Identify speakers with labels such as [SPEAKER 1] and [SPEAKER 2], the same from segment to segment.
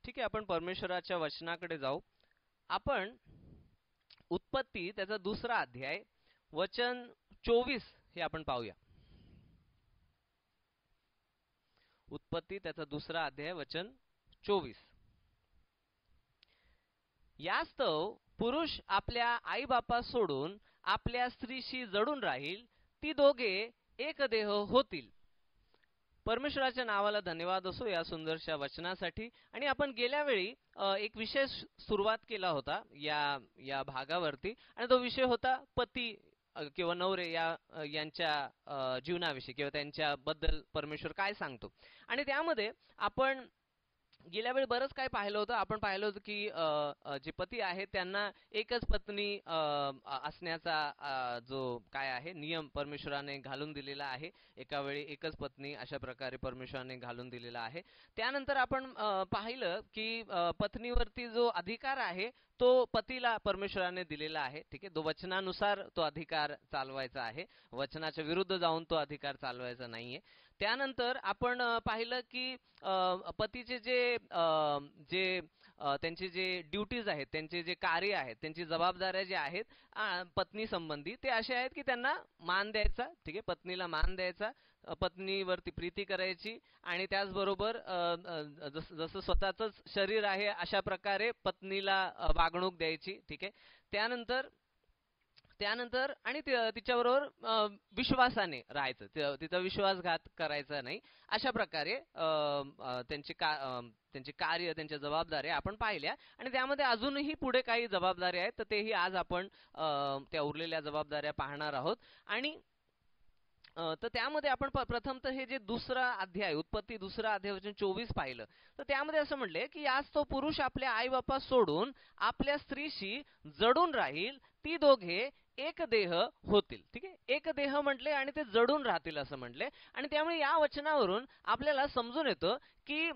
[SPEAKER 1] ठीक आहे, आपण परमेश्वराच्या वचनाकडे जाऊ. आपण उत्पत्ती त्याचा दुसरा अध्याय वचन 24 हे आपण पाहूया. उत्पत्ती त्याचा दुसरा अध्याय वचन 24. यास्तव पुरुष आपल्या आईबापा सोडून आपल्या स्त्रीशी जडून राहील, ती दोघे एक देह होतील. परमेश्वराच्या नावाला धन्यवाद असो या सुंदरशा वचनासाठी. आणि आपण गेल्या वेळी एक विषय सुरुवात केला होता या भागावरती, आणि तो विषय होता पती किंवा नवरे यांच्या जीवनाविषयी किंवा त्यांच्याबद्दल परमेश्वर काय सांगतो. आणि त्यामध्ये आपण गेल्या वेळी बरंच काय पाहिलं होतं. आपण पाहिलं होतं की जे पती आहेत त्यांना एकच पत्नी असण्याचा जो काय आहे नियम परमेश्वराने घालून दिलेला आहे. एका वेळी एकच पत्नी अशा प्रकारे परमेश्वराने घालून दिलेला आहे. त्यानंतर आपण पाहिलं की पत्नीवरती जो अधिकार आहे तो पतीला परमेश्वराने दिलेला आहे. ठीक आहे, तो वचनानुसार तो अधिकार चालवायचा आहे, वचनाच्या विरुद्ध जाऊन तो अधिकार चालवायचा नाहीये. त्यानंतर आपण पाहिलं की पतीचे जे त्यांचे जे ड्युटीज आहेत, त्यांचे जे कार्य आहेत, त्यांची जबाबदाऱ्या ज्या आहेत पत्नी संबंधी, ते असे आहेत की त्यांना मान द्यायचा. ठीक आहे, पत्नीला मान द्यायचा, पत्नीवरती प्रीती करायची, आणि त्याचबरोबर जसं स्वतःच शरीर आहे अशा प्रकारे पत्नीला वागणूक द्यायची. ठीक आहे, त्यानंतर आणि तिच्याबरोबर विश्वासाने राहायचं, तिचा विश्वासघात करायचा नाही. अशा प्रकारे त्यांचे कार्य, त्यांच्या जबाबदाऱ्या आपण पाहिल्या. आणि त्यामध्ये अजूनही पुढे काही जबाबदाऱ्या आहेत, तर तेही आज आपण त्या उरलेल्या जबाबदाऱ्या पाहणार आहोत. आणि तर त्यामध्ये आपण प्रथम तर हे जे दुसरा अध्याय उत्पत्ती दुसरा अध्याय वचन 24 पाहिलं, तर त्यामध्ये असं म्हणले की आज तो पुरुष आपल्या आई बापा सोडून आपल्या स्त्रीशी जडून राहील, ती दोघे एक देह होतील. ठीक आहे, एक देह म्हटले आणि ते जडून राहतील असं म्हटले. आणि त्यामुळे या वचनावरून आपल्याला समजून येतं की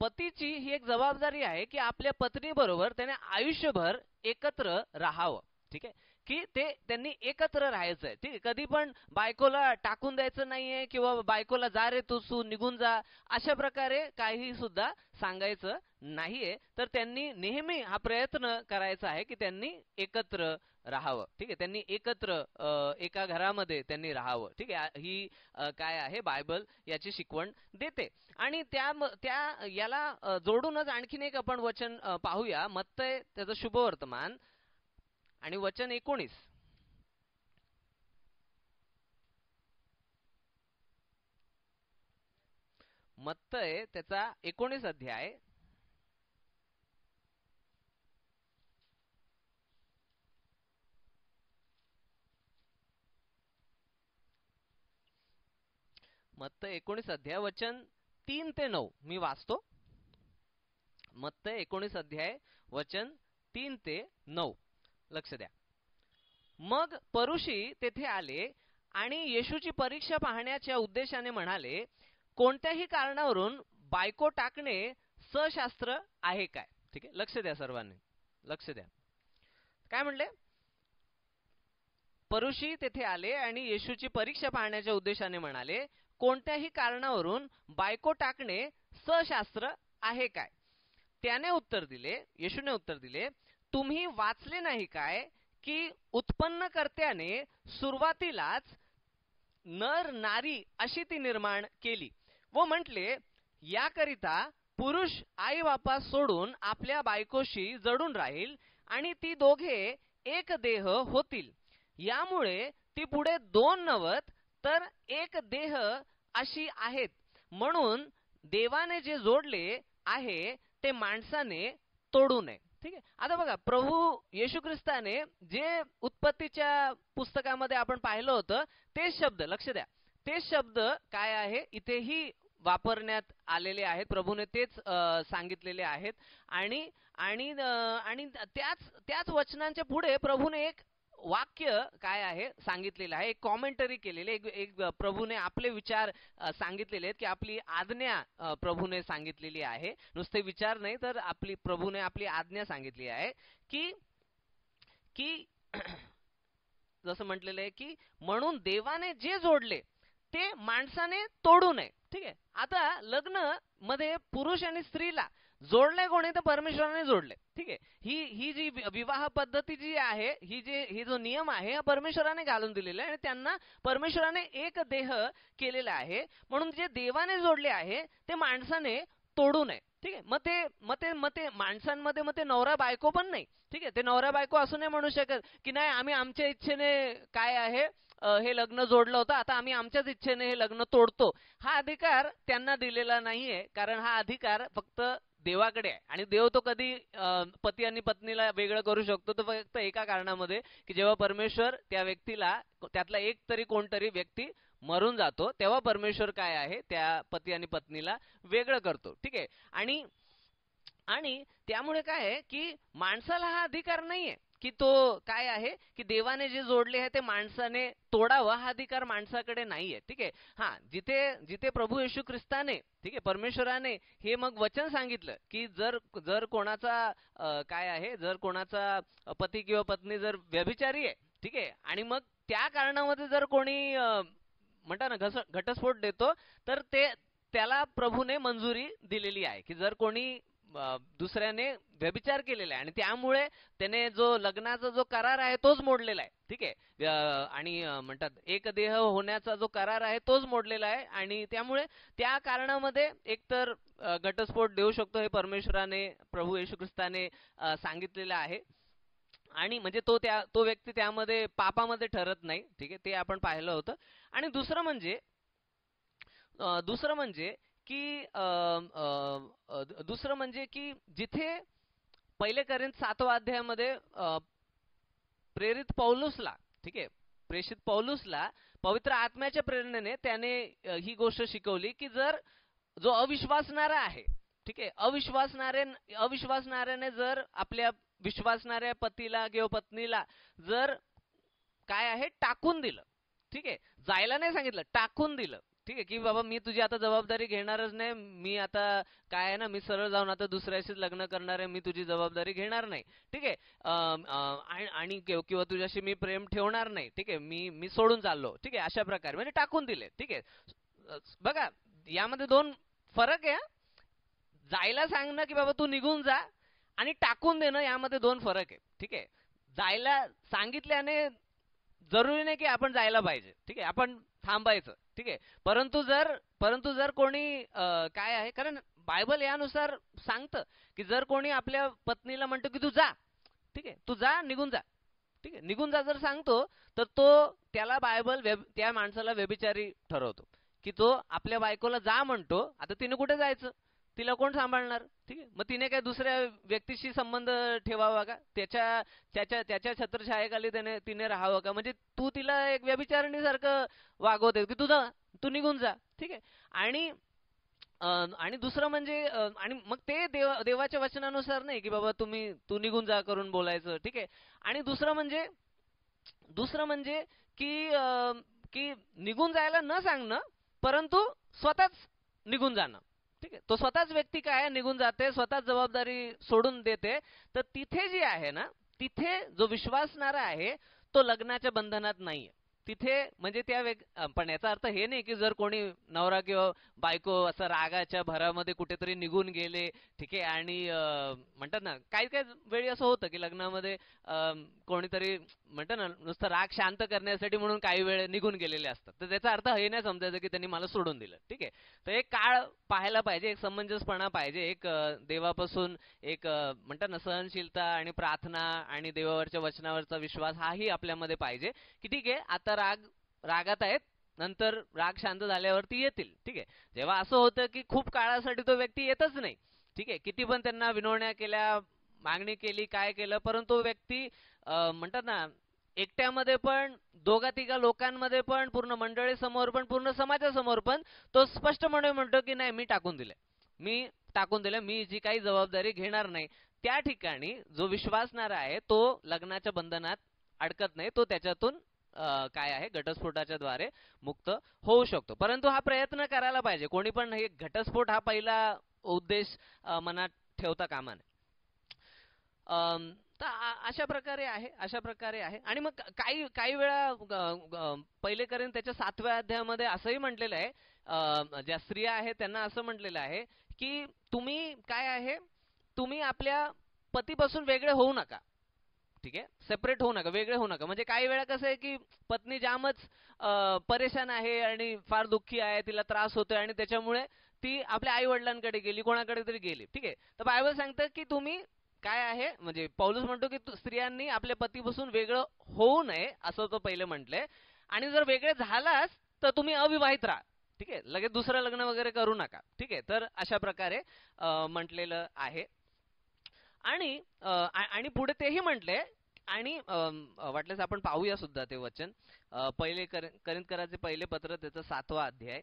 [SPEAKER 1] पतीची ही एक जबाबदारी आहे की आपल्या पत्नी बरोबर त्याने आयुष्यभर एकत्र राहावं. ठीक आहे, की त्यांनी एकत्र राहायचंय. ठीक आहे, कधी पण बायकोला टाकून द्यायचं नाहीये किंवा बायकोला जा रे तू निघून जा अशा प्रकारे काही सुद्धा सांगायचं नाहीये. तर त्यांनी नेहमी हा प्रयत्न करायचा आहे की त्यांनी एकत्र राहावं. ठीक आहे, त्यांनी एकत्र एका घरामध्ये त्यांनी राहावं. ठीक आहे, ही काय आहे बायबल याची शिकवण देते. आणि त्या याला जोडूनच आणखीन एक आपण वचन पाहूया, मत्तय त्याचं शुभवर्तमान आणि वचन 19. मत्तय त्याचा 19 अध्याय मत्तय 19 अध्याय वचन 3 ते 9 मी वाचतो. मत्तय 19 अध्याय वचन 3 ते 9 लक्ष द्या. मग परुषी तेथे आले आणि येशूची परीक्षा पाहण्याच्या उद्देशाने म्हणाले, कोणत्याही कारणावरून बायको टाकणे सशास्त्र आहे काय? ठीक आहे, लक्ष द्या सर्वांनी, लक्ष द्या. काय म्हणले? परुषी तेथे आले आणि येशूची परीक्षा पाहण्याच्या उद्देशाने म्हणाले, कोणत्याही कारणावरून बायको टाकणे सशास्त्र आहे काय? त्याने उत्तर दिले, येशूने उत्तर दिले, तुम्ही वाचले नाही काय की उत्पन्नकर्त्याने सुरुवातीलाच नर नारी अशी ती निर्माण केली व म्हटले, याकरिता पुरुष आई बापा सोडून आपल्या बायकोशी जडून राहील आणि ती दोघे एक देह होतील. यामुळे ती पुढे दोन नव्हत तर एक देह अशी आहेत. म्हणून देवाने जे जोडले आहे ते माणसाने तोडू नये. ठीक आहे, आता बघा, प्रभू येशू ख्रिस्ताने जे उत्पत्तीच्या पुस्तकामध्ये आपण पाहिलं होतं तेच शब्द, लक्ष द्या, तेच शब्द काय आहे इथेही वापरण्यात आलेले आहेत. प्रभूने तेच सांगितलेले आहेत. आणि आणि आणि त्याच वचनांच्या पुढे प्रभूने एक वाक्य काय आहे सांगितलेलं आहे, एक कॉमेंटरी केलेले, एक प्रभूने आपले विचार सांगितलेले आहेत की आपली आज्ञा प्रभूने सांगितलेली आहे. नुसते विचार नाही तर प्रभूने आपली आज्ञा सांगितली आहे की की जसं म्हटलेलं आहे की म्हणून देवाने जे जोडले ते माणसाने तोडू नये. ठीक आहे, आता लग्न मध्ये पुरुष आणि स्त्रीला जोडले कोणी? तर परमेश्वराने जोडले. ठीक आहे. ही जी विवाह पद्धती जी आहे, ही जो नियम आहे हा परमेश्वराने घालून दिलेला आहे आणि त्यांना परमेश्वराने एक देह केलेला आहे. म्हणून जे देवाने जोडले आहे ते माणसाने तोडू नये. ठीक आहे. मग ते माणसांमध्ये मग ते नवरा बायको पण नाही. ठीक आहे. ते नवरा बायको असं नाही म्हणू शकत की नाही आम्ही आमच्या इच्छेने काय आहे हे लग्न जोडलं होतं, आता आम्ही आमच्याच इच्छेने हे लग्न तोडतो. हा अधिकार त्यांना दिलेला नाहीये, कारण हा अधिकार फक्त देवाकडे आहे. आणि देव तो कधी पती आणि पत्नीला वेगळं करू शकतो तो फक्त एका कारणामध्ये, की जेव्हा परमेश्वर त्या व्यक्तीला, त्यातला एक तरी कोणतरी व्यक्ती मरून जातो, तेव्हा परमेश्वर काय आहे त्या पती आणि पत्नीला वेगळं करतो. ठीक आहे. आणि आणि त्यामुळे काय आहे की माणसाला हा अधिकार नाहीये की तो काय आहे की देवाने जे जोडले आहे ते माणसाने तोडावं, हा अधिकार माणसाकडे नाहीये. ठीक आहे. हा, जिथे जिथे प्रभू येशू ख्रिस्ताने, ठीक आहे, परमेश्वराने हे मग वचन सांगितलं की जर जर कोणाचा काय आहे, जर कोणाचा पती किंवा पत्नी जर व्यभिचारी आहे, ठीक आहे, आणि मग त्या कारणामध्ये जर कोणी म्हणता ना घटस्फोट देतो, तर ते त्याला प्रभूने मंजुरी दिलेली आहे की जर कोणी दुसऱ्याने व्यभिचार केलेला आहे आणि त्यामुळे त्याने जो लग्नाचा जो करार आहे तोच मोडलेला आहे. ठीक आहे. आणि म्हणतात एक देह होण्याचा जो करार आहे तोच मोडलेला आहे आणि त्यामुळे त्या कारणामध्ये एकतर घटस्फोट देऊ शकतो, हे परमेश्वराने, प्रभू येशू ख्रिस्ताने सांगितलेलं आहे. आणि म्हणजे तो व्यक्ती त्यामध्ये पापामध्ये ठरत नाही. ठीक आहे. ते आपण पाहिलं होतं. आणि दुसरं म्हणजे की दुसरं म्हणजे की जिथे पहिले करिंथ 7व्या अध्यायामध्ये प्रेरित पौलुसला, ठीक आहे, प्रेषित पौलुसला पवित्र आत्म्याच्या प्रेरणेने त्याने ही गोष्ट शिकवली की जर जो अविश्वासणारा आहे, ठीक आहे, अविश्वासणाऱ्याने जर आपल्या विश्वासणाऱ्या पतीला किंवा पत्नीला जर काय आहे टाकून दिलं, ठीक आहे, जायला नाही सांगितलं, टाकून दिलं, ठीक आहे, की बाबा मी तुझी आता जबाबदारी घेणारच नाही, मी आता काय आहे ना, मी सरळ जाऊन आता दुसऱ्याशीच लग्न करणार आहे, मी तुझी जबाबदारी घेणार नाही. ठीक आहे. आणि किंवा तुझ्याशी मी प्रेम ठेवणार नाही. ठीक आहे. मी सोडून चाललो. ठीक आहे. अशा प्रकारे म्हणजे टाकून दिले. ठीक आहे. बघा यामध्ये दोन फरक आहे. जायला सांगणं की बाबा तू निघून जा आणि टाकून देणं यामध्ये दोन फरक आहे. ठीक आहे. जायला सांगितल्याने जरुरी नाही की आपण जायला पाहिजे. ठीक आहे. आपण थांबायचं. ठीक आहे. परंतु जर कोणी काय आहे, कारण बायबल यानुसार सांगतं की जर कोणी आपल्या पत्नीला म्हणतो की तू जा, ठीक आहे, तू जा, निघून जा, ठीक आहे, निघून जा जर सांगतो, तर त्याला बायबल त्या माणसाला व्यभिचारी ठरवतो. की तो आपल्या बायकोला जा म्हणतो, आता तिने कुठे जायचं, तिला कोण सांभाळणार. ठीक आहे. मग तिने काय दुसऱ्या व्यक्तीशी संबंध ठेवावा का, त्याच्या छत्रछायेखाली तिने राहावं का, म्हणजे तू तिला एक व्यभिचारिणीसारखं वागवते की तू निघून जा. ठीक आहे. आणि दुसरं म्हणजे आणि मग ते देवाच्या वचनानुसार नाही की बाबा तू निघून जा करून बोलायचं. ठीक आहे. आणि दुसरं म्हणजे की निघून जायला न सांगणं, परंतु स्वतःच निघून जाणं. ठीक आहे. तो स्वतःच व्यक्ती काय निघून जाते, स्वतःच जबाबदारी सोडून देते. तर तिथे जी आहे ना, तिथे जो विश्वासणारा आहे तो लग्नाच्या बंधनात नाहीये. तिथे म्हणजे पण याचा अर्थ हे नाही की जर कोणी नवरा किंवा बायको असं रागाच्या भरामध्ये कुठेतरी निघून गेले, ठीक आहे, आणि म्हणतात ना काही काही वेळी असं होतं की लग्नामध्ये कोणीतरी म्हणतात ना नुसतं राग शांत करण्यासाठी म्हणून काही वेळ निघून गेलेले असतात. तर त्याचा अर्थ हे नाही समजायचं की त्यांनी मला सोडून दिलं. ठीक आहे. तर एक काळ पाहायला पाहिजे, एक समंजसपणा पाहिजे, एक देवापासून एक म्हणतात ना सहनशीलता आणि प्रार्थना आणि देवावरच्या वचनावरचा विश्वास हाही आपल्यामध्ये पाहिजे. की ठीक आहे, आता रागात आहेत, नंतर राग शांत झाल्यावरती येतील. ठीक आहे. जेव्हा असं होतं की खूप काळासाठी तो व्यक्ती येतच नाही, ठीक आहे, किती पण त्यांना विनवण्या केल्या, मागणी केली, काय केलं, परंतु तो व्यक्ती म्हणतात ना एकट्यामध्ये पण, दोघा तिघा लोकांमध्ये पण, पूर्ण मंडळीसमोर पण, पूर्ण समाजासमोर पण तो स्पष्टपणे म्हणतो की नाही, मी टाकून दिले, मी जी काही जबाबदारी घेणार नाही. त्या ठिकाणी जो विश्वासणारा आहे तो लग्नाच्या बंधनात अडकत नाही, तो त्याच्यातून काय आहे घटस्फोटाच्या द्वारे मुक्त होऊ शकतो. परंतु हा प्रयत्न करायला पाहिजे. कोणी पण हे घटस्फोट हा पहिला उद्देश मनात ठेवता कामा नये. तर अशा प्रकारे आहे. आणि मग काही वेळा पहिले करीन त्याच्या 7व्या अध्यायामध्ये असंही म्हटलेलं आहे, ज्या स्त्रिया आहेत त्यांना असं म्हटलेलं आहे की तुम्ही काय आहे, तुम्ही आपल्या पतीपासून वेगळे होऊ नका, ठीक आहे, सेपरेट होऊ नका, वेगळे होऊ नका. म्हणजे काही वेळा कसं आहे की पत्नी जामच परेशान आहे आणि फार दुःखी आहे, तिला त्रास होतोय आणि त्याच्यामुळे ती आपल्या आई वडिलांकडे गेली, कोणाकडे तरी गेली, ठीक आहे. तर बायबल सांगतं की तुम्ही काय आहे, म्हणजे पौलुस म्हणतो की स्त्रियांनी आपल्या पतीपासून वेगळं होऊ नये, असं तो पहिले म्हटलंय. आणि जर वेगळे झालाच तर तुम्ही अविवाहित राहा, ठीक आहे, लगेच दुसरं लग्न वगैरे करू नका, ठीक आहे. तर अशा प्रकारे म्हटलेलं आहे. आणि पुढे तेही म्हटले. आणि वाटल्यास आपण पाहूया सुद्धा ते वचन, पहिले करिंथकराचे पहिले पत्र, त्याचा 7वा अध्याय.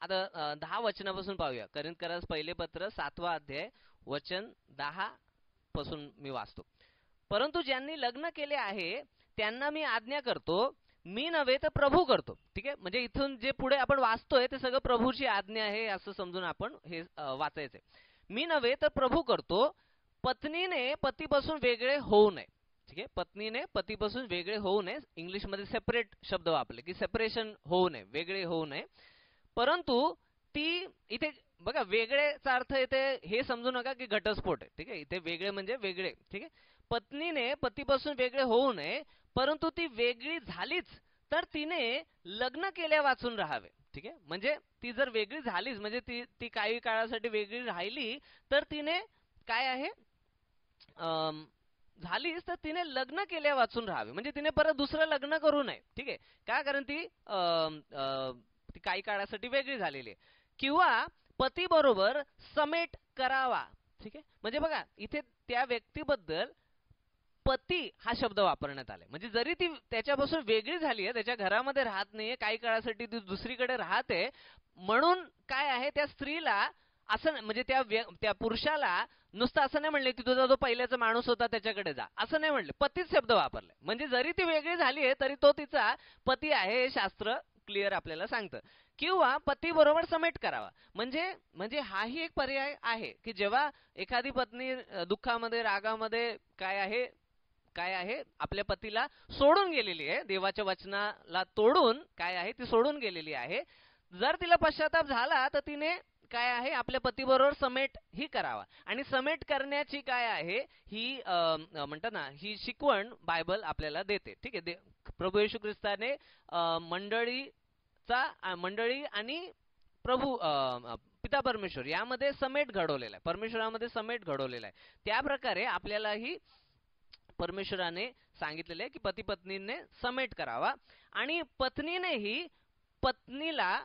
[SPEAKER 1] आता 10 वचनापासून पाहूया. करिंथकरास पहिले पत्र 7वा अध्याय वचन 10 पासून मी वाचतो. परंतु ज्यांनी लग्न केले आहे त्यांना मी आज्ञा करतो, मी नव्हे तर प्रभू करतो, ठीक आहे. म्हणजे इथून जे पुढे आपण वाचतोय ते सगळं प्रभूची आज्ञा आहे असं समजून आपण हे वाचायचंय. मी नव्हे तर प्रभू करतो, पत्नीने पतीपासून वेगळे होऊ नये, ठीक आहे. पत्नीने पतीपासून वेगळे होऊ नये, इंग्लिश मध्ये सेपरेट शब्द वापरले की सेपरेशन होऊ नये, वेगळे होऊ नये. परंतु ती इथे बघा, वेगळेचा अर्थ इथे हे समजू नका की घटस्फोट आहे, ठीक आहे. इथे वेगळे म्हणजे वेगळे, ठीक आहे. पत्नीने पतीपासून वेगळे होऊ नये, परंतु ती वेगळी झालीच तर तिने लग्न केल्या वाचून राहावे, ठीक आहे. म्हणजे ती जर वेगळी झालीच, म्हणजे ती ती काही काळासाठी वेगळी राहिली तर तिने काय आहे, झालीच तर तिने लग्न केल्या वाचून राहावे, म्हणजे तिने परत दुसरं लग्न करू नये, ठीक आहे. का, कारण ती ती काही काळासाठी वेगळी झालेली आहे. किंवा पती बरोबर समेट करावा, ठीक आहे. म्हणजे बघा इथे त्या व्यक्तीबद्दल पती हा शब्द वापरण्यात आलाय. म्हणजे जरी ती त्याच्यापासून वेगळी झाली आहे, त्याच्या घरामध्ये राहत नाहीये, काही काळासाठी ती दुसरीकडे राहते, म्हणून काय आहे त्या स्त्रीला असं, म्हणजे त्या पुरुषाला नुसतं असं नाही म्हणले की तुझा जो पहिल्याचा माणूस होता त्याच्याकडे जा, असं नाही म्हणले, पतीच शब्द वापरलाय. म्हणजे जरी ती वेगळी झाली आहे तरी तो तिचा पती आहे, हे शास्त्र क्लिअर आपल्याला सांगतं. किंवा पती बरोबर समेट करावा, म्हणजे म्हणजे हाही एक पर्याय आहे की जेव्हा एखादी पत्नी दुःखामध्ये, रागामध्ये काय आहे आपल्या पतीला सोडून गेलेली आहे, देवाच्या वचनाला तोडून काय आहे ती सोडून गेलेली आहे, जर तिला पश्चाताप झाला तर तिने काय आहे आपल्या पतीबरोबर समेट ही करावा. आणि समेट करण्याची काय आहे ही म्हणतात ना, ही शिकवण बायबल आपल्याला देते, ठीक आहे. प्रभू येशू ख्रिस्ताने मंडळी आणि प्रभू पिता परमेश्वर यामध्ये समेट घडवलेला आहे, परमेश्वरामध्ये समेट घडवलेला आहे. त्या प्रकारे आपल्यालाही परमेश्वराने सांगितलेले आहे की पती पत्नीने समेट करावा. आणि पतीनेही पत्नीला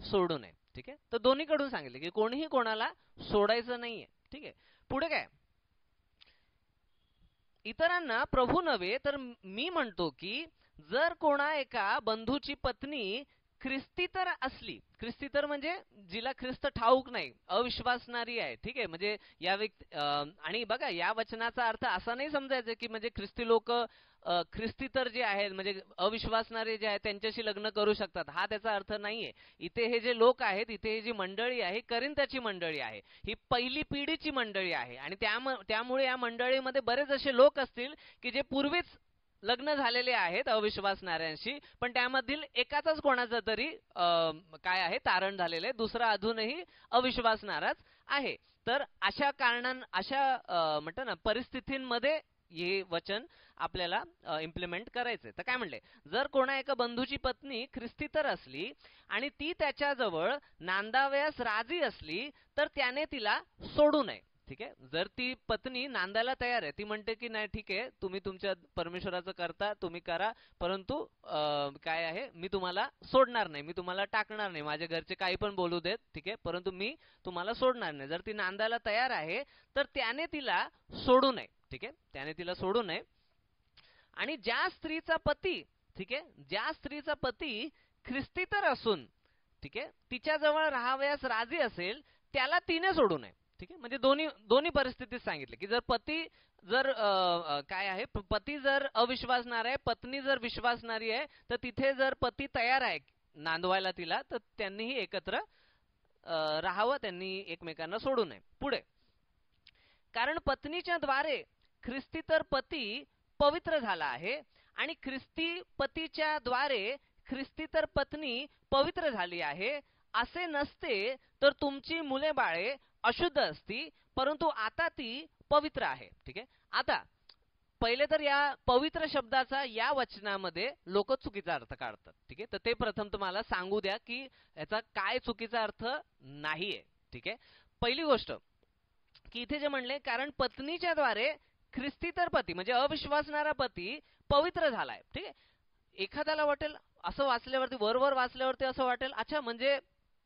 [SPEAKER 1] सोडू नये, ठीक आहे. तर दोन्हीकडून सांगितले की कोणीही कोणाला सोडायचं नाहीये, ठीक आहे. पुढे काय, इतरांना प्रभू नव्हे तर मी म्हणतो की जर कोणा एका बंधूची पत्नी ख्रिस्ती तर असली, ख्रिस्ती तर म्हणजे जिला ख्रिस्त ठाऊक नाही, अविश्वासणारी आहे, ठीक आहे. म्हणजे या व्यक्ती आणि बघा या वचनाचा अर्थ असा नाही समजायचा की म्हणजे ख्रिस्ती लोक ख्रिस्ती तर जे आहेत म्हणजे अविश्वासणारे जे आहेत त्यांच्याशी लग्न करू शकतात, हा त्याचा अर्थ नाहीये. इथे हे जे लोक आहेत, इथे ही जी मंडळी आहे, करिंथची मंडळी आहे, ही पहिली पिढीची मंडळी आहे. आणि त्यामुळे या मंडळीमध्ये बरेच असे लोक असतील की जे पूर्वीच लग्न झालेले आहेत अविश्वासणाऱ्यांशी, पण त्यामधील एकाचाच कोणाचा तरी काय आहे तारण झालेले आहे, दुसरा अजूनही अविश्वासणाराच आहे. तर अशा म्हणतात ना परिस्थितींमध्ये हे वचन आपल्याला इम्प्लिमेंट करायचंय. तर काय म्हणले, जर कोणा एका बंधूची पत्नी ख्रिस्ती तर असली आणि ती त्याच्याजवळ नांदावयास राजी असली तर त्याने तिला सोडू नये, ठीक आहे. जर ती पत्नी नांदायला तयार आहे, ती म्हणते की नाही ठीक आहे तुम्ही तुमच्या परमेश्वराचं करता, तुम्ही करा, परंतु काय आहे मी तुम्हाला सोडणार नाही, मी तुम्हाला टाकणार नाही, माझ्या घरचे काही पण बोलू देत, ठीक आहे, परंतु मी तुम्हाला सोडणार नाही, जर ती नांदायला तयार आहे तर त्याने तिला सोडू नये, ठीक आहे, त्याने तिला सोडू नये. आणि ज्या स्त्रीचा पती, ठीक आहे, ज्या स्त्रीचा पती ख्रिस्ती तर असून, ठीक आहे, तिच्याजवळ राहावयास राजी असेल त्याला तिने सोडू नये, ठीक आहे, म्हणजे दोन्ही दोन्ही परिस्थितीत सांगितले की जर पती जर काय आहे, पती जर अविश्वासणारा आहे, पत्नी जर विश्वासणारी आहे, तर तिथे जर पती तयार आहे नांदवायला तिला, तर त्यांनीही एकत्र राहावं, त्यांनी एकमेकांना सोडू नये. पुढे, कारण पत्नीच्या द्वारे ख्रिस्ती तर पती पवित्र झाला आहे आणि ख्रिस्ती पतीच्या द्वारे ख्रिस्ती तर पत्नी पवित्र झाली आहे. असे नसते तर तुमची मुले बाळे अशुद्ध असती, परंतु आता ती पवित्र आहे. ठीक आहे, आता पहिले तर या पवित्र शब्दाचा या वचनामध्ये लोक चुकीचा अर्थ काढतात. ठीक आहे, तर ते प्रथम तुम्हाला सांगू द्या की याचा काय चुकीचा अर्थ नाहीये. ठीक आहे, पहिली गोष्ट की इथे जे म्हणले, कारण पत्नीच्या द्वारे ख्रिस्ती तर पती म्हणजे अविश्वासणारा पती पवित्र झालाय. ठीक आहे, एखाद्याला वाटेल असं वाचल्यावरती, वरवर वाचल्यावरती असं वाटेल, अच्छा म्हणजे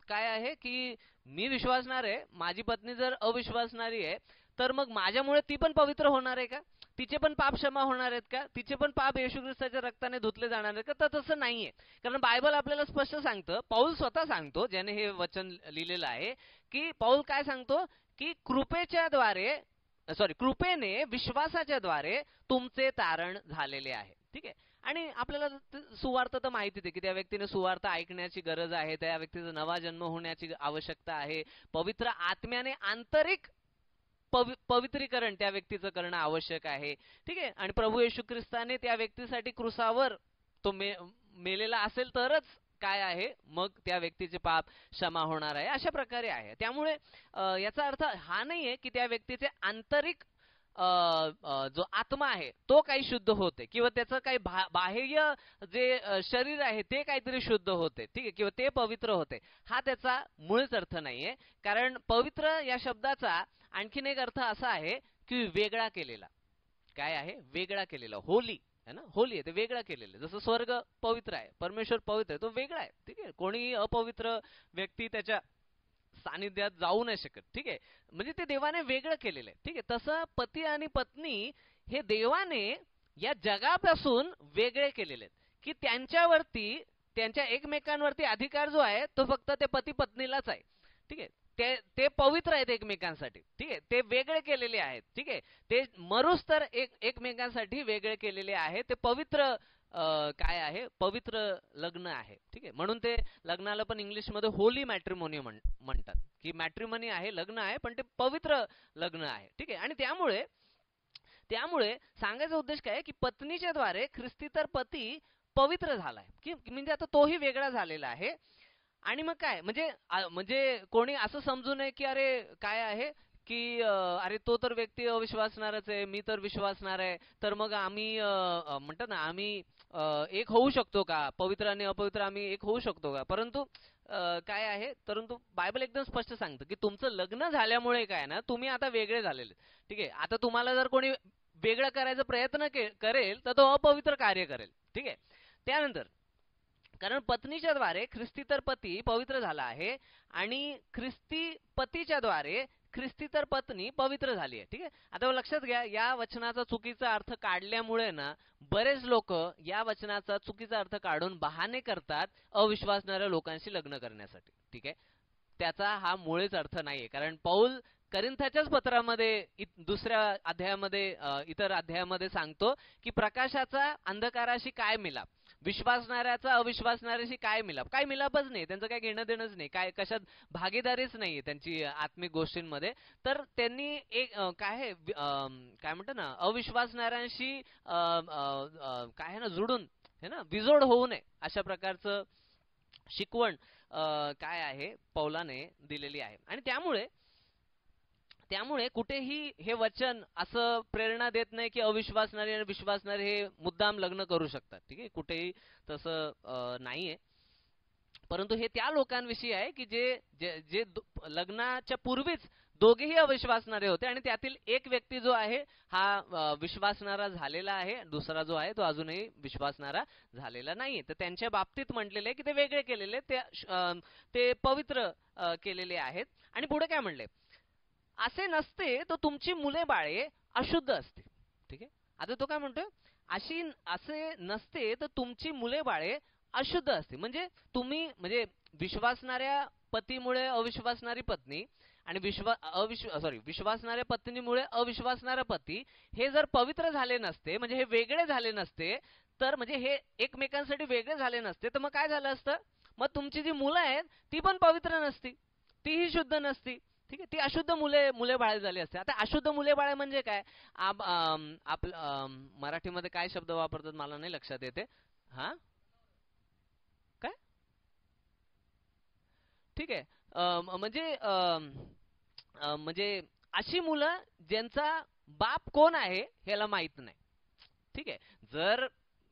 [SPEAKER 1] काय आहे की मी विश्वासणार आहे, माझी पत्नी जर अविश्वासणारी आहे, तर मग माझ्यामुळे ती पण पवित्र होणार आहे का? तिचे पण पाप क्षमा होणार आहेत का? तिचे पण पाप येशू ख्रिस्ताच्या रक्ताने धुतले जाणार आहेत का? तर तसं नाहीये, कारण बायबल आपल्याला स्पष्ट सांगतं, पौल स्वतः सांगतो, ज्याने हे वचन लिहिलेलं आहे, की पौल काय सांगतो की कृपेने विश्वासाच्या द्वारे तुमचे तारण झालेले आहे. ठीक आहे, आणि आपल्याला सुवार्थ तर माहितीच आहे की त्या व्यक्तीने सुवार्थ ऐकण्याची गरज आहे, त्या व्यक्तीचा नवा जन्म होण्याची आवश्यकता आहे, पवित्र आत्म्याने आंतरिक पवित्रीकरण त्या व्यक्तीचं करणं आवश्यक आहे. ठीक आहे, आणि प्रभू येशू ख्रिस्ताने त्या व्यक्तीसाठी क्रुसावर तो मेलेला असेल तरच काय आहे, मग त्या व्यक्तीचे पाप क्षमा होणार आहे, अशा प्रकारे आहे. त्यामुळे याचा अर्थ हा नाहीये की त्या व्यक्तीचे आंतरिक जो आत्मा आहे तो काही शुद्ध होते, किंवा त्याचं काही बाह्य जे शरीर आहे ते काहीतरी शुद्ध होते. ठीक आहे, किंवा ते पवित्र होते, हा त्याचा मूळच अर्थ नाहीये. कारण पवित्र या शब्दाचा आणखीन एक अर्थ असा आहे की वेगळा केलेला. काय आहे? वेगळा केलेला. होली है ना, होली आहे ते वेगळा केलेलं. जसं स्वर्ग पवित्र आहे, परमेश्वर पवित्र आहे, तो वेगळा आहे. ठीक आहे, कोणीही अपवित्र व्यक्ती त्याच्या सानिध्यात जाऊ नाही शकत. ठीक आहे, म्हणजे ते देवाने वेगळं केलेलं आहे. ठीक आहे, तसं पती आणि पत्नी हे देवाने या जगापासून वेगळे केलेले आहेत, की त्यांच्यावरती, त्यांच्या एकमेकांवरती अधिकार जो आहे तो फक्त ते पती पत्नीलाच आहे. ठीक आहे, ते पवित्र आहेत एकमेकांसाठी. ठीक आहे, ते वेगळे केलेले आहेत. ठीक आहे, ते मरुस तर एकमेकांसाठी वेगळे केलेले आहे. ते पवित्र काय आहे? पवित्र लग्न आहे. ठीक आहे, म्हणून ते लग्नाला पण इंग्लिशमध्ये होली मॅट्रिमोनी म्हणतात, की मॅट्रिमोनी आहे, लग्न आहे, पण ते पवित्र लग्न आहे. ठीक आहे, आणि त्यामुळे सांगायचा उद्देश काय की पत्नीच्या द्वारे ख्रिस्ती तर पती पवित्र झालाय, की म्हणजे आता तोही वेगळा झालेला आहे. आणि मग काय म्हणजे कोणी असं समजू नये की अरे काय आहे की अरे तो तर व्यक्ती अविश्वासणारच आहे, मी तर विश्वासणार आहे, तर मग आम्ही म्हणतात ना, आम्ही एक होऊ शकतो का? पवित्र आणि अपवित्र आम्ही एक होऊ शकतो का? परंतु काय आहे, परंतु बायबल एकदम स्पष्ट सांगतं की तुमचं लग्न झाल्यामुळे काय ना, तुम्ही आता वेगळे झालेले. ठीक आहे, आता तुम्हाला जर कोणी वेगळं करायचा प्रयत्न करेल तर तो अपवित्र कार्य करेल. ठीक आहे, त्यानंतर कारण पत्नीच्या द्वारे ख्रिस्ती तर पती पवित्र झाला आहे आणि ख्रिस्ती पतीच्या द्वारे ख्रिस्ती तर पत्नी पवित्र झाली आहे. ठीक आहे, आता लक्षात घ्या, या वचनाचा चुकीचा अर्थ काढल्यामुळे ना बरेच लोक या वचनाचा चुकीचा अर्थ काढून बहाणे करतात अविश्वासणाऱ्या लोकांशी लग्न करण्यासाठी. ठीक आहे, त्याचा हा मुळेच अर्थ नाहीये, कारण पौल करिंथाच्याच पत्रामध्ये दुसऱ्या अध्यायामध्ये इतर अध्यायामध्ये सांगतो की प्रकाशाचा अंधकाराशी काय मिलाप, विश्वासणाऱ्याचा अविश्वासणाऱ्याशी काय मिलाप? काय मिलापच नाही, त्यांचं काय घेणं देणंच नाही, काय कशात भागीदारीच नाहीये त्यांची आत्मिक गोष्टींमध्ये. तर त्यांनी एक काय म्हणतात ना, अविश्वासणाऱ्यांशी काय आहे ना, जुडून है ना, बिजोड होऊ नये, अशा प्रकारचं शिकवण काय आहे पौलाने दिलेली आहे. आणि त्यामुळे कुठेही हे वचन असं प्रेरणा देत नाही की अविश्वासणारे आणि विश्वासणारे हे मुद्दाम लग्न करू शकतात. ठीक आहे, कुठेही तसं नाहीये. परंतु हे त्या लोकांविषयी आहे की जे लग्नाच्या पूर्वीच दोघेही अविश्वासणारे होते आणि त्यातील एक व्यक्ती जो आहे हा विश्वासणारा झालेला आहे, दुसरा जो आहे तो अजूनही विश्वासणारा झालेला नाहीये. तर त्यांच्या बाबतीत म्हटलेले की ते वेगळे केलेले, ते पवित्र केलेले आहेत. आणि पुढे काय म्हणले, असे नसते तर तुमची मुले बाळे अशुद्ध असते. ठीक आहे, आता तो काय म्हणतोय, असे नसते तर तुमची मुले बाळे अशुद्ध असते. म्हणजे तुम्ही, म्हणजे विश्वासणाऱ्या पतीमुळे अविश्वासणारी पत्नी आणि विश्वासणाऱ्या पत्नीमुळे अविश्वासणारा पती हे जर पवित्र झाले नसते, म्हणजे हे वेगळे झाले नसते, तर म्हणजे हे एकमेकांसाठी वेगळे झाले नसते, तर मग काय झालं असतं? मग तुमची जी मुलं आहेत ती पण पवित्र नसती, तीही शुद्ध नसती. ठीक आहे, ती अशुद्ध मुले बाळे झाली असते. आता अशुद्ध मुले बाळे म्हणजे काय? आपलं मराठीमध्ये काय शब्द वापरतात मला नाही लक्षात येते. हा, काय? ठीक आहे. म्हणजे अशी मुलं ज्यांचा बाप कोण आहे ह्याला माहित नाही. ठीक आहे. जर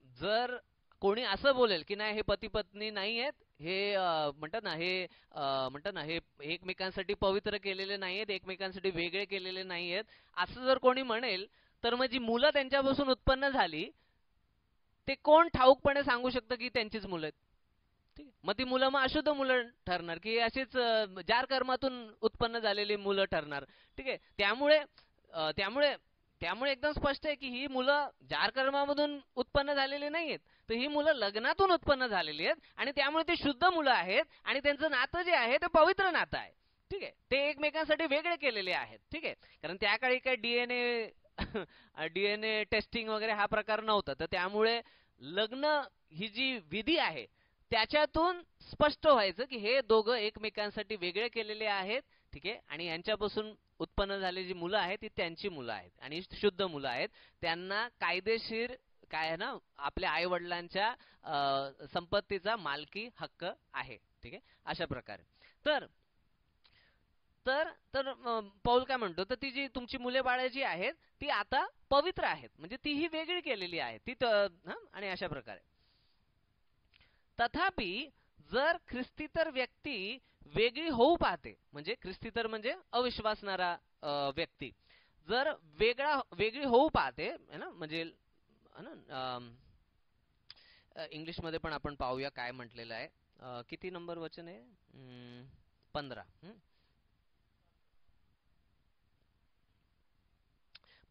[SPEAKER 1] जर कोणी असं बोलेल की नाही हे पती पत्नी नाही आहेत, हे म्हणतात ना हे एकमेकांसाठी पवित्र केलेले नाही आहेत, एकमेकांसाठी वेगळे केलेले नाही आहेत, असं जर कोणी म्हणेल, तर मग जी मुलं त्यांच्यापासून उत्पन्न झाली ते कोण ठाऊकपणे सांगू शकतं की त्यांचीच मुलं आहेत? ठीक आहे. मग ती मुलं मग अशुद्ध मुलं ठरणार की अशीच जार कर्मातून उत्पन्न झालेली मुलं ठरणार. ठीक आहे. त्यामुळे त्यामुळे त्यामुळे एकदम स्पष्ट आहे की ही मुलं जार कर्मामधून उत्पन्न झालेली नाहीयेत, तर ही मुलं लग्नातून उत्पन्न झालेली आहेत आणि त्यामुळे ते शुद्ध मुलं आहेत आणि त्यांचं नातं जे आहे ते पवित्र नातं आहे. ठीक आहे. ते एकमेकांसाठी वेगळे केलेले आहेत. ठीक आहे. कारण त्या काळी काही डीएनए डीएनए टेस्टिंग वगैरे हा प्रकार नव्हता, तर त्यामुळे लग्न ही जी विधी आहे त्याच्यातून स्पष्ट व्हायचं की हे दोघं एकमेकांसाठी वेगळे केलेले आहेत. ठीक आहे. आणि यांच्यापासून उत्पन्न झालेली जी मुलं आहेत ती त्यांची मुलं आहेत आणि शुद्ध मुलं आहेत. त्यांना कायदेशीर काय आहे ना आपल्या आई वडिलांच्या संपत्तीचा मालकी हक्क आहे. ठीक आहे. अशा प्रकारे तर तर तर पौल काय म्हणतो, तर ती जी तुमची मुले बाळे जी आहेत ती आता पवित्र आहेत, म्हणजे ती ही वेगळी केलेली आहे ती आणि अशा प्रकारे. तथापि जर ख्रिस्तीतर व्यक्ती वेगळी होऊ पाहते, म्हणजे ख्रिस्तीतर म्हणजे अविश्वासणारा व्यक्ती जर वेगळी होऊ पाहते है ना, म्हणजे इंग्लिश मध्ये पण आपण पाहूया काय म्हटलेलं आहे. किती नंबर वचन आहे? 15.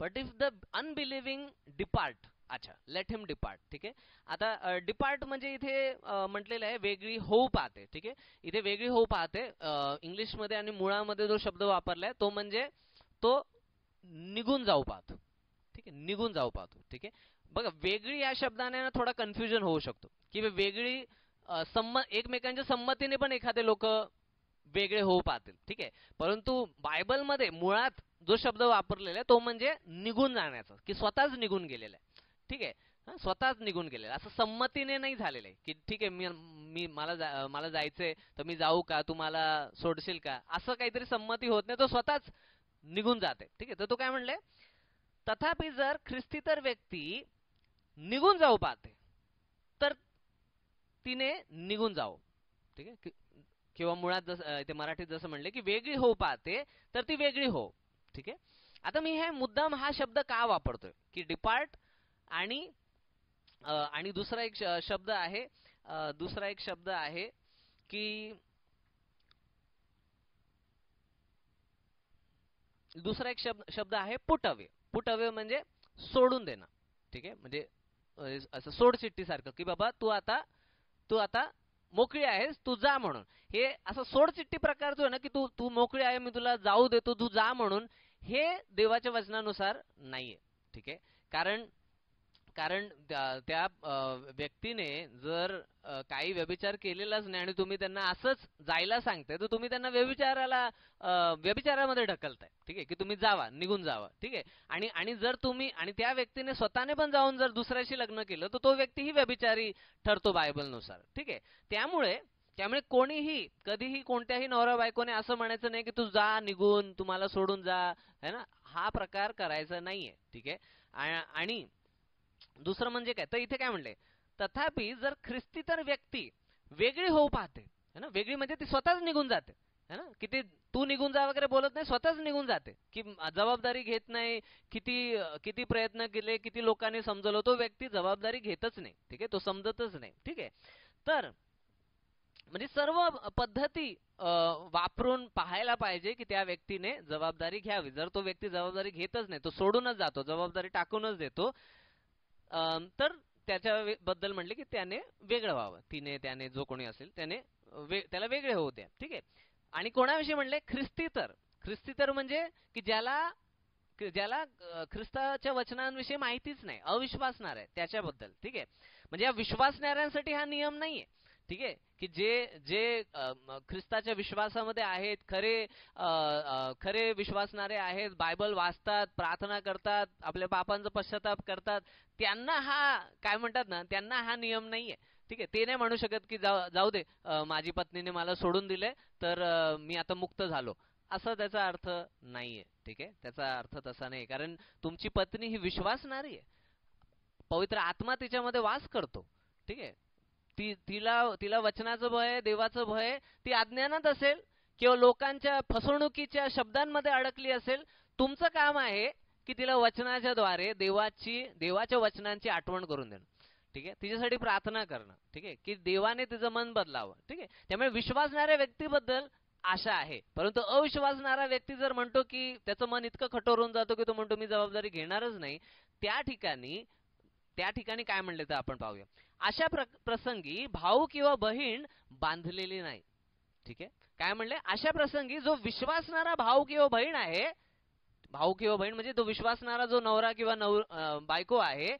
[SPEAKER 1] बट इफ द अनबिलिव्हिंग डिपार्ट, अच्छा, लेट हिम डिपार्ट. ठीक आहे. आता डिपार्ट म्हणजे इथे म्हटलेलं आहे वेगळी होऊ पाहते. ठीक आहे. इथे वेगळी होऊ पाहते इंग्लिश मध्ये आणि मुळामध्ये जो शब्द वापरलाय तो म्हणजे तो निघून जाऊ पाहतो. ठीक आहे, निघून जाऊ पाहतो. ठीक आहे. बघा, वेगळी या शब्दाने ना थोडा कन्फ्युजन होऊ शकतो की वेगळी एकमेकांच्या संमतीने पण एखादे लोक वेगळे होऊ पाहतील. ठीक आहे. परंतु बायबलमध्ये मुळात जो शब्द वापरलेला आहे तो म्हणजे निघून जाण्याचा, की स्वतःच निघून गेलेला आहे. ठीक आहे. स्वतःच निघून गेलेला, असं संमतीने नाही झालेलं आहे की ठीक आहे मी मला जायचंय तर मी जाऊ का, तू मला सोडशील का, असं काहीतरी संमती होत नाही, तो स्वतःच निघून जाते. ठीक आहे. तर तो काय म्हणले, तथापि जर ख्रिस्तीतर व्यक्ती निघून जाऊ पाहते तर तिने निघून जावं. ठीक आहे. किंवा मुळात जसं इथे मराठीत जसं म्हणले की वेगळी होऊ पाहते तर ती वेगळी हो. ठीक आहे. आता मी हे मुद्दाम हा शब्द का वापरतोय की डिपार्ट आणि आणि दुसरा एक शब्द आहे, की दुसरा एक शब्द आहे पुट अवे. पुट अवे म्हणजे सोडून देणं. ठीक आहे. म्हणजे असं सोडचिठ्ठी सारखं की बाबा तू आता मोकळी आहेस, तू जा म्हणून. हे असं सोडचिठ्ठी प्रकार जो आहे ना की तू मोकळी आहे, मी तुला जाऊ देतो, तू जा म्हणून, हे देवाच्या वचनानुसार नाहीये. ठीक आहे. कारण कारण त्या व्यक्तीने जर काही व्यभिचार केलेलाच नाही आणि तुम्ही त्यांना असंच जायला सांगताय, तर तुम्ही त्यांना व्यभिचारामध्ये ढकलताय. ठीक आहे, की तुम्ही जावा, निघून जावा. ठीक आहे. आणि जर तुम्ही आणि त्या व्यक्तीने स्वतःने पण जाऊन जर दुसऱ्याशी लग्न केलं तर तो व्यक्तीही व्यभिचारी ठरतो बायबलनुसार. ठीक आहे. त्यामुळे कोणीही कधीही कोणत्याही नवरा बायकोने असं म्हणायचं नाही की तू जा निघून, तुम्हाला सोडून जा, है ना, हा प्रकार करायचा नाहीये. ठीक आहे. आणि दुसरं म्हणजे काय, तर इथे काय म्हणले, तथापि जर ख्रिस्तीतर व्यक्ती वेगळी होऊ पाहते, है ना, वेगळी म्हणजे ती स्वतःच निघून जाते, है ना, की ते तू निघून जा वगैरे बोलत नाही, स्वतःच निघून जाते, की जबाबदारी घेत नाही. किती किती प्रयत्न केले, किती लोकांनी समजवलं, तो व्यक्ती जबाबदारी घेतच नाही. ठीक आहे, तो समजतच नाही. ठीक आहे. तर म्हणजे सर्व पद्धती वापरून पाहायला पाहिजे की त्या व्यक्तीने जबाबदारी घ्यावी. जर तो व्यक्ती जबाबदारी घेतच नाही, तो सोडूनच जातो, जबाबदारी टाकूनच देतो, तर त्याच्याबद्दल म्हणले की त्याने वेगळं व्हावं. त्याने जो कोणी असेल त्याने त्याला वेगळे होऊ द्या. ठीक आहे. आणि कोणाविषयी म्हणले, ख्रिस्तीतर. ख्रिस्ती तर म्हणजे की ज्याला ज्याला ख्रिस्ताच्या वचनांविषयी माहितीच नाही, अविश्वासणार आहे त्याच्याबद्दल. ठीक आहे, म्हणजे या विश्वासणाऱ्यांसाठी हा नियम नाहीये. ठीक आहे, की जे जे ख्रिस्ताच्या विश्वासामध्ये आहेत, खरे विश्वासणारे आहेत, बायबल वाचतात, प्रार्थना करतात, आपल्या पापांचा पश्चाताप करतात, त्यांना हा काय म्हणतात ना, त्यांना हा नियम नाहीये. ठीक आहे, ते नाही म्हणू शकत की जाऊ दे, माझी पत्नीने मला सोडून दिले तर मी आता मुक्त झालो, असं त्याचा अर्थ नाहीये. ठीक आहे, त्याचा अर्थ तसा नाही, कारण तुमची पत्नी ही विश्वासणारी आहे, पवित्र आत्मा तिच्यामध्ये वास करतो. ठीक आहे, तिला तिला वचनाचं भय, देवाचं भय, ती अज्ञानात असेल किंवा लोकांच्या फसवणुकीच्या शब्दांमध्ये अडकली असेल. तुमचं काम आहे की तिला वचनाच्या द्वारे देवाच्या वचनांची आठवण करून देणं. ठीक आहे, तिच्यासाठी प्रार्थना करणं. ठीक आहे, की देवाने तिचं मन बदलावं. ठीक आहे, त्यामुळे विश्वासणाऱ्या व्यक्तीबद्दल आशा आहे, परंतु अविश्वासणारा व्यक्ती जर म्हणतो की त्याचं मन इतकं कठोर होऊन जातो की तो म्हणतो मी जबाबदारी घेणारच नाही, त्या ठिकाणी काय म्हणले तर आपण पाहूया. अशा प्रसंगी भाऊ किंवा बहीण बांधलेली नाही. ठीक आहे, काय म्हणले, अशा प्रसंगी जो विश्वासणारा भाऊ किंवा बहीण आहे, भाऊ किंवा बहीण म्हणजे तो विश्वासणारा जो नवरा किंवा बायको आहे,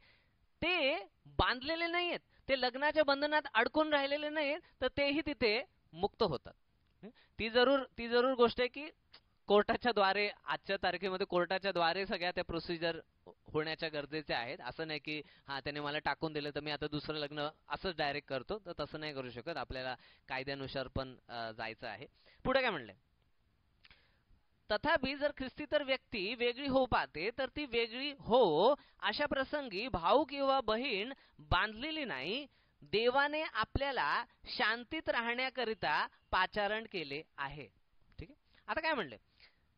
[SPEAKER 1] ते बांधलेले नाहीयेत, ते लग्नाच्या बंधनात अडकून राहिलेले नाहीत, तर तेही तिथे मुक्त होतात. ती जरूर गोष्ट आहे की कोर्टाच्या द्वारे, आजच्या तारखेमध्ये कोर्टाच्या द्वारे सगळ्या त्या प्रोसिजर होण्याच्या गरजेच्या आहेत. असं नाही की हा त्याने मला टाकून दिलं तर मी आता दुसरं लग्न असंच डायरेक्ट करतो, तर तसं नाही करू शकत. आपल्याला कायद्यानुसार पण जायचं आहे. पुढे काय म्हणलंय, तथापि जर ख्रिस्तीतर व्यक्ती वेगळी होऊ पाहते तर ती वेगळी हो. अशा प्रसंगी भाऊ किंवा बहीण बांधलेली नाही, देवाने आपल्याला शांतीत राहण्याकरिता पाचारण केले आहे. ठीक आहे, आता काय म्हणले,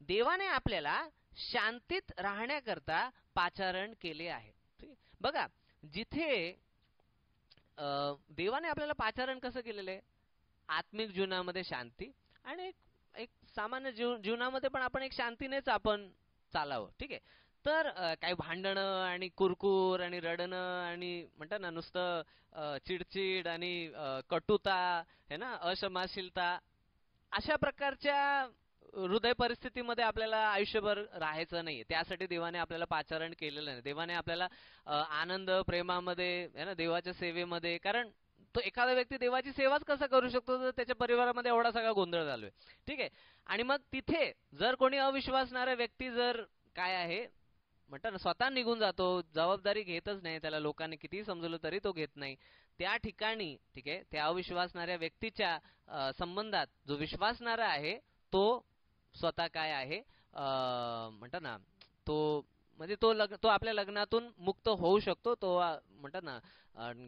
[SPEAKER 1] देवाने आपल्याला शांतीत राहण्याकरता पाचारण केले आहे. ठीक आहे, बघा जिथे देवाने आपल्याला पाचारण कसं केलेलं आहे, आत्मिक जीवनामध्ये शांती आणि एक सामान्य जीवनामध्ये पण आपण एक शांतीनेच आपण चालावं. ठीक आहे, तर काही भांडणं आणि कुरकुर आणि रडणं आणि म्हणतात ना नुसतं चिडचिड आणि कटुता है ना, अक्षमाशीलता, अशा प्रकारच्या हृदय परिस्थितीमध्ये आपल्याला आयुष्यभर राहायचं नाहीये. त्यासाठी देवाने आपल्याला पाचारण केलेलं नाही. देवाने आपल्याला आनंद, प्रेमामध्ये है ना, देवाच्या सेवेमध्ये, कारण तो एखादा व्यक्ती देवाची सेवाच कसा करू शकतो तर त्याच्या परिवारामध्ये एवढा सगळा गोंधळ झालोय. ठीक आहे, आणि मग तिथे जर कोणी अविश्वासणारा व्यक्ती जर काय आहे म्हणतात ना स्वतः निघून जातो, जबाबदारी घेतच नाही, त्याला लोकांनी कितीही समजवलं तरी तो घेत नाही, त्या ठिकाणी ठीक आहे त्या अविश्वासणाऱ्या व्यक्तीच्या संबंधात जो विश्वासणारा आहे तो स्वतः काय आहे म्हणतात ना तो म्हणजे तो आपल्या लग्नातून मुक्त होऊ शकतो. तो म्हणतात ना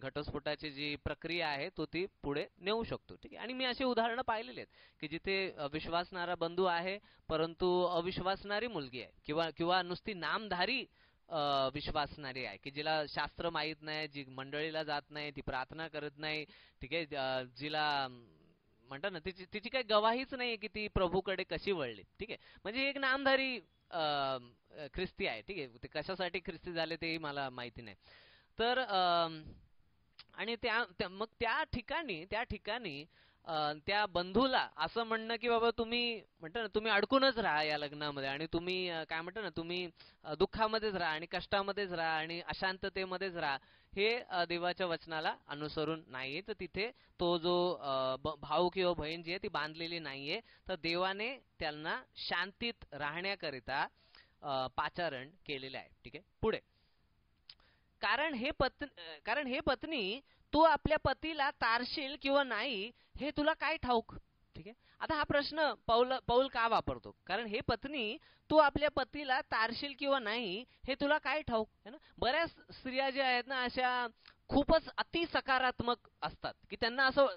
[SPEAKER 1] घटस्फोटाची जी प्रक्रिया आहे तो ती पुढे नेऊ शकतो. ठीक आहे, आणि मी अशी उदाहरणं पाहिलेली आहेत की जिथे विश्वासणारा बंधू आहे परंतु अविश्वासणारी मुलगी आहे, किंवा नुसती नामधारी विश्वासणारी आहे की जिला शास्त्र माहित नाही, जी मंडळीला जात नाही, ती प्रार्थना करत नाही. ठीक आहे, जिला म्हणतात ना तिची काही गवाहीच नाही की ती प्रभूकडे कशी वळली. ठीक आहे, म्हणजे एक नामधारी ख्रिस्ती आहे. ठीक आहे, ते कशासाठी ख्रिस्ती झाले तेही मला माहिती नाही. तर आणि मग त्या ठिकाणी त्या बंधूला असं म्हणणं की बाबा तुम्ही म्हणता ना तुम्ही अडकूनच राहा या लग्नामध्ये आणि तुम्ही काय म्हणता ना तुम्ही दुःखामध्येच राहा आणि कष्टामध्येच राहा आणि अशांततेमध्येच राहा, हे देवाच्या वचनाला अनुसरून नाहीये. तर तिथे तो जो भाऊ किंवा बहीण जी आहे ती बांधलेली नाहीये, तर देवाने त्यांना शांतीत राहण्याकरिता पाचारण केलेले आहे. ठीक आहे, पुढे, कारण हे पत्नी तू आपल्या पतीला तारशील किंवा नाही हे तुला काय ठाऊक. ठीक आहे, आता हा प्रश्न पौल का वापरतो, कारण हे पत्नी तू आपल्या पतीला तारशील किंवा नाही हे तुला काय ठाऊक है ना. बऱ्याच स्त्रिया ज्या आहेत ना अशा खूपच अति सकारात्मक असतात की त्यांना असं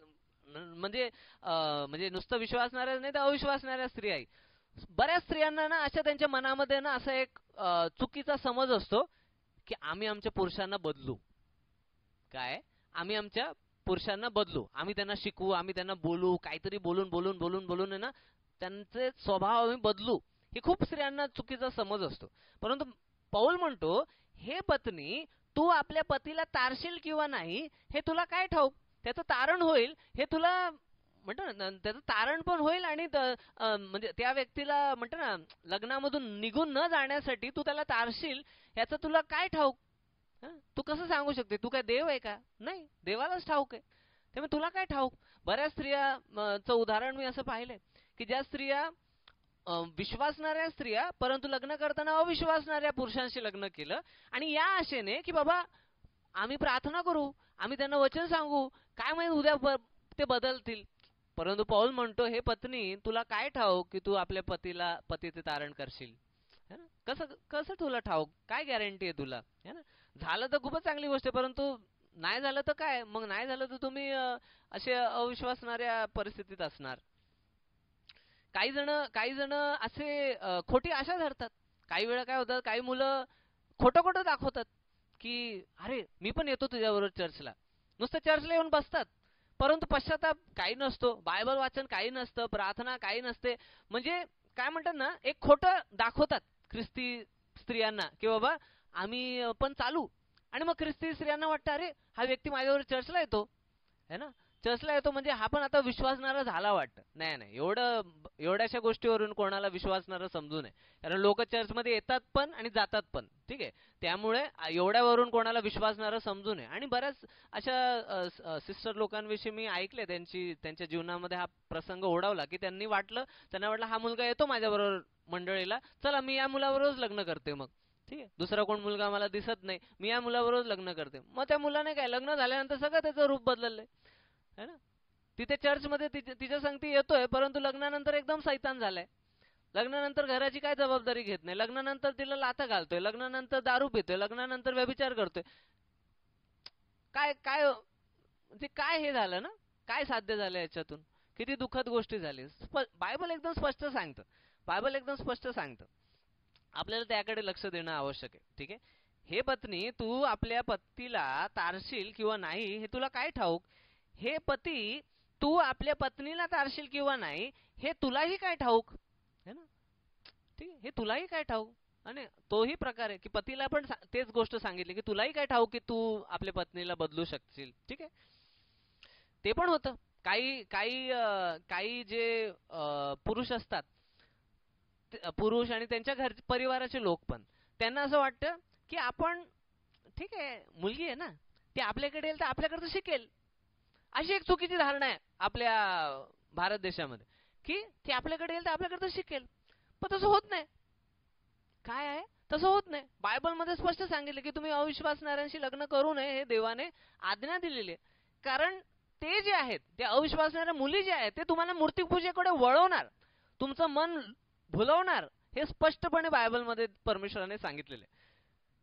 [SPEAKER 1] म्हणजे नुसतं विश्वासणाऱ्या नाही तर अविश्वासणाऱ्या स्त्रिया आहेत. बऱ्याच स्त्रियांना ना अशा त्यांच्या मनामध्ये ना असा एक चुकीचा समज असतो की आम्ही आमच्या पुरुषांना बदलू, काय आम्ही आमच्या पुरुषांना बदलू, आम्ही त्यांना शिकवू, आम्ही त्यांना बोलू, काहीतरी बोलून आहे ना त्यांचे स्वभाव आम्ही बदलू, हे खूप स्त्रियांना चुकीचा समज असतो. परंतु पौल म्हणतो हे पत्नी तू आपल्या पतीला तारशील किंवा नाही हे तुला काय ठाऊक, त्याचं तारण होईल हे तुला म्हणतो ना त्याचं तारण पण होईल आणि म्हणजे त्या व्यक्तीला म्हणतो ना लग्नामधून निघून न जाण्यासाठी तू त्याला तारशील याचं तुला काय ठाऊक? तू कसं सांगू शकते? तू काय देव आहे का? नाही, देवालाच ठाऊक आहे. त्यामुळे तुला काय ठाऊक? बऱ्याच स्त्रियाचं उदाहरण मी असं पाहिलंय की ज्या स्त्रिया विश्वासणाऱ्या स्त्रिया परंतु लग्न करताना अविश्वासणाऱ्या पुरुषांशी लग्न केलं आणि या आशेने की बाबा आम्ही प्रार्थना करू, आम्ही त्यांना वचन सांगू, काय माहित उद्या ते बदलतील. परंतु पौल म्हणतो, हे पत्नी तुला काय ठाऊक की तू आपल्या पतीचे तारण करशील? कसं कसं तुला ठाऊक? काय गॅरंटी आहे तुला? है ना? झालं तर खूपच चांगली गोष्ट आहे, परंतु नाही झालं तर काय? मग नाही झालं तर तुम्ही असे अविश्वासणाऱ्या परिस्थितीत असणार. काही जण असे खोटी आशा धरतात. काही वेळा काय होतं, काही मुलं खोटं खोटं दाखवतात की अरे मी पण येतो तुझ्याबरोबर चर्चला. नुसतं चर्चला येऊन बसतात, परंतु पश्चाताप काही नसतो, बायबल वाचन काही नसतं, प्रार्थना काही नसते. म्हणजे काय म्हणतात ना, एक खोटं दाखवतात ख्रिस्ती स्त्रियांना की बाबा आम्ही पण चालू. आणि मग ख्रिस्ती स्त्रियांना वाटतं अरे हा व्यक्ती माझ्याबरोबर चर्चला येतो, है ना, चर्चला येतो म्हणजे हा पण आता विश्वासणारा झाला वाटतं. नाही नाही, एवढ्याशा गोष्टीवरून कोणाला विश्वासणारं समजू नये. कारण लोक चर्चमध्ये येतात पण आणि जातात पण, ठीक आहे. त्यामुळे एवढ्यावरून कोणाला विश्वासणारं समजू नये. आणि बऱ्याच अशा सिस्टर लोकांविषयी मी ऐकले, त्यांच्या जीवनामध्ये हा प्रसंग ओढवला की त्यांना वाटलं हा मुलगा येतो माझ्याबरोबर मंडळीला, चला मी या मुलाबरोबरच लग्न करते. मग ठीक आहे, दुसरा कोण मुलगा मला दिसत नाही, मी या मुलाबरोबरच लग्न करते. मग त्या मुलाने काय, लग्न झाल्यानंतर सगळं त्याचं रूप बदललंय, है ना. तिथे चर्चमध्ये तिच्या संगती येतोय, परंतु लग्नानंतर एकदम सैतान झालाय. लग्नानंतर घराची काय जबाबदारी घेत नाही, लग्नानंतर तिला लाथा घालतोय, लग्नानंतर दारू पितोय, लग्नानंतर व्यभिचार करतोय. काय काय म्हणजे काय हे झालं ना, काय साध्य झालं याच्यातून? किती दुःखद गोष्टी झाली. बायबल एकदम स्पष्ट सांगतं, बायबल एकदम स्पष्ट सांगतं. आपल्याला त्याकडे लक्ष देणं आवश्यक आहे. ठीक आहे. हे पत्नी, तू आपल्या पतीला तारशील किंवा नाही हे तुला काय ठाऊक? हे पती, तू आपल्या पत्नीला तारशील किंवा नाही हे तुलाही काय ठाऊक? है ना. ठीक आहे, हे तुलाही काय ठाऊक? आणि तोही प्रकार आहे की पतीला पण तेच गोष्ट सांगितली की तुलाही काय ठाऊक की तू आपल्या पत्नीला बदलू शकशील. ठीक आहे, ते पण होतं. काही काही काही जे पुरुष असतात, पुरुष आणि त्यांच्या परिवाराचे लोक पण, त्यांना असं वाटतं की आपण ठीक आहे, मुलगी आहे ना, ती आपल्याकडे येईल तर आपल्याकडे शिकेल. अशी एक चुकीची धारणा आहे आपल्या भारत देशामध्ये की ती आपल्याकडे येईल तर आपल्याकडे शिकेल. पण तसं होत नाही. काय आहे, तसं होत नाही. बायबलमध्ये स्पष्ट सांगितले की तुम्ही अविश्वासणाऱ्यांशी लग्न करू नये, हे देवाने आज्ञा दिलेली आहे. कारण ते जे आहेत, त्या अविश्वासणाऱ्या मुली जे आहेत, ते तुम्हाला मूर्तिपूजेकडे वळवणार, तुमचं मन भुलवणार. हे स्पष्टपणे बायबलमध्ये परमेश्वराने सांगितलेले.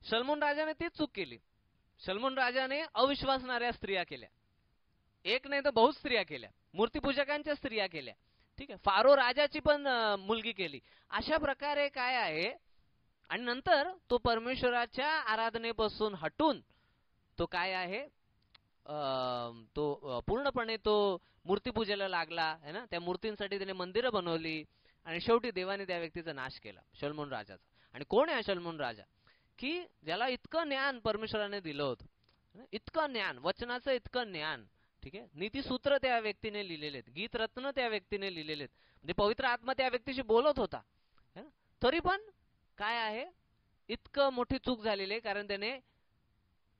[SPEAKER 1] सलमोन राजाने तीच चूक केली. सलमोन राजाने अविश्वासणाऱ्या स्त्रिया केल्या, एक नाही तर बहुत स्त्रिया केल्या, मूर्तिपूजकांच्या स्त्रिया केल्या. ठीक आहे, फारो राजाची पण मुलगी केली. अशा प्रकारे काय आहे, आणि नंतर तो परमेश्वराच्या आराधनेपासून हटून तो काय आहे, तो पूर्णपणे तो मूर्तिपूजेला लागला, है ना. त्या मूर्तींसाठी त्याने मंदिरं बनवली आणि शेवटी देवाने त्या व्यक्तीचा नाश केला, शलोमोन राजाचा. आणि कोण आहे शलोमोन राजा? की ज्याला इतकं ज्ञान परमेश्वराने दिलं होतं, इतकं ज्ञान, वचनाचं इतकं ज्ञान. ठीक आहे, नीतिसूत्र त्या व्यक्तीने लिहिलेले आहेत, गीत रत्न त्या व्यक्तीने लिहिलेले आहेत. म्हणजे पवित्र आत्मा त्या व्यक्तीशी बोलत होता. तरी पण काय आहे, इतकं मोठी चूक झालेली आहे कारण त्याने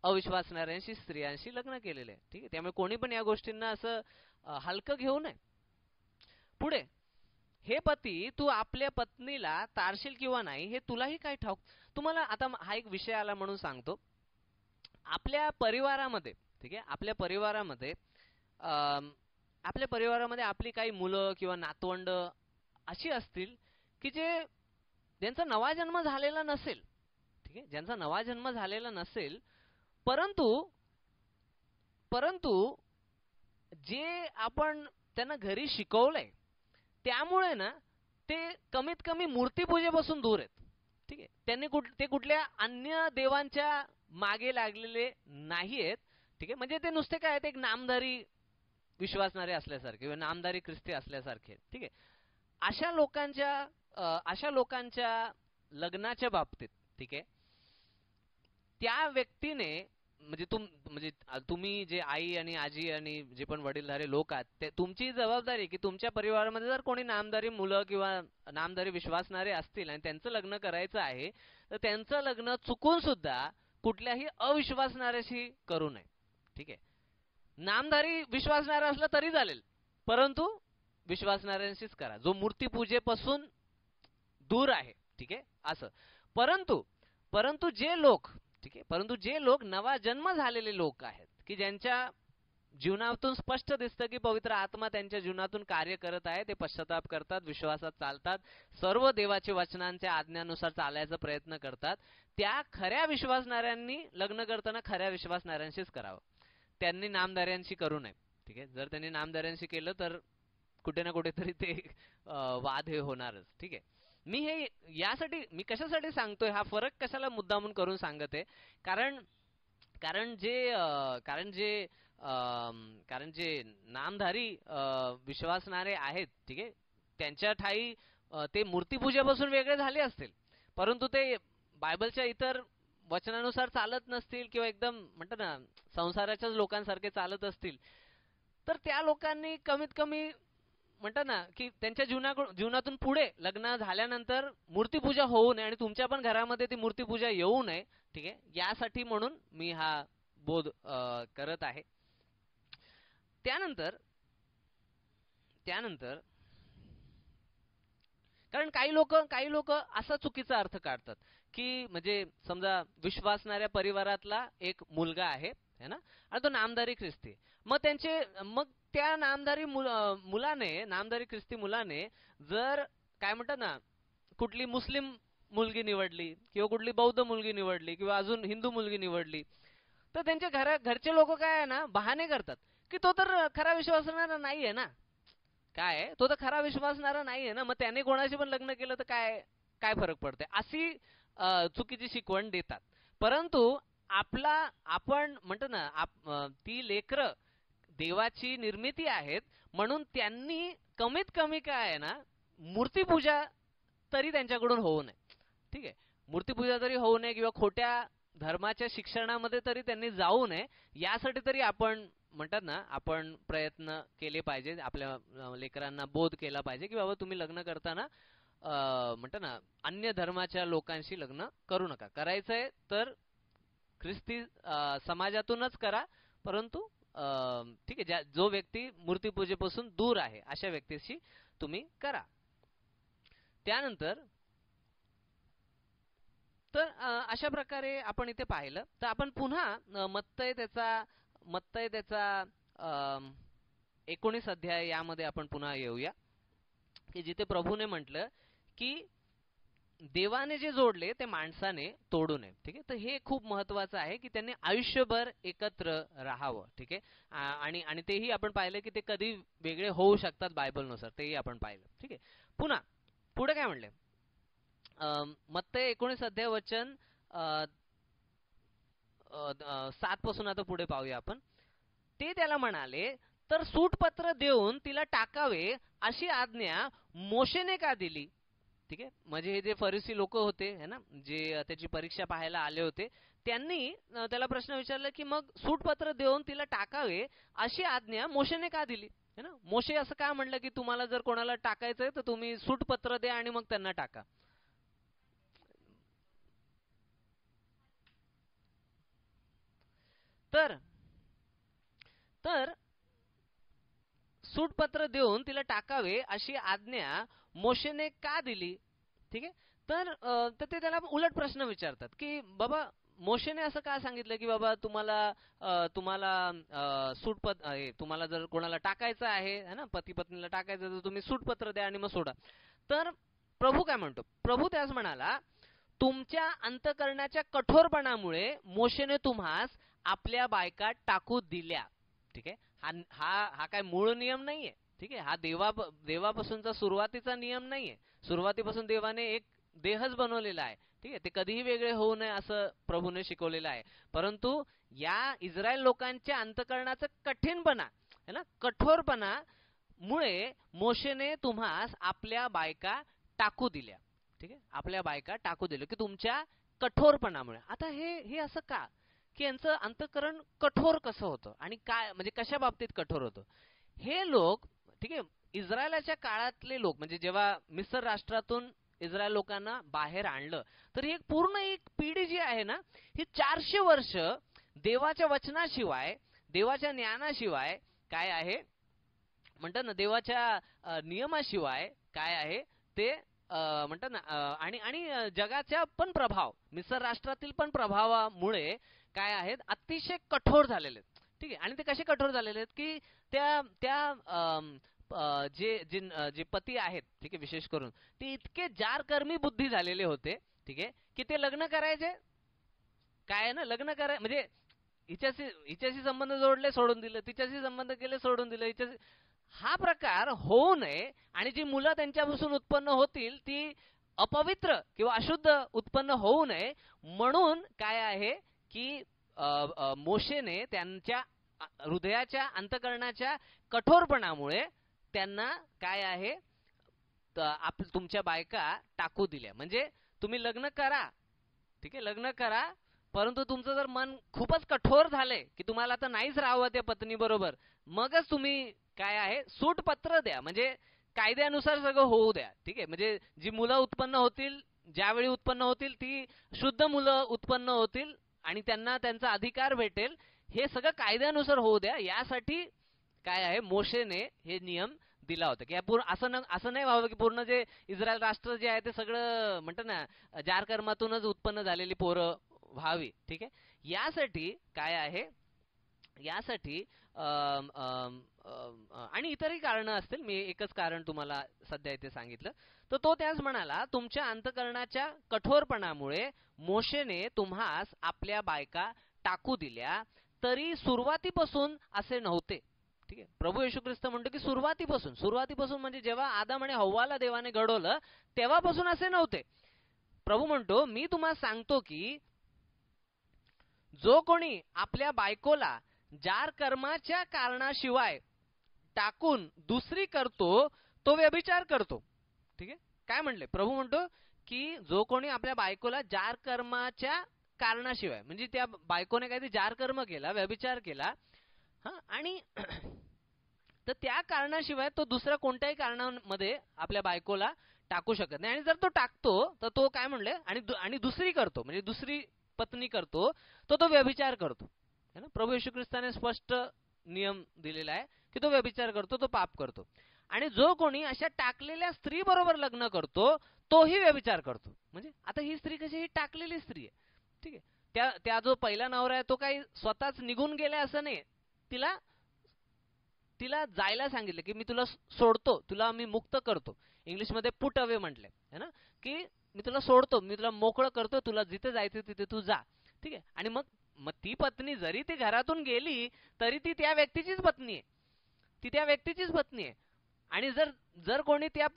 [SPEAKER 1] अविश्वासणाऱ्यांशी स्त्रियांशी लग्न केलेले आहे. ठीक आहे, त्यामुळे कोणी पण या गोष्टींना असं हलकं घेऊ नये. पुढे, हे पती, तू आपल्या पत्नीला तारशील किंवा नाही हे तुलाही काय ठाऊक? तुम्हाला आता हा एक विषय आला म्हणून सांगतो. आपल्या परिवारामध्ये, ठीक आहे, आपल्या परिवारामध्ये आपली काही मुलं किंवा नातवंड अशी असतील की ज्यांचा नवा जन्म झालेला नसेल. ठीक आहे, ज्यांचा नवा जन्म झालेला नसेल, परंतु जे आपण त्यांना घरी शिकवलंय त्यामुळे ना ते कमीत कमी मूर्तिपूजेपासून दूर आहेत. ठीक आहे, ते कुठल्या अन्य देवांच्या मागे लागलेले नाहीयेत. ठीक आहे, म्हणजे ते नुसते काय आहेत, एक नामधारी विश्वासणारे असल्यासारखे किंवा नामधारी ख्रिस्ती असल्यासारखे. ठीक आहे, अशा लोकांच्या लग्नाच्या बाबतीत, ठीक आहे, त्या व्यक्तीने म्हणजे तुम्ही जे आई आणि आजी आणि जे पण वडीलधारे लोक आहेत ते तुमची जबाबदारी की तुमच्या परिवारामध्ये जर कोणी नामधारी मुलं किंवा नामधारी विश्वासणारे असतील आणि त्यांचं लग्न करायचं आहे तर त्यांचं लग्न चुकून सुद्धा कुठल्याही अविश्वासणाऱ्याशी करू नये. ठीक आहे, नामधारी विश्वासणारा असला तरी चालेल परंतु विश्वासणाऱ्यांशीच करा जो मूर्तीपूजेपासून दूर आहे. ठीक आहे असं. परंतु परंतु जे लोक ठीक आहे परंतु जे लोक नवा जन्म झालेले लोक आहेत की ज्यांच्या जीवनातून स्पष्ट दिसतं की पवित्र आत्मा त्यांच्या जीवनातून कार्य करत आहे, ते पश्चाताप करतात, विश्वासात चालतात, सर्व देवाच्या वचनांच्या आज्ञानुसार चालायचा प्रयत्न करतात, त्या खऱ्या विश्वासणाऱ्यांनी लग्न करताना खऱ्या विश्वासणाऱ्यांशीच करावं. त्यांनी नामधाऱ्यांशी करू नये. ठीक आहे, जर त्यांनी नामधाऱ्यांशी केलं तर कुठे ना कुठेतरी ते वाद हे होणारच. ठीक आहे, मी हे यासाठी मी कशासाठी सांगतोय, हा फरक कशाला मुद्दामून करून सांगत आहे, कारण कारण जे कारण जे कारण जे नामधारी विश्वासणारे आहेत ठीक आहे त्यांच्या ठाई ते मूर्तीपूजेपासून वेगळे झाले असतील परंतु ते बायबलच्या इतर वचनानुसार चालत नसतील किंवा एकदम म्हणतात ना संसाराच्याच लोकांसारखे चालत असतील तर त्या लोकांनी कमीत कमी म्हणतात ना की त्यांच्या जीवनातून पुढे लग्न झाल्यानंतर मूर्तीपूजा होऊ नये आणि तुमच्या पण घरामध्ये ती मूर्तीपूजा येऊ नये. ठीक आहे, यासाठी म्हणून मी हा बोध करत आहे. त्यानंतर कारण काही लोक असा चुकीचा अर्थ काढतात की म्हणजे समजा विश्वासणाऱ्या परिवारातला एक मुलगा आहे है ना आणि तो नामधारी ख्रिस्ती, मग त्या नामधारी ख्रिस्ती मुलाने जर काय म्हणतात ना कुठली मुस्लिम मुलगी निवडली किंवा कुठली बौद्ध मुलगी निवडली किंवा अजून हिंदू मुलगी निवडली तर त्यांच्या घरचे लोक काय आहे ना बहाणे करतात की तो तर खरा विश्वासणारा नाहीये ना, काय तो तर खरा विश्वासणारा नाहीये ना, मग त्याने कोणाशी पण लग्न केलं तर काय फरक पडते, अशी चुकीची शिकवण देतात. परंतु आपण म्हणतो ना ती लेकरं देवाची निर्मिती आहेत म्हणून त्यांनी कमीत कमी काय आहे ना मूर्तीपूजा तरी त्यांच्याकडून होऊ नये. ठीक आहे, मूर्तीपूजा तरी होऊ नये किंवा खोट्या धर्माच्या शिक्षणामध्ये तरी त्यांनी जाऊ नये यासाठी तरी आपण म्हणतात ना आपण प्रयत्न केले पाहिजे, आपल्या लेकरांना बोध केला पाहिजे की बाबा तुम्ही लग्न करताना म्हणतात ना अन्य धर्माच्या लोकांशी लग्न करू नका, करायचंय तर ख्रिस्ती समाजातूनच करा परंतु ठीक आहे जो व्यक्ती मूर्तीपूजेपासून दूर आहे अशा व्यक्तीशी तुम्ही करा. त्यानंतर तर अशा प्रकारे आपण इथे पाहिलं तर आपण पुन्हा मत्तय त्याचा 19 अध्याय यामध्ये आपण पुन्हा येऊया की जिथे प्रभूने म्हटलं की देवाने जे जोडले ते माणसाने तोडू नये. ठीक आहे, तर हे खूप महत्वाचं आहे की त्यांनी आयुष्यभर एकत्र राहावं. ठीक आहे, आणि तेही आपण पाहिलं की ते कधी वेगळे होऊ शकतात बायबलनुसार, तेही आपण पाहिलं. ठीक आहे, पुन्हा पुढे काय म्हणले मत्तय 19 अध्याय वचन 7 पासून आता पुढे पाहूया आपण. ते त्याला म्हणाले तर सूटपत्र देऊन तिला टाकावे अशी आज्ञा मोशेने का दिली. ठीक आहे, म्हणजे हे जे फरिसी लोक होते है ना जे त्याची परीक्षा पाहायला आले होते त्यांनी त्याला प्रश्न विचारला की मग सूटपत्र देऊन तिला टाकावे अशी आज्ञा मोशेने का दिली है ना, मोशे असं का म्हणलं की तुम्हाला जर कोणाला टाकायचंय तर तुम्ही सूटपत्र द्या आणि मग त्यांना टाका. तर सूटपत्र देऊन तिला टाकावे अशी आज्ञा मोशेने का दिली. ठीक आहे, तर ते त्याला उलट प्रश्न विचारतात की बाबा मोशेने असं का सांगितलं की बाबा तुम्हाला तुम्हाला जर कोणाला टाकायचं आहे ना पती पत्नीला टाकायचं तर तुम्ही सूटपत्र द्या आणि मग सोडा. तर प्रभू काय म्हणतो, प्रभू त्यास म्हणाला तुमच्या अंतकरणाच्या कठोरपणामुळे मोशेने तुम्हास आपल्या बायका टाकू दिल्या. ठीक आहे, हा काय मूळ नियम नाहीये. ठीक आहे, हा देवापासूनचा सुरुवातीचा नियम नाहीये. सुरुवातीपासून देवाने एक देहच बनवलेला आहे. ठीक आहे, ते कधीही वेगळे होऊ नये असं प्रभूने शिकवलेलं आहे. परंतु या इस्रायल लोकांच्या अंतकरणाचं कठीणपणा है ना कठोरपणा मुळे मोशेने तुम्हास आपल्या बायका टाकू दिल्या. ठीक आहे, आपल्या बायका टाकू दिल्या की तुमच्या कठोरपणामुळे. आता हे असं का की यांचं अंतःकरण कठोर कसं होतं आणि काय म्हणजे कशा बाबतीत कठोर होतं. हे लोक ठीक आहे, इस्रायलाच्या काळातले लोक म्हणजे जेव्हा मिस्र राष्ट्रातून इस्रायल लोकांना बाहेर आणलं, तर ही पूर्ण एक पिढी जी आहे ना, ही 400 वर्ष देवाच्या वचनाशिवाय, देवाच्या ज्ञानाशिवाय काय आहे म्हणतात ना, देवाच्या नियमाशिवाय काय आहे ते म्हणतात ना, आणि आणि जगाच्या पण प्रभाव, मिस्र राष्ट्रातील पण प्रभावामुळे काय आहेत, अतिशय कठोर झालेले आहेत. ठीक आहे, आणि ते कसे कठोर झालेले आहेत की त्या त्या जे जे जे पती आहेत, ठीक आहे, विशेष करून ते इतके जारकर्मी बुद्धी झालेले होते, ठीक आहे, की ते लग्न करायचे काय आहे ना, लग्न कराय म्हणजे हिच्याशी हिच्याशी संबंध जोडले सोडून दिलं, तिच्याशी संबंध केले सोडून दिलं, हिच्याशी हा प्रकार होऊ नये आणि जी मुलं त्यांच्यापासून उत्पन्न होतील ती अपवित्र किंवा अशुद्ध उत्पन्न होऊ नये म्हणून काय आहे की मोशेने त्यांच्या हृदयाच्या अंतःकरणाच्या कठोरपणामुळे त्यांना काय आहे तुमच्या बायका टाकू दिल्या. म्हणजे तुम्ही लग्न करा, ठीक आहे, लग्न करा, परंतु तुमचं जर मन खूपच कठोर झालंय की तुम्हाला आता नाहीच राहावं त्या पत्नी बरोबर, मगच तुम्ही काय आहे सूटपत्र द्या, म्हणजे कायद्यानुसार सगळं होऊ द्या. ठीक आहे, म्हणजे जी मुलं उत्पन्न होतील, ज्यावेळी उत्पन्न होतील ती शुद्ध मुलं उत्पन्न होतील आणि त्यांना त्यांचा अधिकार भेटेल, हे सगळं कायद्यानुसार होऊ द्या. यासाठी काय आहे मोशेने हे नियम दिला होता की असं नाही व्हावं की पूर्ण जे इस्रायल राष्ट्र जे आहे ते सगळं म्हणतात ना जारकर्मातूनच उत्पन्न झालेली पोरं व्हावी. ठीक आहे, यासाठी काय आहे, यासाठी आणि इतरही कारण असतील, मी एकच कारण तुम्हाला सध्या इथे सांगितलं. तर तो त्याच म्हणाला, तुमच्या अंतःकरणाच्या कठोरपणामुळे मोशेने तुम्हास आपल्या बायका टाकू दिल्या, तरी सुरुवातीपासून असे नव्हते. ठीक आहे, प्रभू येशू ख्रिस्त म्हणतो की सुरुवातीपासून म्हणजे जेव्हा आदम आणि हव्वाला देवाने घडवलं तेव्हापासून असे नव्हते. प्रभू म्हणतो, मी तुम्हाला सांगतो की जो कोणी आपल्या बायकोला जार कर्माच्या कारणाशिवाय टाकून दुसरी करतो तो व्यभिचार करतो. ठीक आहे, काय म्हणले प्रभू म्हणतो की जो कोणी आपल्या बायकोला जार कर्माच्या कारणाशिवाय, म्हणजे त्या बायकोने काहीतरी जार कर्म केला, व्यभिचार केला, हा, आणि तर त्या कारणाशिवाय तो दुसऱ्या कोणत्याही कारणामध्ये आपल्या बायकोला टाकू शकत नाही. आणि जर तो टाकतो तर तो काय म्हणले आणि दुसरी करतो, म्हणजे दुसरी पत्नी करतो, तो व्यभिचार करतो. है ना, प्रभू येशू ख्रिस्ताने स्पष्ट नियम दिलेला आहे की तो व्यभिचार करतो, तो पाप करतो. आणि जो कोणी अशा टाकलेल्या स्त्री बरोबर लग्न करतो तोही व्यभिचार करतो. म्हणजे आता ही स्त्री कशी, ही टाकलेली स्त्री आहे. ठीक आहे, त्या जो पहिला नवरा आहे तो काही स्वतःच निघून गेला असं नाही, तिला जायला सांगितलं की मी तुला सोडतो, तुला मी मुक्त करतो. इंग्लिशमध्ये पुट अवे म्हटले है ना, की मी तुला सोडतो, मी तुला मोकळं करतो, तुला जिथे जायचं तिथे तू जा. ठीक आहे, आणि मग ती पत्नी जरी ती घरातून गेली तरी ती त्या व्यक्तीचीच पत्नी आहे, ती त्या व्यक्तीचीच पत्नी आहे. आणि जर कोणी त्या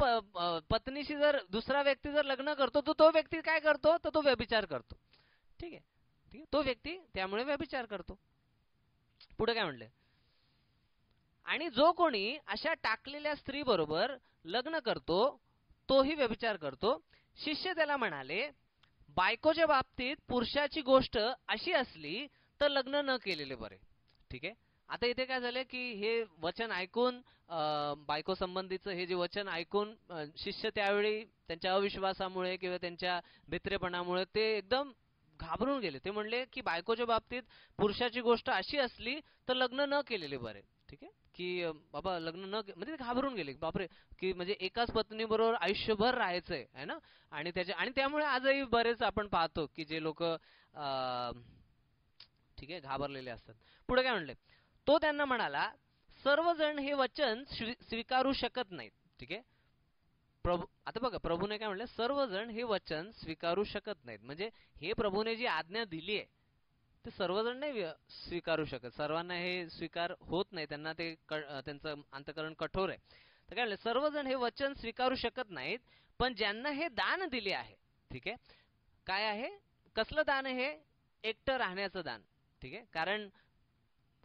[SPEAKER 1] पत्नीशी जर दुसरा व्यक्ती जर लग्न करतो तर तो व्यक्ती काय करतो, तर तो व्यभिचार करतो. ठीक आहे, ठीक आहे, तो व्यक्ती त्यामुळे व्यभिचार करतो. पुढे काय म्हणले, आणि जो कोणी अशा टाकलेल्या स्त्री बरोबर लग्न करतो तोही व्यभिचार करतो. शिष्य त्याला म्हणाले, बायकोच्या बाबतीत पुरुषाची गोष्ट अशी असली तर लग्न न केलेले बरे. ठीक आहे, आता इथे काय झालं की हे वचन ऐकून, बायको संबंधीचं हे जे वचन ऐकून शिष्य त्यावेळी त्यांच्या अविश्वासामुळे किंवा त्यांच्या भित्रेपणामुळे ते एकदम घाबरून गेले. ते म्हणले की बायकोच्या बाबतीत पुरुषाची गोष्ट अशी असली तर लग्न न केलेले बरे. ठीक आहे, की बाबा लग्न न म्हणजे घाबरून गेले, बापरे, की म्हणजे एकाच पत्नी बरोबर आयुष्यभर राहायचंय है ना. आणि त्यामुळे आजही बरेच आपण पाहतो की जे लोक ठीक आहे घाबरलेले असतात. पुढे काय म्हणले, तो त्यांना म्हणाला, सर्वजण हे वचन स्वीकारू शकत नाहीत. ठीक आहे, प्रभू आता बघा प्रभूने काय म्हणले, सर्वजण हे वचन स्वीकारू शकत नाहीत. म्हणजे हे प्रभूने जी आज्ञा दिली आहे ते सर्वजण नाही स्वीकारू शकत, सर्वांना हे स्वीकार होत नाही, त्यांना ते त्यांचं अंतःकरण कठोर आहे. तर काय म्हणले, सर्वजण हे वचन स्वीकारू शकत नाहीत, पण ज्यांना हे दान दिले आहे. ठीक आहे, काय आहे, कसलं दान आहे, हे एकटं राहण्याचं दान. ठीक आहे, कारण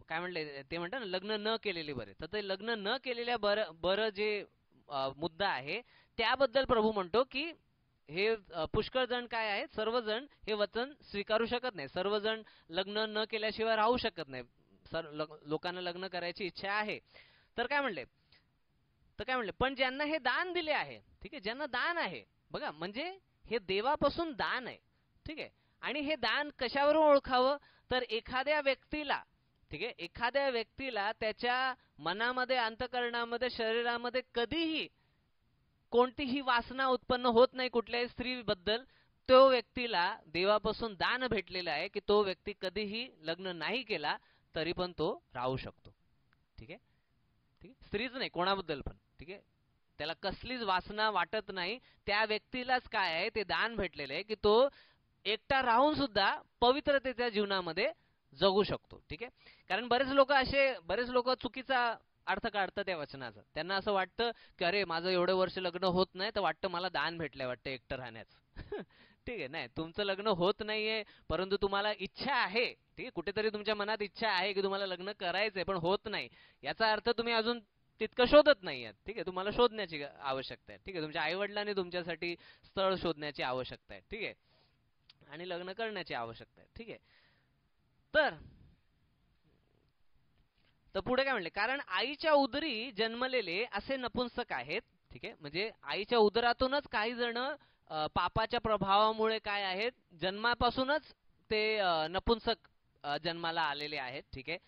[SPEAKER 1] काय म्हणले ते म्हणतात ना लग्न न केलेले बरे, तर ते लग्न न केलेल्या बरं जे मुद्दा आहे त्याबद्दल प्रभू म्हणतो की हे पुष्कळ जण काय आहेत, सर्वजण हे वचन स्वीकारू शकत नाही. सर्वजण लग्न न केल्याशिवाय राहू शकत नाही. लोकांना लग्न करायची इच्छा आहे. तर काय म्हणले, पण ज्यांना हे दान दिले आहे, ठीक आहे, ज्यांना दान आहे बघा, म्हणजे हे देवापासून दान आहे, ठीक आहे. आणि हे दान कशावरून ओळखावं, तर एखाद्या व्यक्तीला, ठीक आहे, एखाद्या व्यक्तीला त्याच्या मनामध्ये, अंतःकरणामध्ये, शरीरामध्ये कधीही कोणतीही वासना उत्पन्न होत नाही कुठल्याही स्त्रीबद्दल, तो व्यक्तीला देवापासून दान भेटलेला आहे की तो व्यक्ती कधीही लग्न नाही केला तरी पण तो राहू शकतो. ठीक आहे, ठीक आहे, स्त्रीच नाही कोणाबद्दल पण, ठीक आहे, त्याला कसलीच वासना वाटत नाही, त्या व्यक्तीलाच काय आहे ते दान भेटलेले आहे की तो एकटा राहून सुद्धा पवित्रतेच्या जीवनामध्ये जगू शकतो. ठीक आहे, कारण बरेच लोक चुकीचा अर्थ काढतात त्या वचनाचा. त्यांना असं वाटतं की अरे माझं एवढे वर्ष लग्न होत नाही तर वाटतं मला दान भेटलंय वाटतं एकटं राहण्याचं. ठीक आहे, नाही तुमचं लग्न होत नाहीये परंतु तुम्हाला इच्छा आहे, ठीक आहे, कुठेतरी तुमच्या मनात इच्छा आहे की तुम्हाला लग्न करायचंय पण होत नाही, याचा अर्थ तुम्ही अजून तितकं शोधत नाहीये. ठीक आहे, तुम्हाला शोधण्याची आवश्यकता आहे. ठीक आहे, तुमच्या आईवडिलांनी तुमच्यासाठी स्थळ शोधण्याची आवश्यकता आहे. ठीक आहे, आणि लग्न करण्याची आवश्यकता आहे. ठीक आहे, तर पुढे काय म्हणले, कारण आईच्या उदरी जन्मलेले असे नपुंसक आहेत. ठीक आहे, म्हणजे आईच्या उदरातूनच काही जण पापाच्या प्रभावामुळे काय आहेत, जन्मापासूनच ते नपुंसक जन्माला आलेले आहेत. ठीक आहे,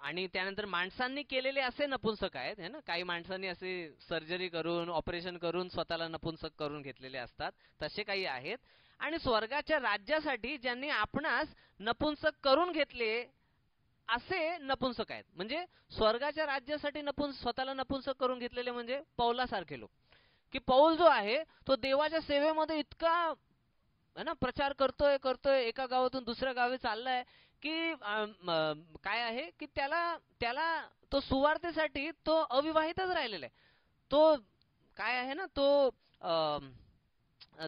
[SPEAKER 1] आणि त्यानंतर माणसांनी केलेले असे नपुंसक आहेत, है ना. काही माणसांनी असे सर्जरी करून, ऑपरेशन करून स्वतःला नपुंसक करून घेतलेले असतात, तसे काही आहेत. आणि स्वर्गाच्या राज्यासाठी ज्यांनी आपणास नपुंसक करून घेतले असे नपुंसक आहेत. म्हणजे स्वर्गाच्या राज्यासाठी स्वतःला नपुंसक करून घेतलेले म्हणजे पौलासारखे लोक. की पौल जो आहे तो देवाच्या सेवेमध्ये इतका है ना प्रचार करतोय, एका गावातून दुसऱ्या गावी चाललाय की काय आहे की त्याला तो सुवार्थेसाठी तो अविवाहितच राहिलेला आहे. तो काय आहे ना, तो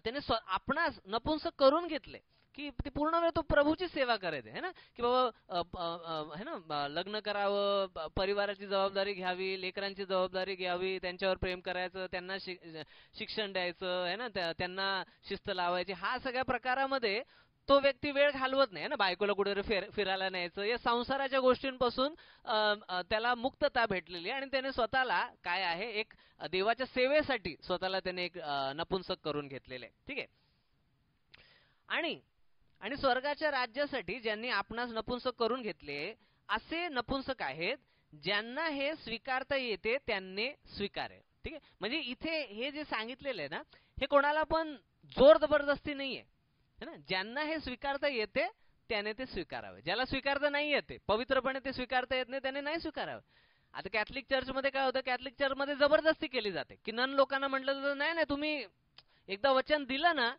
[SPEAKER 1] त्याने आपणास नपुंसक करून घेतले की ते पूर्ण वेळ तो प्रभूची सेवा करायचे, है ना, की बाबा है ना, लग्न करावं, परिवाराची जबाबदारी घ्यावी, लेकरांची जबाबदारी घ्यावी, त्यांच्यावर प्रेम करायचं, त्यांना शिक्षण द्यायचं, है ना, त्यांना शिस्त लावायची, हा सगळ्या प्रकारामध्ये तो व्यक्ती वेळ घालवत नाही ना. बायकोला कुठे फिरायला न्यायचं, या संसाराच्या गोष्टींपासून त्याला मुक्तता भेटलेली आणि त्याने स्वतःला काय आहे एक देवाच्या सेवेसाठी स्वतःला त्याने एक नपुंसक करून घेतलेले. ठीक आहे, आणि स्वर्गाच्या राज्यासाठी ज्यांनी आपणास नपुंसक करून घेतले असे नपुंसक आहेत ज्यांना हे स्वीकारता येते त्यांनी स्वीकारे. ठीक आहे, म्हणजे इथे हे जे सांगितलेलं आहे ना, हे कोणाला पण जोर जबरदस्ती नाहीये, है ना. ज्यांना हे स्वीकारता येते त्याने ते स्वीकारावे, ज्याला स्वीकारता नाही येते, पवित्रपणे ते स्वीकारता येत नाही, त्याने नाही स्वीकारावे. आता कॅथलिक चर्चमध्ये काय होतं, कॅथलिक चर्चमध्ये जबरदस्ती केली जाते की नन लोकांना म्हटलं जातं नाही नाही तुम्ही एकदा वचन दिलं ना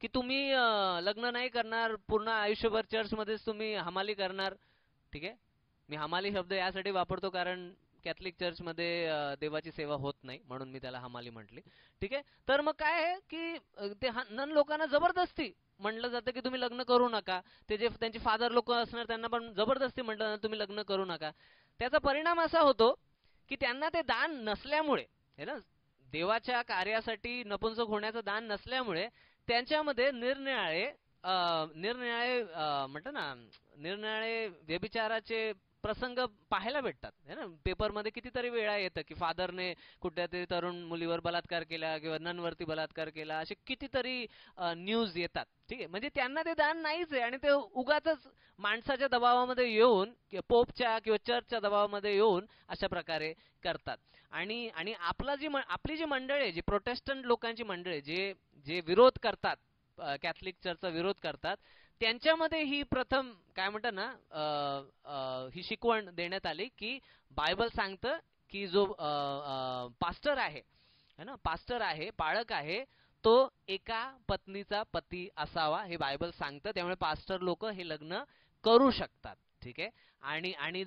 [SPEAKER 1] की तुम्ही लग्न नाही करणार, पूर्ण आयुष्यभर चर्चमध्येच तुम्ही हमाली करणार. ठीक आहे, मी हमाली शब्द यासाठी वापरतो कारण कॅथलिक चर्चमध्ये देवाची सेवा होत नाही म्हणून मी त्याला हमाली म्हटली. ठीक आहे, तर मग काय आहे की ते नन लोकांना जबरदस्ती म्हटलं जातं की तुम्ही लग्न करू नका. ते जे त्यांचे फादर लोक असणार त्यांना पण जबरदस्ती म्हटलं तुम्ही लग्न करू नका. त्याचा परिणाम असा होतो की त्यांना ते दान नसल्यामुळे, है ना, देवाच्या कार्यासाठी नपुंसक होण्याचं दान नसल्यामुळे त्यांच्यामध्ये निरनिराळे म्हणतात ना, निरनिराळे व्यभिचाराचे प्रसंग पाहायला भेटतात, है ना. पेपरमध्ये कितीतरी वेळा येतं की फादरने कुठल्यातरी तरुण मुलीवर बलात्कार केला किंवा ननवरती बलात्कार केला, असे कितीतरी न्यूज येतात. ठीक आहे, म्हणजे त्यांना ते दान नाहीच आहे आणि ते उगाचच माणसाच्या दबावामध्ये येऊन पोपच्या किंवा चर्चच्या दबावामध्ये येऊन अशा प्रकारे करतात. आणि आपली जी मंडळी आहे, जी प्रोटेस्टंट लोकांची मंडळी, जे विरोध करतात, कॅथलिक चर्चचा विरोध करतात, त्यांच्यामध्ये ही प्रथम काय म्हणतात ना, ही शिकवण देण्यात आली की बायबल सांगतं की जो पास्टर आहे, है ना, पास्टर आहे, पाळक आहे, तो एका पत्नीचा पती असावा, हे बायबल सांगतं. त्यामुळे पास्टर लोक हे लग्न करू शकतात. ठीक आहे, आणि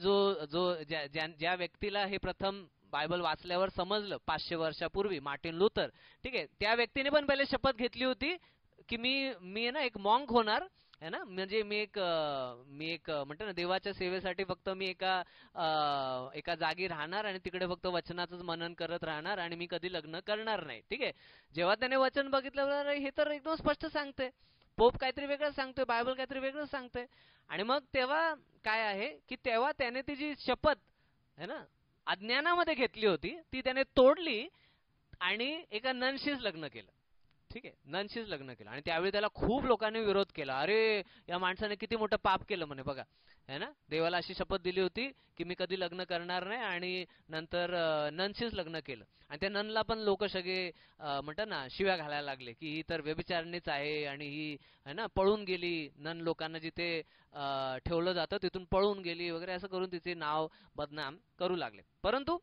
[SPEAKER 1] ज्या व्यक्तीला हे प्रथम बायबल वाचल्यावर समजलं 500 वर्षापूर्वी, मार्टिन लुथर, ठीक आहे, त्या व्यक्तीने पण पहिले शपथ घेतली होती की मी ना एक मॉन्क होणार है ना. म्हणजे मी एक म्हणतो ना, देवाच्या सेवेसाठी फक्त मी एका जागी राहणार आणि तिकडे फक्त वचनाचंच मनन करत राहणार आणि मी कधी लग्न करणार नाही. ठीक आहे. जेव्हा त्याने वचन बघितलं, हे तर एकदम स्पष्ट सांगते, पोप काहीतरी वेगळं सांगतोय, बायबल काहीतरी वेगळं सांगतोय. आणि मग तेव्हा काय आहे की तेव्हा त्याने ती जी शपथ है ना अज्ञानामध्ये घेतली होती ती त्याने तोडली आणि एका ननशीच लग्न केलं. ठीक आहे. ननशीच लग्न केलं आणि त्यावेळी त्याला खूप लोकांनी विरोध केला. अरे या माणसाने किती मोठं पाप केलं म्हणे, बघा है ना. देवाला अशी शपथ दिली होती की मी कधी लग्न करणार नाही आणि नंतर ननशीच लग्न केलं. आणि त्या ननला पण लोक सगळे म्हणतात ना शिव्या घालायला लागले की ही तर व्यभिचारणीच आहे आणि ही है ना पळून गेली. नन लोकांना जिथे ठेवलं जातं तिथून पळून गेली वगैरे असं करून तिचे नाव बदनाम करू लागले. परंतु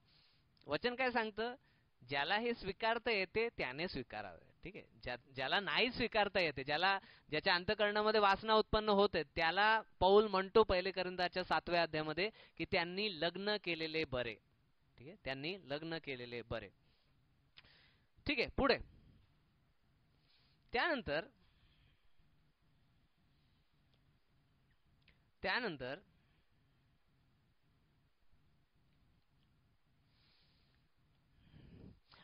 [SPEAKER 1] वचन काय सांगतं, ज्याला हे स्वीकारता येते त्याने स्वीकारावे. ठीक आहे. ज्याला नाही स्वीकारता येते, ज्याच्या अंतःकरणामध्ये वासना उत्पन्न होते, त्याला पौल म्हणतो पहिले कोरिंथाच्या 7व्या अध्यायामध्ये की त्यांनी लग्न केलेले बरे. ठीक आहे. त्यांनी लग्न केलेले बरे. ठीक आहे. पुढे त्यानंतर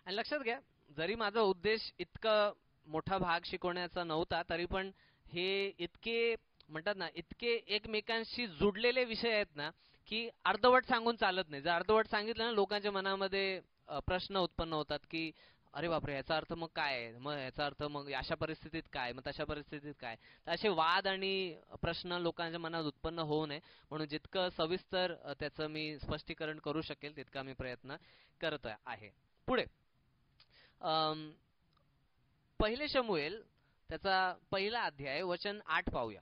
[SPEAKER 1] आणि लक्षात घ्या, जरी माझा उद्देश इतका मोठा भाग शिकवण्याचा नव्हता तरी पण हे इतके म्हणतात ना इतके एकमेकांशी जुडलेले विषय आहेत ना की अर्धवट सांगून चालत नाही. जर अर्धवट सांगितलं ना लोकांच्या मनामध्ये प्रश्न उत्पन्न होतात की अरे बापरे याचा अर्थ मग काय आहे, मग याचा अर्थ मग अशा परिस्थितीत काय, मग तशा परिस्थितीत काय. तर असे वाद आणि प्रश्न लोकांच्या मनात उत्पन्न होऊ नये म्हणून जितकं सविस्तर त्याचं मी स्पष्टीकरण करू शकेल तितका मी प्रयत्न करत आहे. पुढे पहिले शमूएल त्याचा पहिला अध्याय वचन 8 पाहूया.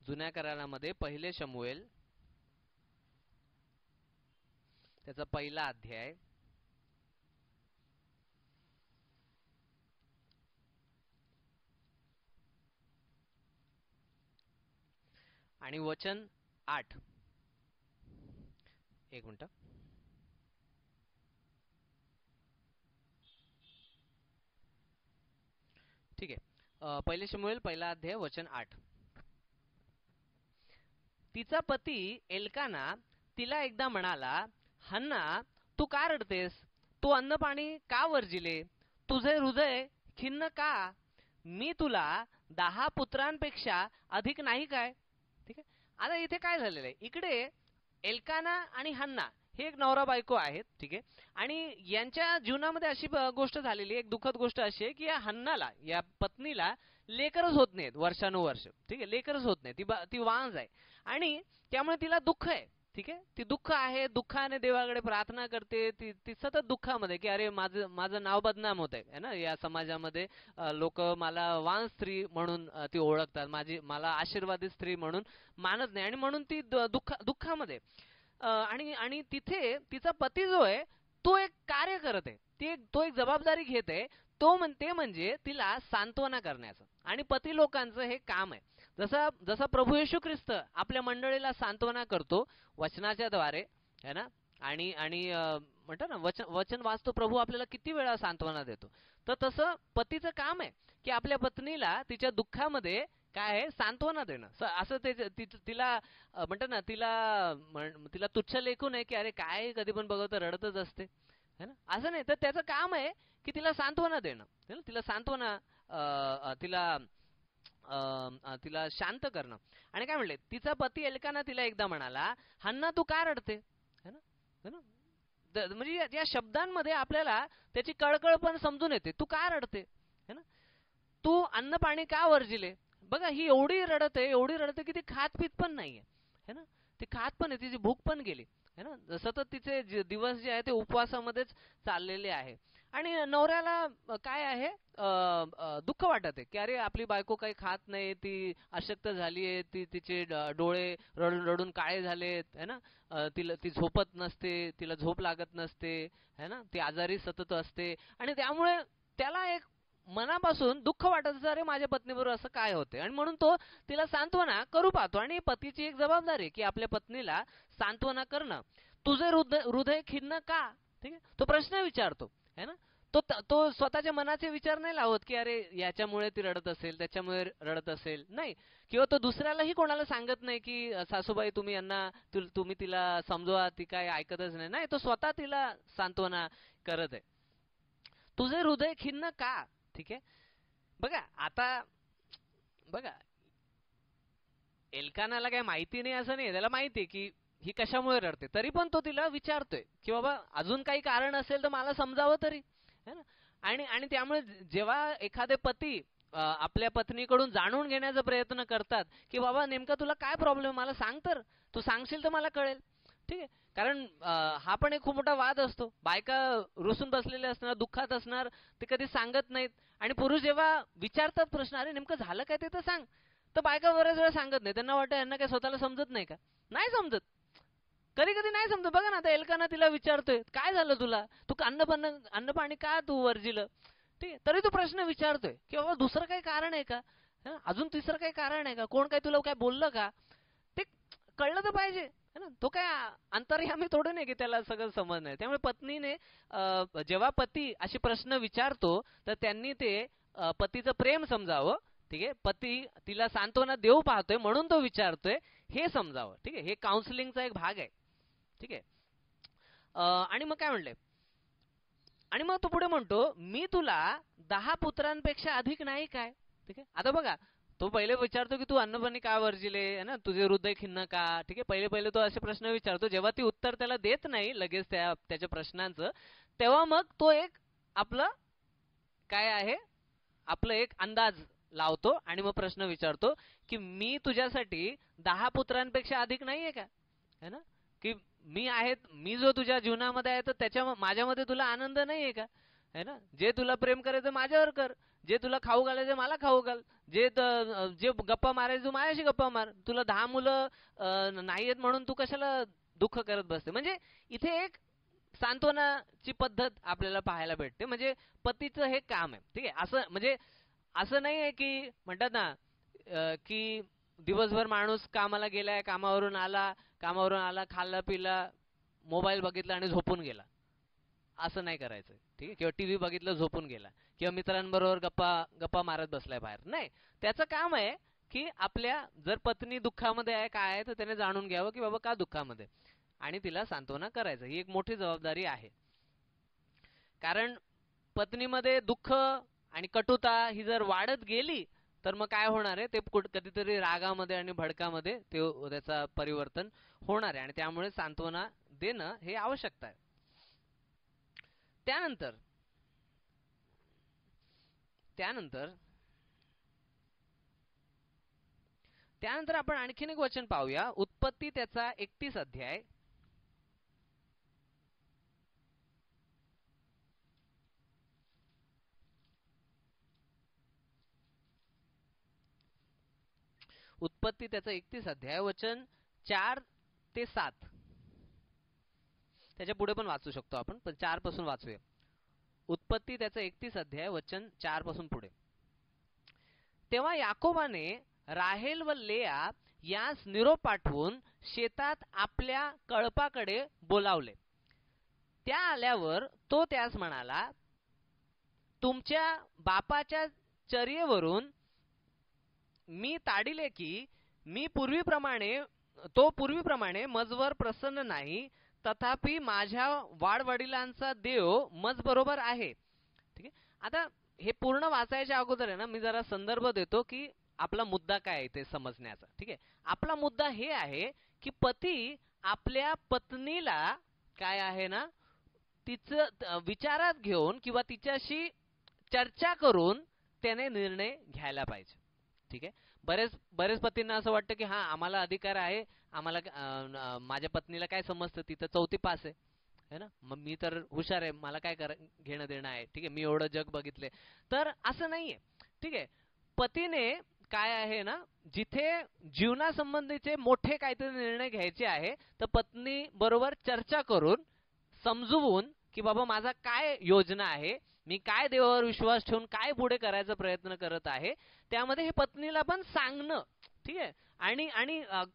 [SPEAKER 1] जुन्या करारामध्ये पहिले शमूएल त्याचा पहिला अध्याय आणि वचन 8. एक मिनिट. ठीक आहे. पहिले शमूएल पहिला अध्याय वचन 8. तिचा पती एल्काना तिला एकदा म्हणाला, हन्ना तू का रडतेस, तू अन्न पाणी का वर्जिले, तुझे हृदय खिन्न का, मी तुला 10 पुत्रांपेक्षा अधिक नाही काय. ठीक आहे. आता इथे काय झालेलं आहे, इकडे एल्काना आणि हन्ना हे एक नवरा बायको आहेत. ठीक आहे. आणि यांच्या जीवनामध्ये अशी गोष्ट झालेली, एक दुःखद गोष्ट अशी आहे की या हन्नाला, या पत्नीला लेकरच होत नाहीत वर्षानुवर्ष. ठीक आहे. लेकरच होत नाही, ती वांज आहे आणि त्यामुळे तिला दुःख आहे. ठीक आहे. ती दुःख आहे, दुःखाने देवाकडे प्रार्थना करते. ती सतत दुःखामध्ये की अरे माझं नाव बदनाम होत आहे ना या समाजामध्ये, लोक मला वांज स्त्री म्हणून ती ओळखतात, मला आशीर्वादित स्त्री म्हणून मानत नाही आणि म्हणून ती दुःखामध्ये आणि तिथे तिचा पती जो आहे तो एक कार्य करत आहे, तो एक जबाबदारी घेत आहे. ते म्हणजे तिला सांत्वना करण्याचं. आणि पती लोकांचं हे काम आहे. जसा प्रभू येशू ख्रिस्त आपल्या मंडळीला सांत्वना करतो वचनाच्या द्वारे है ना, आणि म्हणतो ना वचन वाचतो प्रभू आपल्याला किती वेळा सांत्वना देतो. तर तसं पतीचं काम आहे की आपल्या पत्नीला तिच्या दुःखामध्ये काय आहे सांत्वना देणं. असं तिला म्हणतो ना तिला तुच्छ लेखू नये की अरे काय कधी पण बघत रडतच असते है ना, असं नाही. तर त्याचं काम आहे की तिला सांत्वना देणं, तिला सांत्वना तिला शांत करणं. आणि काय म्हणले, तिचा पती एल्काना तिला एकदा म्हणाला, हन्ना तू का रडते है ना. म्हणजे या शब्दांमध्ये आपल्याला त्याची कळकळ पण समजून येते. तू का रडते है ना, तू अन्न पाणी का वर्जिले. बघा ही एवढी रडते की ती खात पित पण नाहीये है ना, ती खात पण आहे, तिची भूक पण गेली है ना, सतत तिचे दिवस जे आहे ते उपवासामध्येच चाललेले आहे. आणि नवऱ्याला काय आहे दुःख वाटत आहे की अरे आपली बायको काही खात नाही, ती अशक्त झाली आहे, तिचे डोळे रडून रडून काळे झालेत है ना, ती झोपत नसते, तिला झोप लागत नसते है ना, ती आजारी सतत असते. आणि त्यामुळे त्याला एक मनापासून दुःख वाटत अरे माझ्या पत्नीबरोबर असं काय होते. आणि म्हणून तो तिला सांत्वना करू पाहतो. आणि पतीची एक जबाबदारी की आपल्या पत्नीला सांत्वना करणं. तुझे हृदय खिन्न का ठीक आहे, तो प्रश्न विचारतो है ना. तो स्वतःच्या मनाचे विचार नाही लावत की अरे याच्यामुळे ती रडत असेल, त्याच्यामुळे रडत असेल, नाही. किंवा तो दुसऱ्यालाही कोणाला सांगत नाही की सासूबाई तुम्ही तिला समजवा, ती काय ऐकतच नाही. नाही, तो स्वतः तिला सांत्वना करत आहे. तुझे हृदय खिन्न का. ठीक आहे, बघा आता बघा, एल्कानाला काही माहिती नाही असं नाही, त्याला माहिती आहे की ही कशामुळे रडते, तरी पण तो तिला विचारतोय की बाबा अजून काही कारण असेल तर मला समजावं तरी, है ना. आणि त्यामुळे जेव्हा एखादे पती आपल्या पत्नीकडून जाणून घेण्याचा प्रयत्न करतात की बाबा नेमका तुला काय प्रॉब्लेम मला सांग, तर तू सांगशील तर मला कळेल. ठीक आहे, कारण हा पण एक खूप मोठा वाद असतो. बायका रुसून बसलेले असणार, दुःखात असणार, ते कधी सांगत नाहीत. आणि पुरुष जेव्हा विचारतात प्रश्न, अरे नेमकं झालं काय ते तर सांग, तर बायका बऱ्याच वेळा सांगत नाही. त्यांना वाटतं यांना काय स्वतःला समजत नाही का. नाही समजत, कधी कधी नाही समजत. बघा ना, आता एल्काना तिला विचारतोय काय झालं तुला, तू अन्न पाणी का तू वर्जिलं. ठीक आहे, तरी तू प्रश्न विचारतोय की बाबा दुसरं काही कारण आहे का, अजून तिसरं काही कारण आहे का, कोण काय तुला काय बोललं का, ते कळलं तर पाहिजे, है ना. तो काय अंतर्यामी थोडे नाही की त्याला सगळं समजणार. त्यामुळे पत्नीने जेव्हा पती असे प्रश्न विचारतो तर त्यांनी ते पतीचं प्रेम समजावं. ठीक आहे, पती तिला सांत्वना देऊ पाहतोय म्हणून तो विचारतोय हे समजावं. ठीक आहे, हे काउन्सिलिंगचा एक भाग आहे. ठीक आहे, आणि मग काय म्हणले, आणि मग तो पुढे म्हणतो मी तुला 10 पुत्रांपेक्षा अधिक नाही काय. ठीक आहे, आता बघा, तो पहिले विचारतो की तू अन्नपाणी का वर्जिले, ना, तुझे हृदय खिन्न का. ठीक आहे, पहिले तो असे प्रश्न विचारतो. जेव्हा ती उत्तर त्याला देत नाही लगेच त्याच्या प्रश्नांचं, तेव्हा मग तो एक आपलं काय आहे, आपलं एक अंदाज लावतो आणि मग प्रश्न विचारतो की मी तुझ्यासाठी 10 पुत्रांपेक्षा अधिक नाहीये का, है ना. की मी जो तुझ्या जीवनामध्ये आहे तर माझ्यामध्ये तुला आनंद नाहीये का, है ना. जे तुला प्रेम करायचं माझ्यावर कर, जे तुला खाऊ घालायचं मला खाऊ घाल, जे गप्पा मारायचं तू माझ्याशी गप्पा मार. तुला 10 मुलं नाहीयेत म्हणून तू कशाला दुःख करत बसते. म्हणजे इथे एक सांत्वनाची पद्धत आपल्याला पाहायला भेटते. म्हणजे पतीचं हे काम आहे. ठीक आहे, असं म्हणजे असं नाही आहे की म्हणतात ना की दिवसभर माणूस कामाला गेलाय, कामावरून आला, खाल्ला पिला, मोबाईल बघितला आणि झोपून गेला, असं नाही करायचं. ठीक आहे, किंवा टीव्ही बघितलं झोपून गेला, किंवा मित्रांबरोबर गप्पा मारत बसलाय बाहेर. नाही, त्याचं काम आहे की आपल्या जर पत्नी दुःखामध्ये आहे काय आहे तर त्याने जाणून घ्यावं की बाबा का दुःखामध्ये, आणि तिला सांत्वना करायचं. ही एक मोठी जबाबदारी आहे. कारण पत्नीमध्ये दुःख आणि कटुता ही जर वाढत गेली तर मग काय होणार आहे, ते कधीतरी रागामध्ये आणि भडकामध्ये त्याचा परिवर्तन होणार आहे. आणि त्यामुळे सांत्वना देणं हे आवश्यक आहे. त्यानंतर आपण आणखीन एक वचन पाहूया. उत्पत्ती त्याचा 31 अध्याय. उत्पत्ती त्याचा 31 अध्याय वचन 4 ते 7. त्याच्या पुढे पण वाचू शकतो आपण, पण 4 पासून वाचूया. उत्पत्ती त्याचा 31 अध्याय वचन 4 पासून पुढे. तेव्हा याकोबाने राहेल व लेया यास निरोप पाठवून शेतात आपल्या कळपाकडे बोलावले. त्या आल्यावर तो त्यास म्हणाला, तुमच्या बापाच्या चर्येवरून मी ताडिले की तो पूर्वीप्रमाणे मजवर प्रसन्न नाही, तथापि माझ्या वाडवडिलांचा देव मज बरोबर आहे. ठीक आहे, आता हे पूर्ण वाचायच्या अगोदर आहे ना, मी जरा संदर्भ देतो की आपला मुद्दा काय आहे ते समजण्याचा. ठीक आहे, आपला मुद्दा हे आहे की पती आपल्या पत्नीला काय आहे ना, तिचं विचारात घेऊन किंवा तिच्याशी चर्चा करून त्याने निर्णय घ्यायला पाहिजे. ठीक आहे, बरेच पतींना असं वाटतं की हा आम्हाला अधिकार आहे, आम्हाला माझ्या पत्नीला काय समजतं, तिथं 4थी पास आहे ना, मग मी तर हुशार आहे, मला काय घेणं देणं आहे. ठीक आहे, मी एवढं जग बघितले. तर असं नाहीये. ठीक आहे, पतीने काय आहे ना, जिथे जीवनासंबंधीचे मोठे काहीतरी निर्णय घ्यायचे आहे तर पत्नी बरोबर चर्चा करून समजवून की बाबा माझा काय योजना आहे, मी काय देवावर विश्वास ठेवून काय पुढे करायचा प्रयत्न करत आहे, त्यामध्ये हे पत्नीला पण सांगणं. ठीक आहे, आणि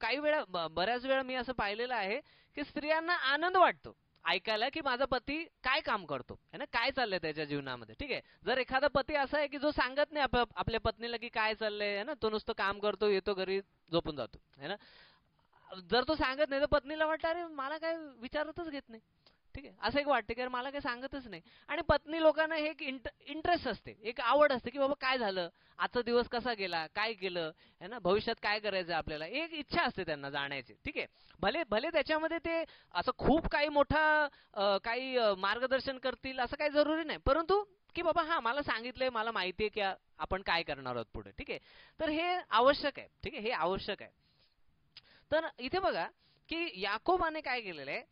[SPEAKER 1] काही वेळा बऱ्याच वेळा मी असं पाहिलेलं आहे की स्त्रियांना आनंद वाटतो ऐकायला की माझा पती काय काम करतो है ना, काय चाललंय त्याच्या जीवनामध्ये. ठीक आहे, जर एखादा पती असा आहे की जो सांगत नाही आपल्या पत्नीला की काय चाललंय है ना, तो नुसतं काम करतो, येतो घरी, झोपून जातो है ना, जर तो सांगत नाही तर पत्नीला वाटतं अरे मला काय विचारतच घेत नाही. ठीक आहे, असं एक वाटतं की मला काही सांगतच नाही. आणि पत्नी लोकांना हे एक इंटरेस्ट असते, एक आवड असते की बाबा काय झालं, आजचा दिवस कसा गेला, काय केलं है ना, भविष्यात काय करायचं आपल्याला, एक इच्छा असते त्यांना जाण्याची. ठीक आहे, भले भले त्याच्यामध्ये ते असं खूप काही मोठा काही मार्गदर्शन करतील असं काही जरुरी नाही, परंतु की बाबा हा मला सांगितलंय, मला माहिती आहे की आपण काय करणार आहोत पुढे. ठीक आहे, तर हे आवश्यक आहे. ठीक आहे, हे आवश्यक आहे. तर इथे बघा की याकोबाने काय केलेलं आहे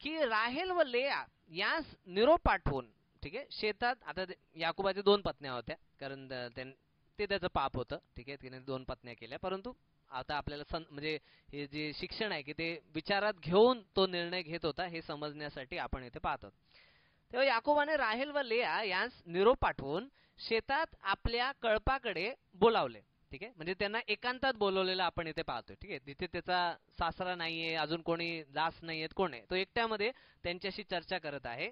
[SPEAKER 1] की राहेल व लेया यास निरोप पाठवून, ठीक आहे, शेतात. आता याकोबाच्या 2 पत्न्या होत्या, कारण ते त्याचं पाप होतं. ठीक आहे, तिने 2 पत्न्या केल्या, परंतु आता आपल्याला म्हणजे हे जे शिक्षण आहे की ते विचारात घेऊन तो निर्णय घेत होता, हे समजण्यासाठी आपण इथे पाहतो. तेव्हा याकोबाने राहेल व लेया यांस निरोप पाठवून शेतात आपल्या कळपाकडे बोलावले. ठीक आहे, म्हणजे त्यांना एकांतात बोलवलेलं आपण इथे पाहतोय. ठीक आहे, तिथे त्याचा सासरा नाहीये, अजून कोणी दास नाहीयेत, कोण आहे, तो एकट्यामध्ये त्यांच्याशी चर्चा करत आहे.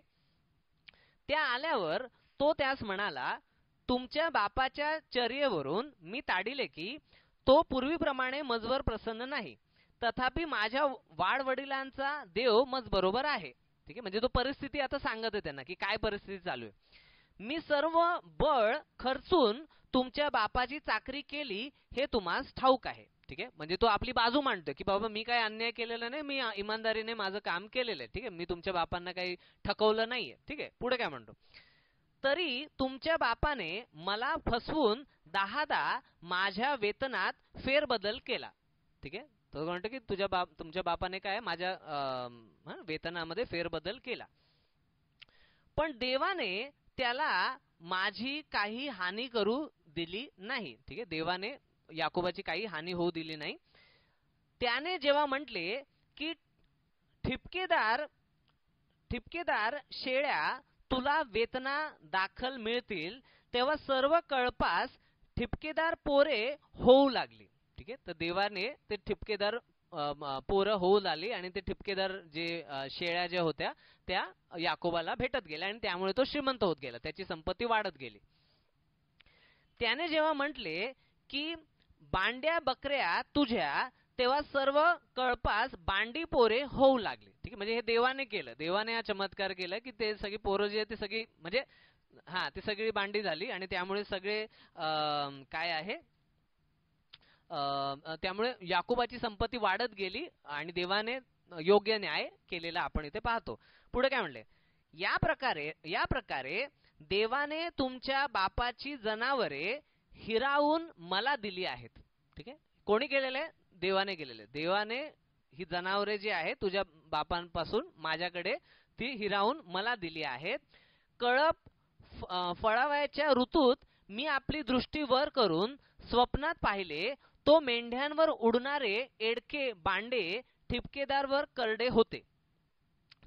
[SPEAKER 1] त्या आल्यावर तो त्यास म्हणाला, तुमच्या बापाच्या चर्येवरून मी ताडिले की तो पूर्वीप्रमाणे मजवर प्रसन्न नाही, तथापि माझ्या वाडवडिलांचा देव मज बरोबर आहे. ठीक आहे, म्हणजे तो परिस्थिती आता सांगत आहे त्यांना की काय परिस्थिती चालू आहे. मी सर्व बळ खर्चून तुमच्या बापाची चाकरी केली हे तुम्हास ठाऊक आहे. ठीक आहे, म्हणजे तो आपली बाजू मांडतोय की बाबा मी काही अन्याय केलेला नाही, मी इमानदारीने माझं काम केलेलं आहे. ठीक आहे, मी तुमच्या बापांना काही ठकवलं नाहीये. ठीक आहे, पुढे काय म्हणतो, तरी तुमच्या बापाने मला फसवून 10 माझ्या वेतनात फेरबदल केला. ठीक आहे, तो म्हणतो की तुमच्या बापाने काय माझ्या वेतनामध्ये फेरबदल केला, पण देवाने त्याला माझी काही हानी करू दिली नाही. ठीक आहे, देवाने याकोबाची काही हानी होऊ दिली नाही. त्याने जेव्हा म्हटले की ठिपकेदार शेळ्या तुला वेतना दाखल मिळतील, तेव्हा सर्व कळपास ठिपकेदार पोरे होऊ लागली. ठीक आहे, तर देवाने ते ठिपकेदार पोरं होऊ लागली आणि ते ठिपकेदार जे शेळ्या ज्या होत्या त्या याकोबाला भेटत गेल्या आणि त्यामुळे तो श्रीमंत होत गेला, त्याची संपत्ती वाढत गेली. त्याने जेव्हा म्हटले की बांड्या बकऱ्या तुझ्या, तेव्हा सर्व कळपास बांडी पोरे होऊ लागली. ठीक आहे, म्हणजे हे देवाने केलं, देवाने हा चमत्कार केला की ते सगळी पोरं जी आहे ती सगळी म्हणजे ती सगळी बांडी झाली आणि त्यामुळे सगळे काय आहे त्यामुळे याकोबाची संपत्ती वाढत गेली आणि देवाने योग्य न्याय केलेला आपण इथे पाहतो. पुढे काय म्हणले, या प्रकारे देवाने तुमच्या बापाची जनावरे हिरावून मला दिली आहेत. ठीक आहे, कोणी केलेले, देवाने केलेले. देवाने ही जनावरे जी आहेत तुझ्या बापांपासून माझ्याकडे ती हिरावून मला दिली आहेत. कळप फळावयाच्या ऋतूत मी आपली दृष्टी वर करून स्वप्नात पाहिले, तो मेंढ्यांवर उडणारे एडके बांडे ठिपकेदारवर करडे होते.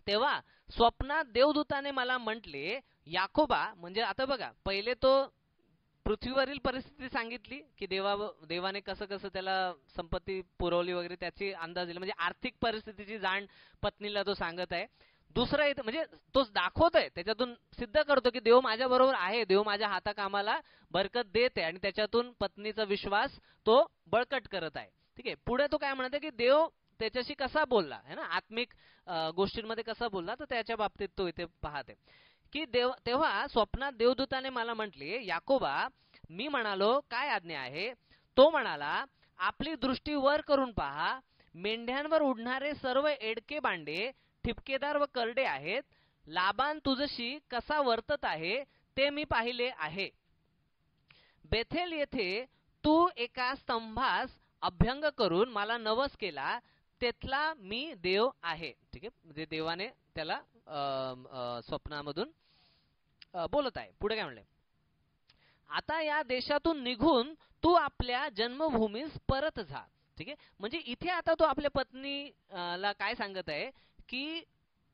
[SPEAKER 1] तेव्हा स्वप्नात देवदूताने मला म्हटले, याकोबा, म्हणजे आता बघा पहिले तो पृथ्वीवरील परिस्थिती सांगितली की देवाने कसं कसं त्याला संपत्ती पुरवली वगैरे, त्याची अंदाज दिला, म्हणजे आर्थिक परिस्थितीची जाण पत्नीला तो सांगत आहे. दुसरं इथं म्हणजे तो दाखवतोय, त्याच्यातून सिद्ध करतो की देव माझ्या बरोबर आहे, देव माझ्या हाताकामाला बरकत देत आहे आणि त्याच्यातून पत्नीचा विश्वास तो बळकट करत आहे. ठीक आहे, पुढे तो काय म्हणतो की देव त्याच्याशी कसा बोलला है ना, आत्मिक गोष्टींमध्ये कसा बोलला, तर त्याच्या बाबतीत तो इथे पाहते की तेव्हा स्वप्नात देवदूताने मला म्हटले, याकोबा. मी म्हणालो काय आज्ञा आहे. तो म्हणाला, आपली दृष्टी वर करून पहा, मेंढ्यांवर उडणारे सर्व एडके बांडे ठिपकेदार व करडे आहेत. लाबान तुझशी कसा वर्तत आहे ते मी पाहिले आहे. बेथेल येथे तू एका स्तंभास अभ्यंग करून मला नवस केला, तेथला मी देव आहे. ठीक आहे, म्हणजे देवाने त्याला स्वप्नामधून बोलत आहे. पुढे काय म्हणले, आता या देशातून निघून तू आपल्या जन्मभूमीस परत जा. ठीक आहे, म्हणजे इथे आता तो आपल्या पत्नीला काय सांगत आहे की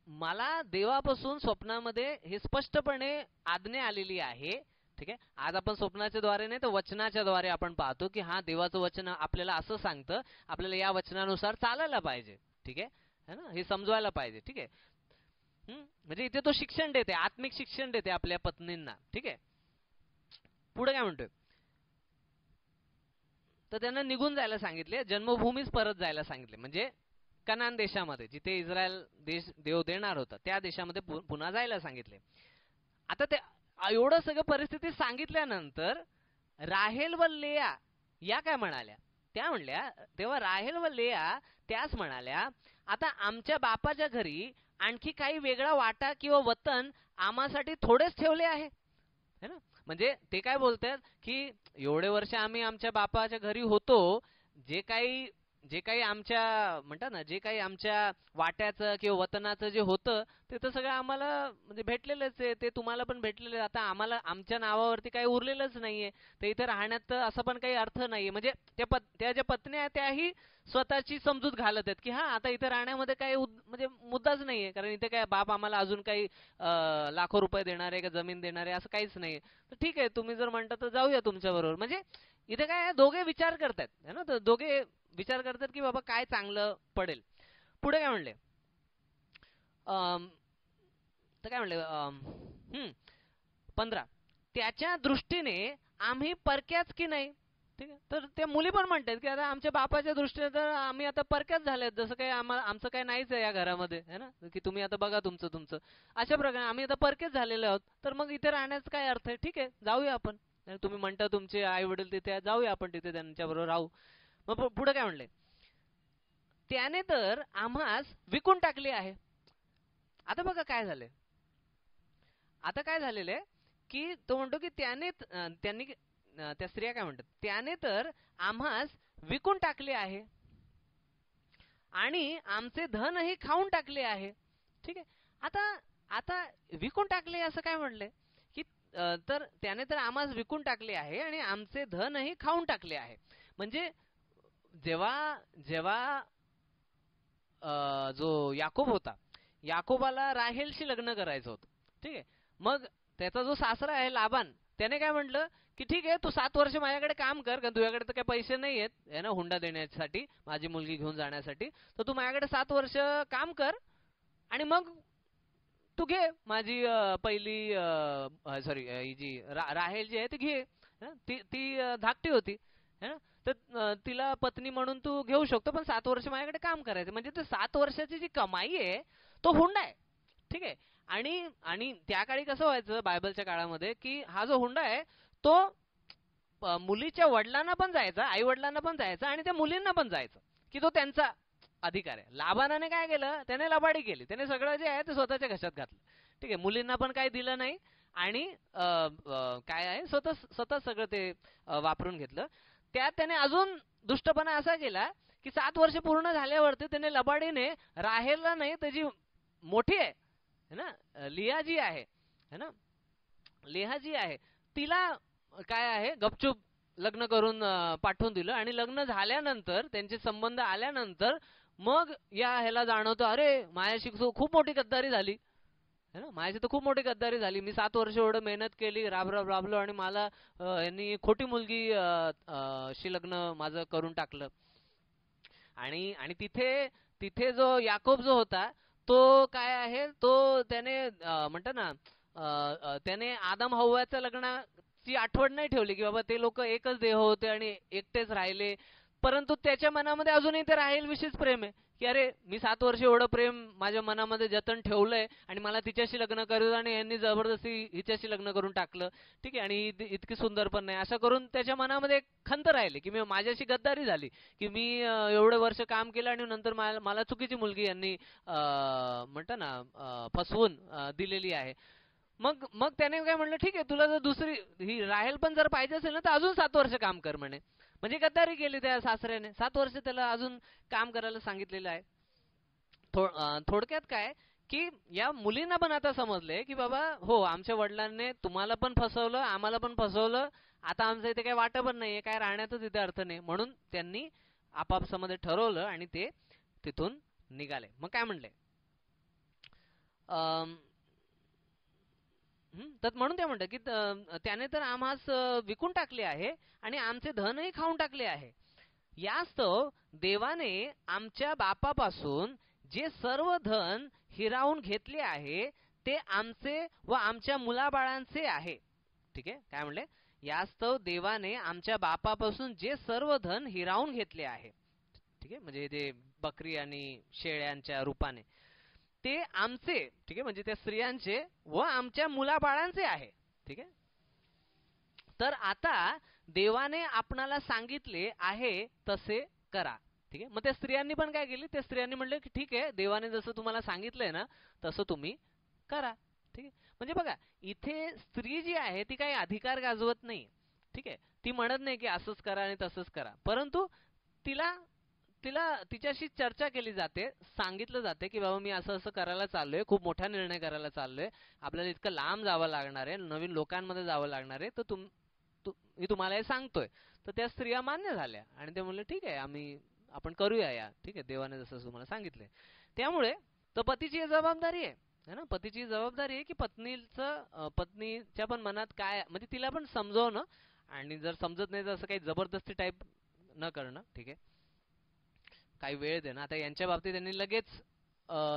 [SPEAKER 1] मला देवापासून स्वप्नामध्ये हे स्पष्टपणे आज्ञा आलेली आहे. ठीक आहे, आज आपण स्वप्नाच्या द्वारे नाही तर वचनाच्या द्वारे आपण पाहतो की हा देवाचं वचन आपल्याला असं सांगतं, आपल्याला या वचनानुसार चालायला पाहिजे. ठीक आहे ना, हे समजवायला पाहिजे. ठीक आहे, म्हणजे इथे तो शिक्षण देते, आत्मिक शिक्षण देते आपल्या पत्नींना. ठीक आहे, पुढे काय म्हणतोय, तर त्यांना निघून जायला सांगितले, जन्मभूमीच परत जायला सांगितले, म्हणजे कनान देशामध्ये जिथे इस्रायल देश देव देणार होता त्या देशामध्ये पुन्हा जायला सांगितले. आता ते एवढं सगळं परिस्थिती सांगितल्यानंतर राहेल व लेया या काय म्हणाल्या, त्या म्हणल्या, तेव्हा राहेल व लेया त्याच म्हणाल्या, आता आमच्या बापाच्या घरी आणखी काही वेगळा वाटा किंवा वतन आम्हासाठी थोडेच ठेवले आहे है ना. म्हणजे ते काय बोलतात की एवढे वर्ष आम्ही आमच्या बापाच्या घरी होतो, जे काही आमच्या म्हणतात ना, जे काही आमच्या वाट्याचं किंवा वतनाचं जे होतं ते तर सगळं आम्हाला म्हणजे भेटलेलंच आहे, ते तुम्हाला पण भेटलेलं आहे. आता आम्हाला आमच्या नावावरती काही उरलेलंच नाहीये, तर इथे राहण्यात असं पण काही अर्थ नाहीये. म्हणजे त्या ज्या पत्नी आहेत त्याही स्वतःची समजूत घालत आहेत की हा आता इथे राहण्यामध्ये काही म्हणजे मुद्दाच नाहीये, कारण इथे काय बाप आम्हाला अजून काही लाखो रुपये देणार आहे का जमीन देणार आहे असं काहीच नाहीये. तर ठीक आहे, तुम्ही जर म्हणता तर जाऊया तुमच्या बरोबर. म्हणजे इथे काय दोघे विचार करतात है ना, तर दोघे विचार करतात की बाबा काय चांगलं पडेल. पुढे काय म्हणले, तर काय म्हणले 15, त्याच्या दृष्टीने आम्ही परक्याच की नाही. ठीक आहे, तर त्या मुली पण म्हणतात की आता आमच्या बापाच्या दृष्टीने तर आम्ही आता परक्याच झालेत, जसं काही आमचं काही नाहीच आहे या घरामध्ये है ना, की तुम्ही आता बघा तुमचं अशा प्रकारे आम्ही आता परकेच झालेले आहोत, तर मग इथे राहण्याचा काय अर्थ आहे. ठीक आहे, जाऊया आपण, तुम्ही म्हणता तुमचे आई वडील तिथे, जाऊया आपण तिथे त्यांच्याबरोबर राहू. मग पुढे काय म्हणले, त्याने तर आम्हास विकून टाकले आहे. आता बघा काय झालंय, आता काय झालेलं आहे की तो म्हणतो की त्यांनी त्या स्त्रिया काय म्हणतात, त्याने तर आम्हास विकून टाकले आहे आणि आमचे धनही खाऊन टाकले आहे. ठीक आहे, आता आता विकून टाकले असं काय म्हणले की तर त्याने तर आम्हास विकून टाकले आहे आणि आमचे धनही खाऊन टाकले आहे. म्हणजे जेव्हा जेव्हा जो याकूब होता, याकोबाला राहेलशी लग्न करायचं होतं. ठीक आहे, मग त्याचा जो सासरा आहे लाबान, त्याने काय म्हटलं की ठीक आहे, तू 7 वर्ष माझ्याकडे काम कर, कारण तुझ्याकडे तर काही पैसे नाही आहेत है ना हुंडा देण्यासाठी, माझी मुलगी घेऊन जाण्यासाठी, तर तू माझ्याकडे 7 वर्ष काम कर आणि मग तू घे माझी पहिली सॉरी ही जी राहेल जी आहे ती घे. ती धाकटी होती है ना, तर तिला पत्नी म्हणून तू घेऊ शकतो, पण 7 वर्ष माझ्याकडे काम करायचं. म्हणजे ते 7 वर्षाची जी कमाई आहे तो हुंडा आहे. ठीक आहे, आणि त्या काळी कसं व्हायचं बायबलच्या काळामध्ये की हा जो हुंडा आहे तो मुलीच्या वडिलांना पण जायचा, आई वडिलांना पण जायचा आणि त्या मुलींना पण जायचं, की तो त्यांचा अधिकार आहे. लाबानाने काय केलं, त्याने लबाडी केली, त्याने सगळं जे आहे ते स्वतःच्या घशात घातलं. ठीक आहे, मुलींना पण काही दिलं नाही आणि काय आहे स्वतः सगळं ते वापरून घेतलं. त्यात त्याने अजून दुष्टपणा असा केला की 7 वर्ष पूर्ण झाल्यावरती त्याने लबाडीने राहेलला नाही, त्याची मोठी आहे ना लिया जी आहे है ना, लेहा जी आहे तिला काय आहे गपचूप लग्न करून पाठवून दिलं. आणि लग्न झाल्यानंतर त्यांचे संबंध आल्यानंतर मग या ह्याला जाणवतं, अरे माझ्याशी खूप मोठी गद्दारी झाली है ना, माझ्याशी तर खूप मोठी गद्दारी झाली, मी 7 वर्ष एवढं मेहनत केली, राबलो आणि मला यांनी खोटी मुलगी शी लग्न माझं करून टाकलं. आणि आणि तिथे तिथे जो याकोब जो होता तो काय आहे, तो त्याने म्हणतात ना त्याने आदम हव्वाच्या लग्नाची आठवण नाही ठेवली की बाबा ते लोक एकच देह होते आणि एकटेच राहिले, परंतु त्याच्या मनामध्ये अजूनही ते राहेल विषयीच प्रेम आहे की अरे मी 7 वर्ष एवढं प्रेम माझ्या मनामध्ये जतन ठेवलंय आणि मला तिच्याशी लग्न करू आणि यांनी जबरदस्ती हिच्याशी लग्न करून टाकलं. ठीक आहे, आणि इतकी सुंदर पण नाही, असं करून त्याच्या मनामध्ये एक खंत राहिली की मी माझ्याशी गद्दारी झाली, की मी एवढे वर्ष काम केलं आणि नंतर मला चुकीची मुलगी यांनी म्हणता ना फसवून दिलेली आहे. मग मग त्याने काय म्हणलं, ठीक आहे तुला जर दुसरी ही राहेल पण जर पाहिजे असेल ना तर अजून 7 वर्ष काम कर म्हणे. म्हणजे गद्दारी केली त्या सासऱ्याने, 7 वर्ष त्याला अजून काम करायला सांगितलेलं आहे. थोडक्यात काय की या मुलींना पण आता समजले की बाबा हो आमच्या वडिलांनी तुम्हाला पण फसवलं, आम्हाला पण फसवलं, आता आमचं इथे काही वाटं पण नाहीये, काय राहण्यातच इथे अर्थ नाही. म्हणून त्यांनी आपापसामध्ये ठरवलं आणि ते तिथून निघाले. मग काय म्हणले, तर म्हणून ते म्हणतात की त्याने तर आम्हास विकून टाकले आहे आणि आमचे धनही खाऊन टाकले आहे. यास्तव देवाने आमच्या बापापासून जे सर्व धन हिरावून घेतले आहे ते आमचे व आमच्या मुलाबाळांचे आहे. ठीक आहे, काय म्हणले? यास्तव देवाने आमच्या बापापासून जे सर्व धन हिरावून घेतले आहे, ठीक आहे, म्हणजे ते बकरी आणि शेळ्यांच्या रूपाने, ते आमचे, ठीक आहे, म्हणजे त्या स्त्रियांचे व आमच्या मुलाबाळांचे आहे. ठीक आहे. तर आता देवाने आपणाला सांगितले आहे तसे करा. ठीक आहे. मग त्या स्त्रियांनी पण काय केली? त्या स्त्रियांनी म्हणले की ठीक आहे, देवाने जसं तुम्हाला सांगितलंय ना तसं तुम्ही करा. ठीक आहे. म्हणजे बघा, इथे स्त्री जी आहे ती काही अधिकार गाजवत नाही. ठीक आहे, ती म्हणत नाही की असंच करा आणि तसंच करा, परंतु तिला तिला तिच्याशी चर्चा केली जाते, सांगितलं जाते की बाबा मी असं असं करायला चाललोय, खूप मोठा निर्णय करायला चाललोय, आपल्याला इतकं लांब जावं लागणार आहे, नवीन लोकांमध्ये जावं लागणार आहे, तर मी तुम्हाला हे सांगतोय. तर त्या स्त्रिया मान्य झाल्या आणि ते म्हणले ठीक आहे, आपण करूया या. ठीक आहे, देवाने जसं तुम्हाला सांगितलंय. त्यामुळे तर पतीची जबाबदारी आहे ना, पतीची जबाबदारी आहे की पत्नीच्या पण मनात काय, म्हणजे तिला पण समजवणं, आणि जर समजत नाही तर असं काही जबरदस्ती टाईप न करणं. ठीक आहे, काही वेळ देणं. आता यांच्या बाबतीत त्यांनी लगेच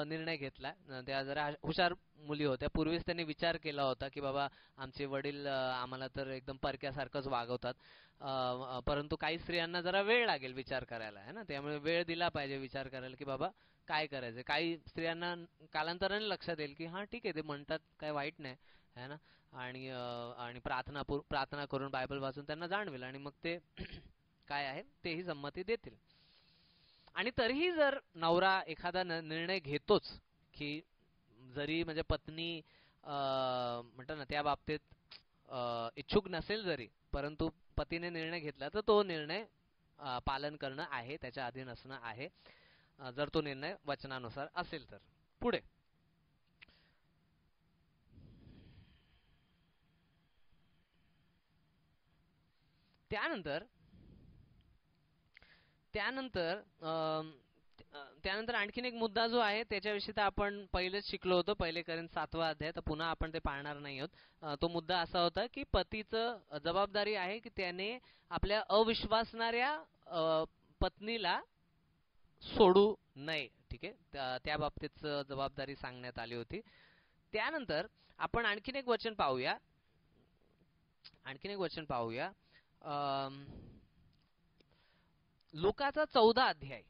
[SPEAKER 1] निर्णय घेतला. त्या जरा हुशार मुली होत्या. पूर्वीच त्यांनी विचार केला होता की बाबा आमचे वडील आम्हाला तर एकदम परक्यासारखंच वागवतात, परंतु काही स्त्रियांना जरा वेळ लागेल विचार करायला, है ना, त्यामुळे वेळ दिला पाहिजे विचार करायला की बाबा काय करायचं. काही स्त्रियांना कालांतराने लक्षात येईल की हा ठीक आहे, ते म्हणतात काय वाईट नाही, है ना, आणि प्रार्थना करून बायबल वाचून त्यांना जाणवेल आणि मग ते काय आहे तेही संमती देतील. आणि तरीही जर नवरा एखादा निर्णय घेतोच की जरी म्हणजे पत्नी म्हणतो ना त्या बाबतीत इच्छुक नसेल जरी, परंतु पतीने निर्णय घेतला तर तो निर्णय पालन करणं आहे, त्याच्या अधीन असणं आहे, जर तो निर्णय वचनानुसार असेल तर. पुढे त्यानंतर त्यानंतर आणखीन एक मुद्दा जो आहे त्याच्याविषयी तर आपण पहिलेच शिकलो होतो, पहिले करीन 7वा अध्याय, तर पुन्हा आपण ते पाळणार नाही आहोत. तो मुद्दा असा होता की पतीचं जबाबदारी आहे की त्याने आपल्या अविश्वासणाऱ्या पत्नीला सोडू नये. ठीक आहे, त्या बाबतीत जबाबदारी सांगण्यात आली होती. त्यानंतर आपण आणखीन एक वचन पाहूया. लुकाचा 14 अध्याय,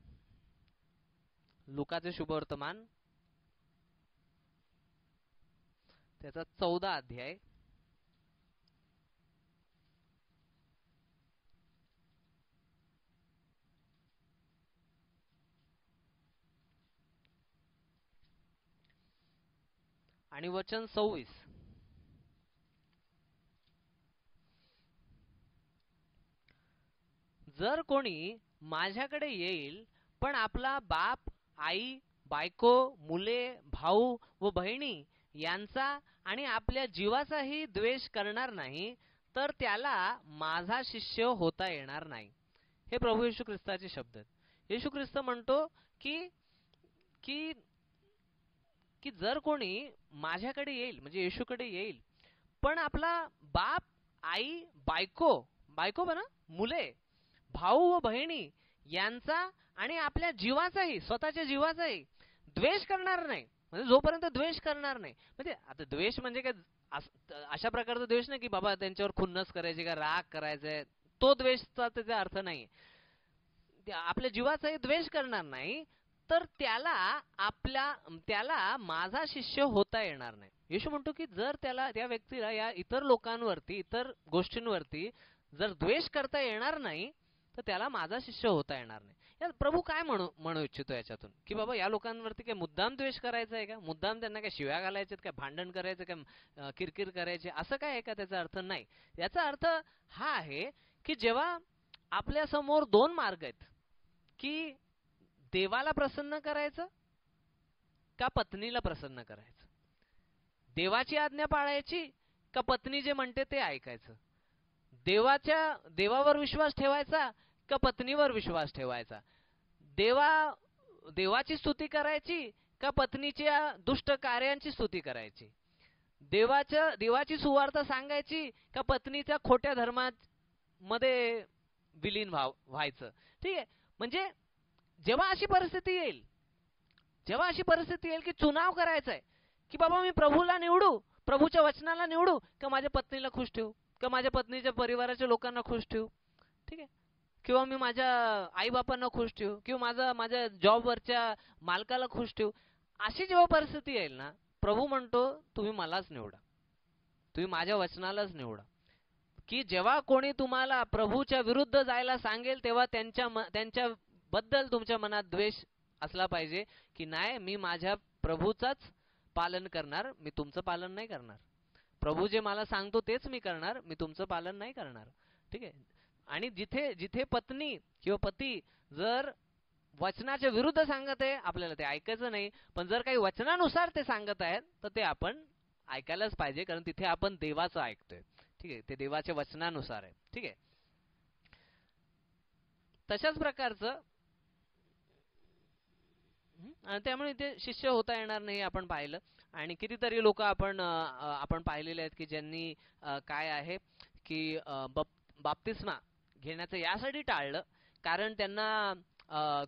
[SPEAKER 1] लुकाचे शुभवर्तमान त्याचा 14 अध्याय आणि वचन 26. जर कोणी माझ्याकडे येईल पण आपला बाप, आई, बायको, मुले, भाऊ व बहिणी यांचा आणि आपल्या जीवाचाही द्वेष करणार नाही, तर त्याला माझा शिष्य होता येणार नाही. हे प्रभू येशू ख्रिस्ताचे शब्द आहेत. येशू ख्रिस्त म्हणतो की की की जर कोणी माझ्याकडे येईल, म्हणजे येशूकडे येईल, पण आपला बाप, आई, बायको बना, मुले, भाऊ व बहिणी यांचा आणि आपल्या जीवाचाही, स्वतःच्या जीवाचाही द्वेष करणार नाही, म्हणजे जोपर्यंत द्वेष करणार नाही, म्हणजे आता द्वेष म्हणजे काय अशा प्रकारचा द्वेष नाही की बाबा त्यांच्यावर खुन्नस करायची का राग करायचा, तो द्वेषचा त्याचा अर्थ नाही. आपल्या जीवाचाही द्वेष करणार नाही तर त्याला माझा शिष्य होता येणार नाही. येशू म्हणतो की जर त्या व्यक्तीला या इतर लोकांवरती, इतर गोष्टींवरती जर द्वेष करता येणार नाही तर त्याला माझा शिष्य होता येणार नाही. प्रभू काय म्हणू इच्छितो याच्यातून की बाबा या लोकांवरती काय मुद्दाम द्वेष करायचा आहे का, मुद्दाम त्यांना काय शिव्या घालायच्यात, काय भांडण करायचं, काय किरकिर करायची, असं काय आहे का? त्याचा अर्थ नाही. याचा अर्थ हा आहे की जेव्हा आपल्या समोर दोन मार्ग आहेत की देवाला प्रसन्न करायचं का पत्नीला प्रसन्न करायचं, देवाची आज्ञा पाळायची का पत्नी जे म्हणते ते ऐकायचं, देवावर विश्वास ठेवायचा का पत्नीवर विश्वास ठेवायचा, देवाची स्तुती करायची का पत्नीच्या दुष्ट कार्यांची स्तुती करायची, देवाची सुवार्थ सांगायची का पत्नीच्या खोट्या धर्मामध्ये विलीन व्हायचं. ठीक आहे, म्हणजे जेव्हा अशी परिस्थिती येईल जेव्हा अशी परिस्थिती येईल की चुनाव करायचा आहे की बाबा मी प्रभूला निवडू, प्रभूच्या वचनाला निवडू, का माझ्या पत्नीला खुश ठेवू, का माझ्या पत्नीच्या परिवाराच्या लोकांना खुश ठेवू, ठीक आहे, किंवा मी माझ्या आईबापांना खुश ठेवू, किंवा माझ्या जॉबवरच्या मालकाला खुश ठेवू. अशी जेव्हा परिस्थिती येईल ना, प्रभू म्हणतो तुम्ही मलाच निवडा, तुम्ही माझ्या वचनालाच निवडा. की जेव्हा कोणी तुम्हाला प्रभूच्या विरुद्ध जायला सांगेल तेव्हा त्यांच्या बद्दल तुमच्या मनात द्वेष असला पाहिजे की नाही, मी माझ्या प्रभूचाच पालन करणार, मी तुमचं पालन नाही करणार. प्रभू जे मला सांगतो तेच मी करणार, मी तुमचं पालन नाही करणार. ठीक आहे. आणि जिथे जिथे पत्नी किंवा पती जर वचनाच्या विरुद्ध सांगत आहे आपल्याला ते ऐकायचं नाही, पण जर काही वचनानुसार ते सांगत आहेत तर ते आपण ऐकायलाच पाहिजे, कारण तिथे आपण देवाचं ऐकतोय. ठीक आहे, ते देवाच्या वचनानुसार आहे. ठीक आहे. तशाच प्रकारचं त्यामुळे ते शिष्य होता येणार नाही आपण पाहिलं. आणि कितीतरी लोक आपण पाहिलेले आहेत की ज्यांनी काय आहे की बाप्तिस्मा घेण्याचं यासाठी टाळलं कारण त्यांना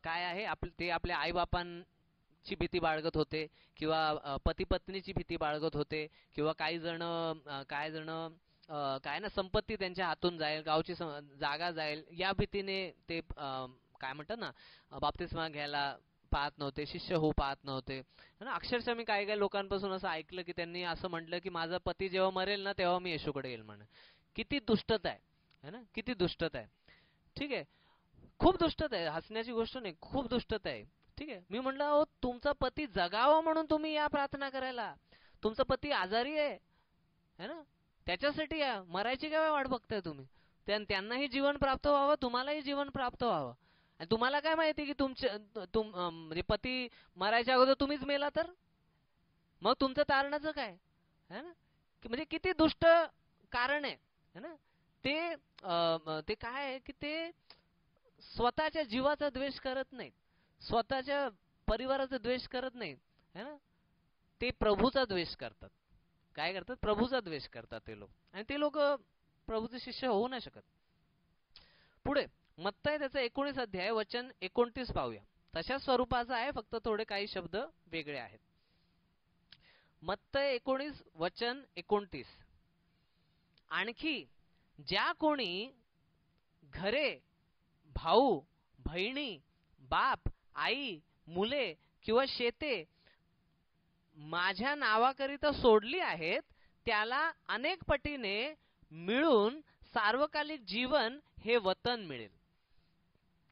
[SPEAKER 1] काय आहे ते आपल्या आईबापांची भीती बाळगत होते, किंवा पती पत्नीची भीती बाळगत होते, किंवा काही जण काय ना संपत्ती त्यांच्या हातून जाईल, गावची जागा जाईल, या भीतीने ते काय म्हणतात ना बाप्तिस्मा घ्यायला पाहत नव्हते, शिष्य होऊ पाहत नव्हते. अक्षरशः मी काही लोकांपासून असं ऐकलं की त्यांनी असं म्हटलं की माझा पती जेव्हा मरेल ना तेव्हा मी येशूकडे येईल म्हणून. किती दुष्टता आहे ना, किती दुष्टता आहे. ठीक आहे, खूप दुष्टता आहे, हसण्याची गोष्ट नाही, खूप दुष्टता आहे. ठीक आहे. मी म्हटलं अहो तुमचा पती जगावा म्हणून तुम्ही या प्रार्थना करायला, तुमचा पती आजारी आहे है ना, त्याच्यासाठी या, मरायची काय वाट बघताय तुम्ही. त्यांनाही जीवन प्राप्त व्हावं, तुम्हालाही जीवन प्राप्त व्हावं. आणि तुम्हाला काय माहिती की म्हणजे पती मरायच्या अगोदर तुम्हीच मेला तर मग तुमचं तारणाचं काय है ना. म्हणजे किती दुष्ट कारण आहे ना ते काय आहे की ते स्वतःच्या जीवाचा द्वेष करत नाहीत, स्वतःच्या परिवाराचा द्वेष करत नाहीत है ना, ते प्रभूचा द्वेष करतात. काय करतात, प्रभूचा द्वेष करतात ते लोक, आणि ते लोक प्रभूचे शिष्य होऊ नाही शकत. पुढे मत्तय त्याचा 19 अध्याय वचन 29 पाहूया. तशा स्वरूपाचा आहे, फक्त थोडे काही शब्द वेगळे आहेत. मत्तय 19 वचन 29. आणखी ज्या कोणी घरे, भाऊ बहिणी, बाप आई, मुले किंवा शेते माझ्या नावाकरिता सोडली आहेत त्याला अनेक पटीने मिळून सार्वकालिक जीवन हे वतन मिळेल.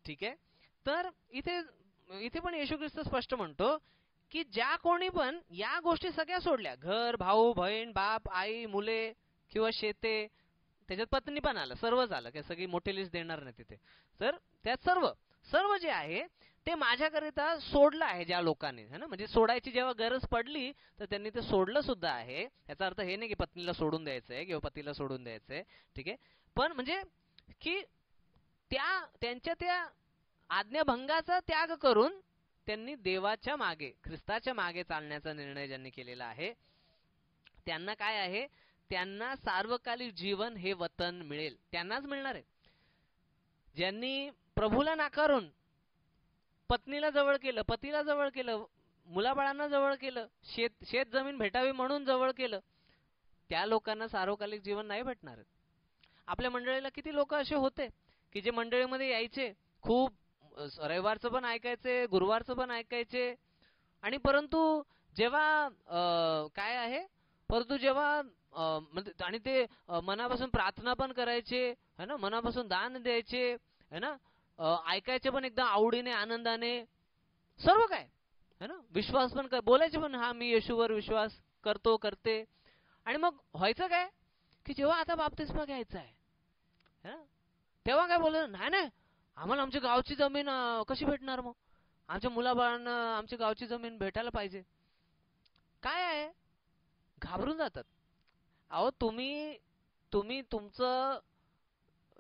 [SPEAKER 1] ठीक आहे. तर इथे पण येशू ख्रिस्त स्पष्ट म्हणतो की ज्या कोणी पण या गोष्टी सगळ्या सोडल्या, घर, भाऊ बहीण, बाप आई, मुले किंवा शेते, त्याच्यात पत्नी पण आलं, सर्वच आलं, काही सगळी मोठी लिस्ट देणार नाही तिथे. तर त्यात सर्व जे आहे ते माझ्याकरिता सोडलं आहे ज्या लोकांनी है ना, म्हणजे सोडायची जेव्हा गरज पडली तर त्यांनी ते सोडलं सुद्धा आहे. याचा अर्थ हे नाही की पत्नीला सोडून द्यायचंय किंवा पतीला सोडून द्यायचंय. ठीक आहे. पण म्हणजे की त्यांच्या त्या आज्ञाभंगाचा त्याग करून त्यांनी देवाच्या मागे, ख्रिस्ताच्या मागे चालण्याचा निर्णय ज्यांनी केलेला आहे त्यांना काय आहे, त्यांना सार्वकालिक जीवन हे वतन मिळेल, त्यांनाच मिळणार आहे. ज्यांनी प्रभूला नाकारून पत्नीला जवळ केलं, पतीला जवळ केलं, मुलाबाळांना जवळ केलं, शेत जमीन भेटावी म्हणून जवळ केलं, त्या लोकांना सार्वकालिक जीवन नाही भेटणार. आपल्या मंडळीला किती लोक असे होते की जे मंडळीमध्ये यायचे, खूप रविवारचं पण ऐकायचे, गुरुवारचं पण ऐकायचे, आणि परंतु जेव्हा काय आहे, परंतु जेव्हा आणि ते मनापासून प्रार्थना पण करायचे है ना, मनापासून दान द्यायचे है ना, ऐकायचे पण एकदम आवडीने आनंदाने, सर्व काय है ना, विश्वास पण बोलायचे पण, हा मी येशूवर विश्वास करते. आणि मग व्हायचं काय की जेव्हा आता बाप्तिस्मा घ्यायचा आहे तेव्हा काय बोललं, नाही आम्हाला आमच्या गावची जमीन कशी भेटणार, मग आमच्या मुलाबाळांना आमची गावची जमीन भेटायला पाहिजे. काय आहे, घाबरून जातात. अहो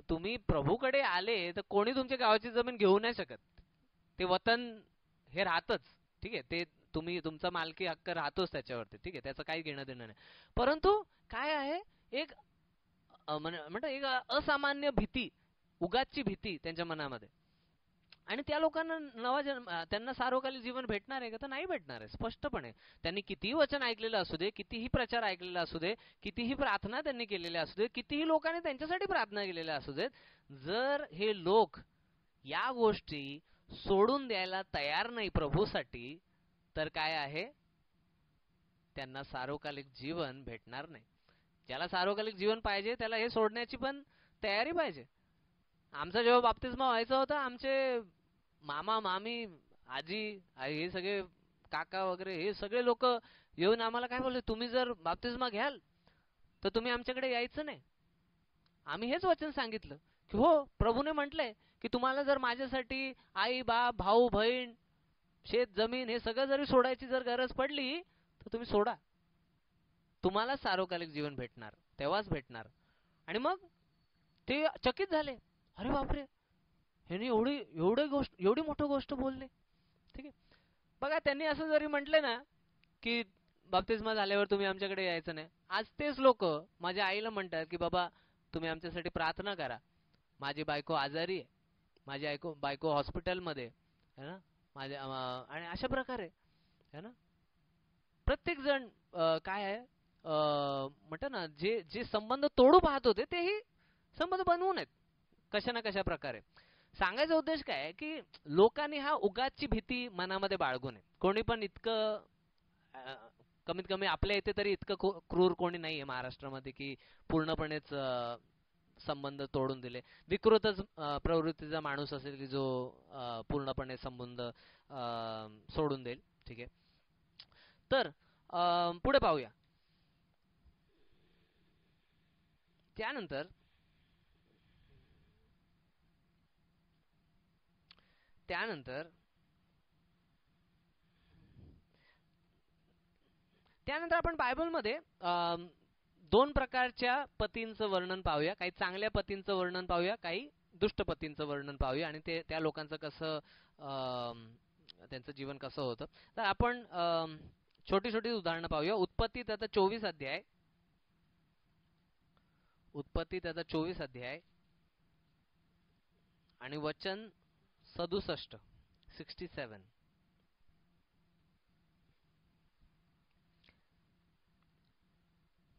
[SPEAKER 1] तुम्ही प्रभूकडे आले तर कोणी तुमच्या गावाची जमीन घेऊ नाही शकत, ते वतन हे राहतच. ठीक आहे, ते तुमचा मालकी हक्क राहतोच त्याच्यावरती. ठीक आहे, त्याचं काही घेणं देणं नाही. परंतु काय आहे, एक एक असामान्य भीती, उगाचची भीती त्यांच्या मनामध्ये. आणि त्या लोकांना नवा जन्म, त्यांना सार्वकालिक जीवन भेटणार आहे का? तर नाही भेटणार आहे स्पष्टपणे. त्यांनी कितीही वचन ऐकलेलं असू दे, कितीही प्रचार ऐकलेला असू दे, कितीही प्रार्थना त्यांनी केलेल्या असू दे, कितीही लोकांनी त्यांच्यासाठी प्रार्थना केलेल्या असू देत, जर हे लोक या गोष्टी सोडून द्यायला तयार नाही प्रभूसाठी, तर काय आहे, त्यांना सार्वकालिक जीवन भेटणार नाही. ज्याला सार्वकालिक जीवन पाहिजे त्याला हे सोडण्याची पण तयारी पाहिजे. आमचा जेव्हा बाप्तिस्मा व्हायचा होता, आमचे मामा मामी आजी हे सगळे काका वगैरे हे सगळे लोक येऊन आम्हाला काय बोलले, तुम्ही जर बाप्तिस्मा घ्याल तर तुम्ही आमच्याकडे यायचं नाही. आम्ही हेच वचन सांगितलं की हो, प्रभूने म्हटलंय की तुम्हाला जर माझ्यासाठी आई बाप भाऊ बहीण शेत जमीन हे सगळं जरी सोडायची जर गरज पडली तर तुम्ही सोडा, तुम्हाला सार्वकालिक जीवन भेटणार, तेव्हाच भेटणार. आणि मग ते चकित झाले, अरे बापरे, ह्याने एवढी मोठी गोष्ट बोलले. ठीक आहे, बघा त्यांनी असं जरी म्हटले ना की बाप्तिस्मा झाल्यावर तुम्ही आमच्याकडे यायचं नाही, आज तेच लोक माझ्या आईला म्हणतात की बाबा तुम्ही आमच्यासाठी प्रार्थना करा, माझी बायको आजारी आहे, माझी बायको हॉस्पिटलमध्ये आहे ना, माझ्या आणि अशा प्रकारे है ना प्रत्येक जण काय आहे म्हणतात ना, जे जे संबंध तोडू पाहत होते तेही संबंध बनवू नयेत कशा ना कशा प्रकारे. सांगायचा उद्देश काय आहे की लोकांनी हा उगाचची भीती मनामध्ये बाळगू नये. कोणी पण इतकं कमीत कमी आपल्या इथे तरी इतकं क्रूर कोणी नाहीये महाराष्ट्रामध्ये की पूर्णपणेच संबंध तोडून दिले. विकृतच प्रवृत्तीचा माणूस असेल की जो पूर्णपणे संबंध सोडून देईल. ठीक आहे, तर पुढे पाहूया. त्यानंतर आपण बायबलमध्ये दोन प्रकारच्या पतींचं वर्णन पाहूया. काही चांगल्या पतींचं वर्णन पाहूया, काही दुष्ट पतींचं वर्णन पाहूया आणि ते त्या लोकांचं कसं त्यांचं जीवन कसं होतं. तर आपण छोटी छोटी उदाहरणं पाहूया. उत्पत्ती त्याचा 24 अध्याय, उत्पत्ती त्याचा 24 अध्याय आणि वचन 67.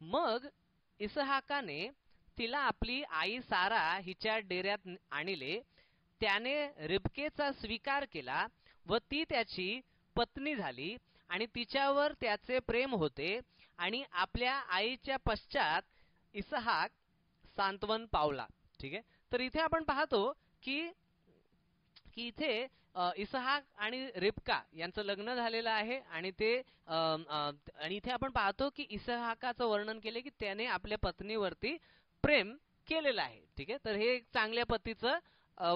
[SPEAKER 1] मग इसहाकाने तिला आपली आई सारा हिच्या डेऱ्यात आणले, त्याने रिबकेचा स्वीकार केला व ती त्याची पत्नी झाली आणि तिच्यावर त्याचे प्रेम होते आणि आपल्या आईच्या पश्चात इसहाक सांत्वन पावला. ठीक आहे, तर इथे आपण पाहतो की इथे इसहाक आणि रिबका यांचं लग्न झालेलं आहे आणि ते आणि इथे आपण पाहतो की इसहाकाचं वर्णन केले की त्याने आपल्या पत्नीवरती प्रेम केलेलं आहे. ठीक आहे, तर हे एक चांगल्या पतीचं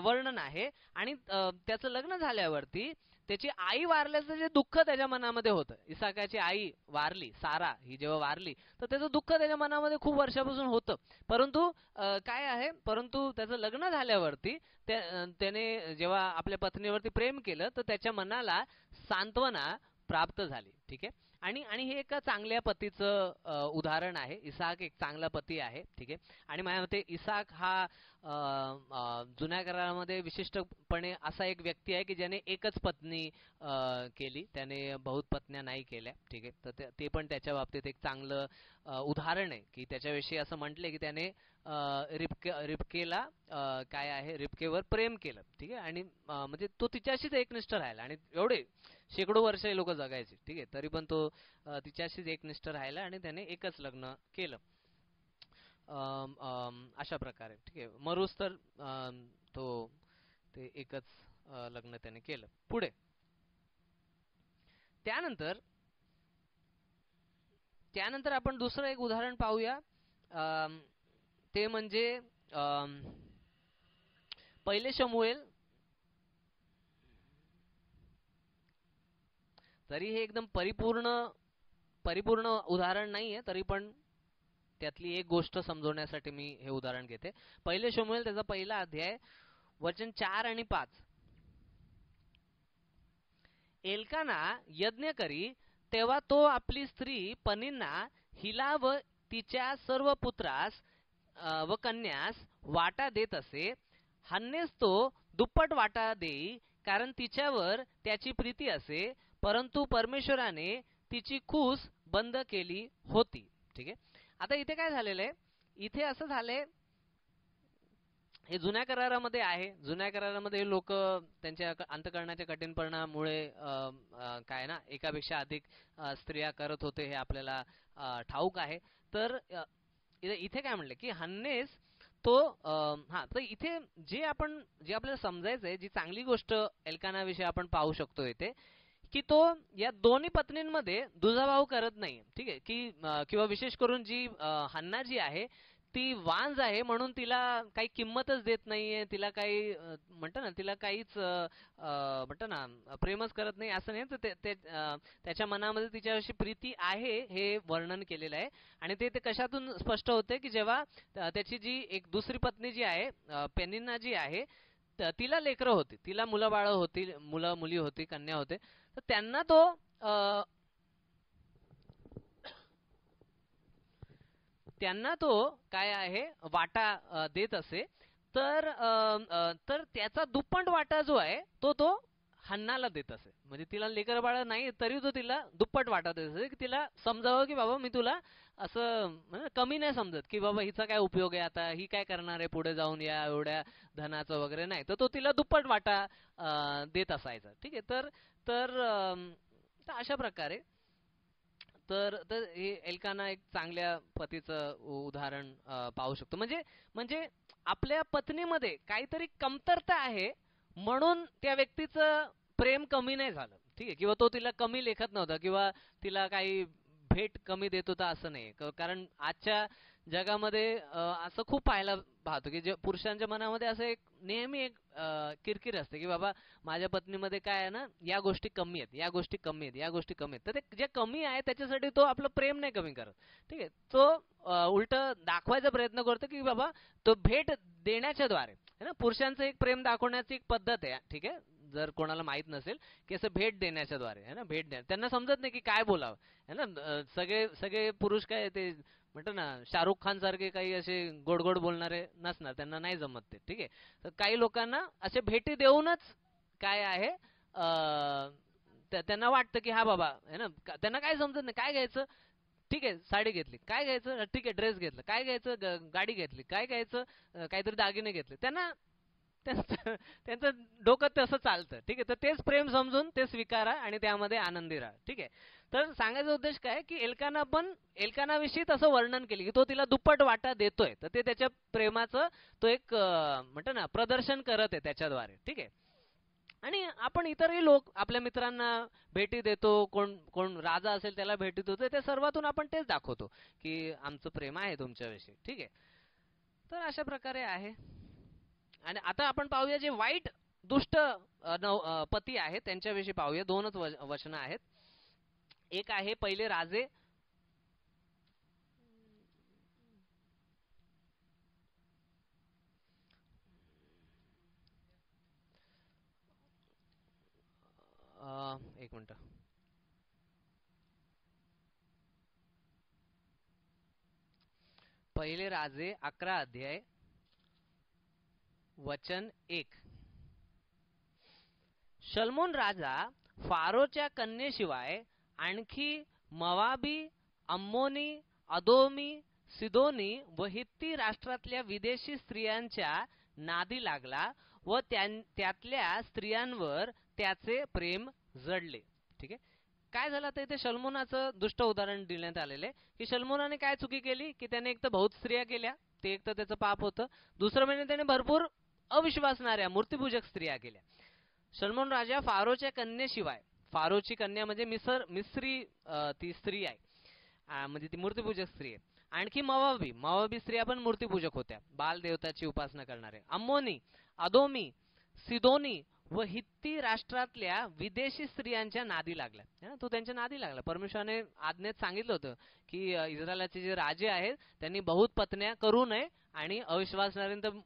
[SPEAKER 1] वर्णन आहे. आणि त्याचं लग्न झाल्यावरती त्याची आई वारल्याचं जे दुःख त्याच्या मनामध्ये होतं, इसहाकाची आई वारली, सारा ही जेव्हा वारली तर त्याचं दुःख त्याच्या मनामध्ये खूप वर्षापासून होतं. परंतु काय आहे, परंतु त्याचं लग्न झाल्यावरती त्याने जेव्हा आपल्या पत्नीवरती प्रेम केलं तर त्याच्या मनाला सांत्वना प्राप्त झाली. ठीक आहे, आणि हे एका चांगल्या पतीचं उदाहरण आहे. इसहाक एक चांगला पती आहे. ठीक आहे, आणि माझ्या मते इसहाक हा जुन्या करारामध्ये विशिष्टपणे असा एक व्यक्ती आहे की ज्याने एकच पत्नी केली, त्याने बहुत पत्न्या नाही केल्या. ठीक आहे, तर ते पण त्याच्या बाबतीत एक चांगलं उदाहरण आहे की त्याच्याविषयी असं म्हटले की त्याने रिबकेला काय आहे, रिबकेवर प्रेम केलं. ठीक आहे, आणि म्हणजे तो तिच्याशीच एकनिष्ठ राहिला आणि एवढे शेकडो वर्ष हे लोक जगायचे. ठीक आहे, तरी पण तो तिच्याशीच एकनिष्ठ राहिला आणि त्याने एकच लग्न केलं अशा प्रकारे. ठीक आहे, मरुस तर तो ते एकच लग्न त्याने केलं. पुढे त्यानंतर आपण दुसरं एक उदाहरण पाहूया. ते म्हणजे पहिले शमूएल. तरी हे एकदम परिपूर्ण उदाहरण नाहीये, तरी पण त्यातली एक गोष्ट समजवण्यासाठी मी हे उदाहरण घेते. पहिले शमूएल त्याचा पहिला अध्याय वचन 4 आणि 5. एल्काना यज्ञ करी तेव्हा तो आपली स्त्री पनिन्ना हिला व तिच्या सर्व पुत्रास व कन्यास वाटा देत असे. हन्नेस तो दुप्पट वाटा देई, कारण तिच्यावर त्याची प्रीती असे, परंतु परमेश्वराने तिची खूस बंद केली होती. ठीक आहे. आता इथे काय झालेलं आहे, इथे असं झालंय, हे जुन्या करारामध्ये आहे. जुन्या करारामध्ये लोक त्यांच्या अंतःकरणाच्या कठीणपणामुळे काय ना एकापेक्षा अधिक स्त्रिया करत होते, हे आपल्याला ठाऊक आहे. तर इथे काय म्हणले की हन्नेस तो हा, तर इथे जे आपल्याला समजायचंय, जी चांगली गोष्ट एल्कानाविषयी आपण पाहू शकतो इथे, की तो या दोन्ही पत्नींमध्ये दुजाभाव करत नाही. ठीक आहे. की किंवा विशेष करून जी हन्ना जी आहे ती वांज आहे म्हणून तिला काही किंमतच देत नाहीये, तिला काही म्हणतो ना, तिला काहीच म्हणतो ना प्रेमच करत नाही असं नाही. तर त्याच्या मनामध्ये तिच्याविषयी प्रीती आहे हे वर्णन केलेलं आहे. आणि ते कशातून स्पष्ट होते की जेव्हा त्याची जी एक दुसरी पत्नी जी आहे, पेनिन्ना जी आहे, तिला लेकरं होती, तिला मुलं बाळ होती, मुलं मुली होती, कन्या होते. तर त्यांना तो काय आहे वाटा देत असे. तर तर त्याचा दुप्पट वाटा जो आहे तो हन्नाला देत असे. म्हणजे तिला लेकर बाळ नाही तरी तो तिला दुप्पट वाटा देत असे, की तिला समजावं की बाबा मी तुला असं कमी नाही समजत, की बाबा हिचा काय उपयोग आहे, आता ही काय करणार आहे पुढे जाऊन या एवढ्या धनाचं वगैरे नाही. तर तो तिला दुप्पट वाटा देत असायचा. ठीक आहे. तर तर अशा प्रकारे तर तर हे एल्काना एक चांगल्या पतीचं उदाहरण पाहू शकतो. म्हणजे म्हणजे आपल्या पत्नीमध्ये काहीतरी कमतरता आहे म्हणून त्या व्यक्तीचं प्रेम कमी नाही झालं. ठीक आहे. किंवा तो तिला कमी लेखत नव्हता किंवा तिला काही भेट कमी देत होता असं नाही. कारण आजच्या जगामध्ये असं खूप पाहायला पाहतो की जे पुरुषांच्या मनामध्ये असं एक नेहमी एक किरकिर असते की बाबा माझ्या पत्नीमध्ये काय आहे ना, या गोष्टी कमी आहेत, या गोष्टी कमी आहेत, या गोष्टी कमी आहेत. तर ते जे कमी आहे त्याच्यासाठी तो आपलं प्रेम नाही कमी करत. ठीक आहे. तो उलट दाखवायचा प्रयत्न करतो की बाबा तो भेट देण्याच्या द्वारे है ना, पुरुषांचं एक प्रेम दाखवण्याची एक पद्धत आहे. ठीक आहे. जर कोणाला माहित नसेल की असं भेट देण्याच्या द्वारे है ना, भेट द्या, त्यांना समजत नाही की काय बोलावं है ना. सगळे सगळे पुरुष काय ते म्हणतो ना शाहरुख खान सारखे काही असे गोड गोड बोलणारे नसणार, त्यांना नाही जमत ते. ठीक आहे. तर काही लोकांना असे भेटी देऊनच काय आहे त्यांना वाटतं की हा बाबा है ना, त्यांना काय समजत नाही काय घ्यायचं. ठीक आहे. साडी घेतली, काय घ्यायचं, ठीक आहे ड्रेस घेतला, काय घ्यायचं, गाडी घेतली, काय घ्यायचं, काहीतरी दागिने घेतले. त्यांना त्यांचं डोकं तसं चालतं. ठीक आहे. तर तेच प्रेम समजून ते स्वीकारा आणि त्यामध्ये आनंदी राहा. ठीक आहे. तर सांगायचा उद्देश काय की एल्कानाविषयी तसं वर्णन केले की तो तिला दुप्पट वाटा देतोय, तर ते त्याच्या प्रेमाचं तो एक म्हणतो ना प्रदर्शन करत आहे त्याच्याद्वारे. ठीक आहे. आणि आपण इतरही लोक आपल्या मित्रांना भेटी देतो, कोण कोण राजा असेल त्याला भेटी देतो, त्या सर्वातून आपण तेच दाखवतो की आमचं प्रेम आहे तुमच्याविषयी. ठीक आहे. तर अशा प्रकारे आहे. आणि आता आपण पाहूया जे वाईट दुष्ट पती आहेत त्यांच्याविषयी पाहूया. दोनच वचनं आहेत. एक आहे पहिले राजे 1 मिनिट. पहिले राजे 11 अध्याय वचन 1. शल्मोन राजा फारोच्या कन्येशिवाय आणखी मवाबी, अम्मोनी, अदोमी, सिदोनी व हित्ती राष्ट्रातल्या विदेशी स्त्रियांच्या नादी लागला व त्यातल्या स्त्रियांवर त्याचे प्रेम जडले. ठीक आहे. काय झालं तर इथे शल्मोनाचं दुष्ट उदाहरण देण्यात आलेले की शल्मोनाने काय चुकी केली की त्याने एक तर बहुत स्त्रिया केल्या, ते एक तर त्याचं पाप होतं. दुसरं म्हणजे त्याने भरपूर अविश्वासणाऱ्या मूर्तिपूजक स्त्रिया केल्या. सलमान राजा फारोच्या कन्येशिवाय, फारोची कन्या म्हणजे मिस्री ती स्त्री आहे, म्हणजे ती मूर्तिपूजक स्त्री आहे. आणखी मवाबी स्त्रिया पण मूर्तिपूजक होत्या, बाल देवताची उपासना करणारे. अम्मोनी, अदोमी, सिदोनी व हित्ती राष्ट्रातल्या विदेशी स्त्रियांच्या नादी लागल्या. तो त्यांच्या नादी लागला. परमेश्वराने आज्ञेत सांगितलं होतं की इस्रायलाचे जे राजे आहेत त्यांनी बहुत पत्न्या करू नये आणि अविश्वासणाऱ्यांतर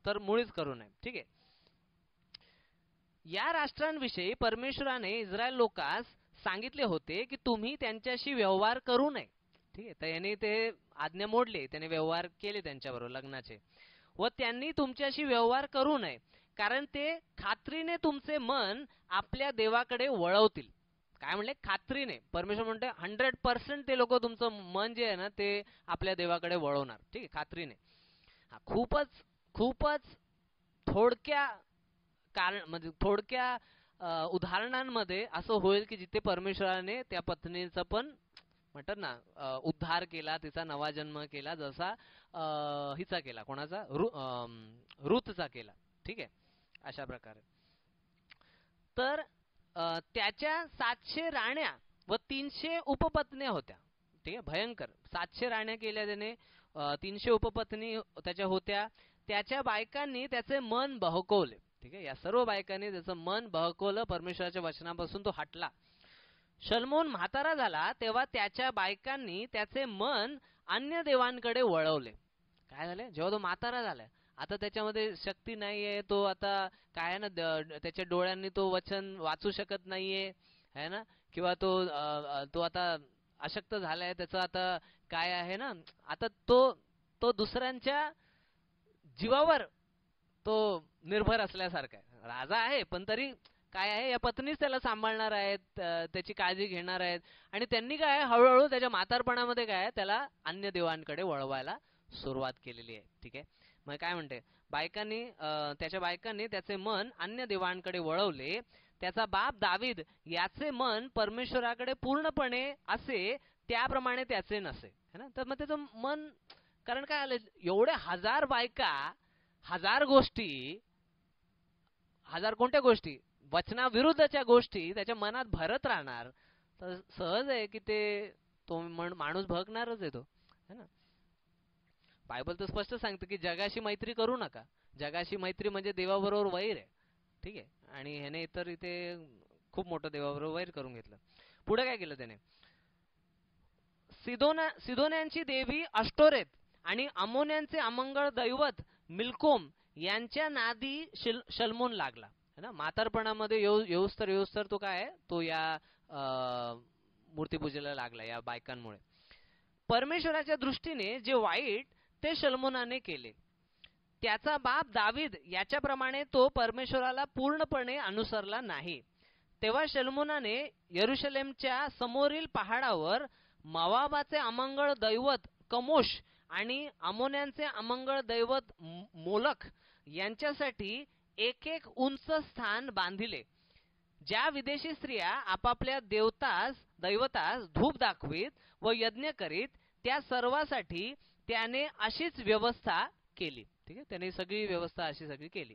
[SPEAKER 1] तर मुळीच करू नये. ठीक आहे. या राष्ट्रांविषयी परमेश्वराने इस्रायल लोकांस सांगितले होते की तुम्ही त्यांच्याशी व्यवहार करू नये. ठीक आहे. तर याने ते आज्ञा मोडली, त्याने व्यवहार केले त्यांच्याबरोबर लग्नाचे. व त्यांनी तुमच्याशी व्यवहार करू नये, कारण ते खात्रीने तुमचे मन आपल्या देवाकडे वळवतील. काय म्हणले? खात्रीने. परमेश्वर म्हणते 100% ते लोक तुमचं मन जे आहे ना ते आपल्या देवाकडे वळवणार. ठीक आहे, खात्रीने. खूपच खूपच थोडक्या कारण म्हणजे थोडक्या उदाहरणांमध्ये असं होईल की जिथे परमेश्वराने त्या पत्नीचा पण म्हणतात ना उद्धार केला, तिचा नवा जन्म केला, जसा हिचा केला, कोणाचा? रुथचा केला. ठीक आहे, अशा प्रकारे. तर त्याच्या 700 राण्या व 300 उपपत्न्या होत्या. ठीक आहे, भयंकर. 700 राण्या केल्या त्याने, 300 उपपत्नी त्याच्या होत्या. त्याच्या बायकांनी त्याचे मन बहकवले. ठीक आहे, या सर्व बायकांनी त्याचं मन बहकवलं, परमेश्वराच्या वचनापासून तो हटला. शल्मोन म्हातारा झाला तेव्हा त्याच्या बायकांनी त्याचे मन अन्य देवांकडे वळवले. काय झाले? जेव्हा तो म्हातारा झाला, आता त्याच्यामध्ये शक्ती नाहीये, तो आता काय आहे ना त्याच्या डोळ्यांनी तो वचन वाचू शकत नाहीये, है ना, किंवा तो आता अशक्त झालाय, त्याचं आता काय आहे ना, आता तो दुसऱ्यांच्या जीवावर तो निर्भर असल्यासारखा आहे. राजा आहे पण तरी काय आहे, या पत्नीच त्याला सांभाळणार आहेत, त्याची काळजी घेणार आहेत. आणि त्यांनी काय हळूहळू त्याच्या म्हातारपणामध्ये काय त्याला अन्य देवांकडे वळवायला सुरुवात केलेली आहे. ठीक आहे, मग काय म्हणते, त्याच्या बायकांनी त्याचे मन अन्य देवांकडे वळवले. त्याचा बाप दावीद याचे मन परमेश्वराकडे पूर्णपणे असे, त्याप्रमाणे त्याचे नसे, है ना. तर मग त्याचं मन, कारण काय आलं, एवढे 1000 बायका, 1000 गोष्टी, 1000 कोणत्या गोष्टी, वचनाविरुद्धच्या गोष्टी त्याच्या मनात भरत राहणार, तर सहज आहे की तो माणूस भगणारच आहे तो, है ना. बायबल तर स्पष्ट सांगते की जगाशी मैत्री करू नका. जगाशी मैत्री म्हणजे देवाबरोबर वैर आहे. ठीक आहे, आणि ह्याने तर इथे खूप मोठं देवाबरोबर वैर करून घेतलं. पुढे काय केलं त्याने? सिदोन्यांची देवी अष्टोरेत आणि अमोन्यांचे अमंगळ दैवत मिल्कोम यांच्या नादी शल्मोन लागला, है ना. म्हातारपणामध्ये येऊस्तर तो काय, तो या मूर्तीपूजेला लागला या बायकांमुळे. परमेश्वराच्या दृष्टीने जे वाईट ते शल्मोनाने केले. त्याचा बाप दावीद याच्याप्रमाणे तो परमेश्वराला पूर्णपणे अनुसरला नाही. तेव्हा शल्मोनाने यरुशलेमच्या समोरील पहाडावर मोवाबाचे अमंगळ दैवत कमोश आणि अमोन्यांचे अमंगळ दैवत मोलख यांच्यासाठी एक एक उंच स्थान बांधिले. ज्या विदेशी स्त्रिया आपापल्या दैवतास धूप दाखवीत व यज्ञ करीत, त्या सर्वासाठी त्याने अशीच व्यवस्था केली. ठीक आहे, त्याने सगळी व्यवस्था अशी सगळी केली.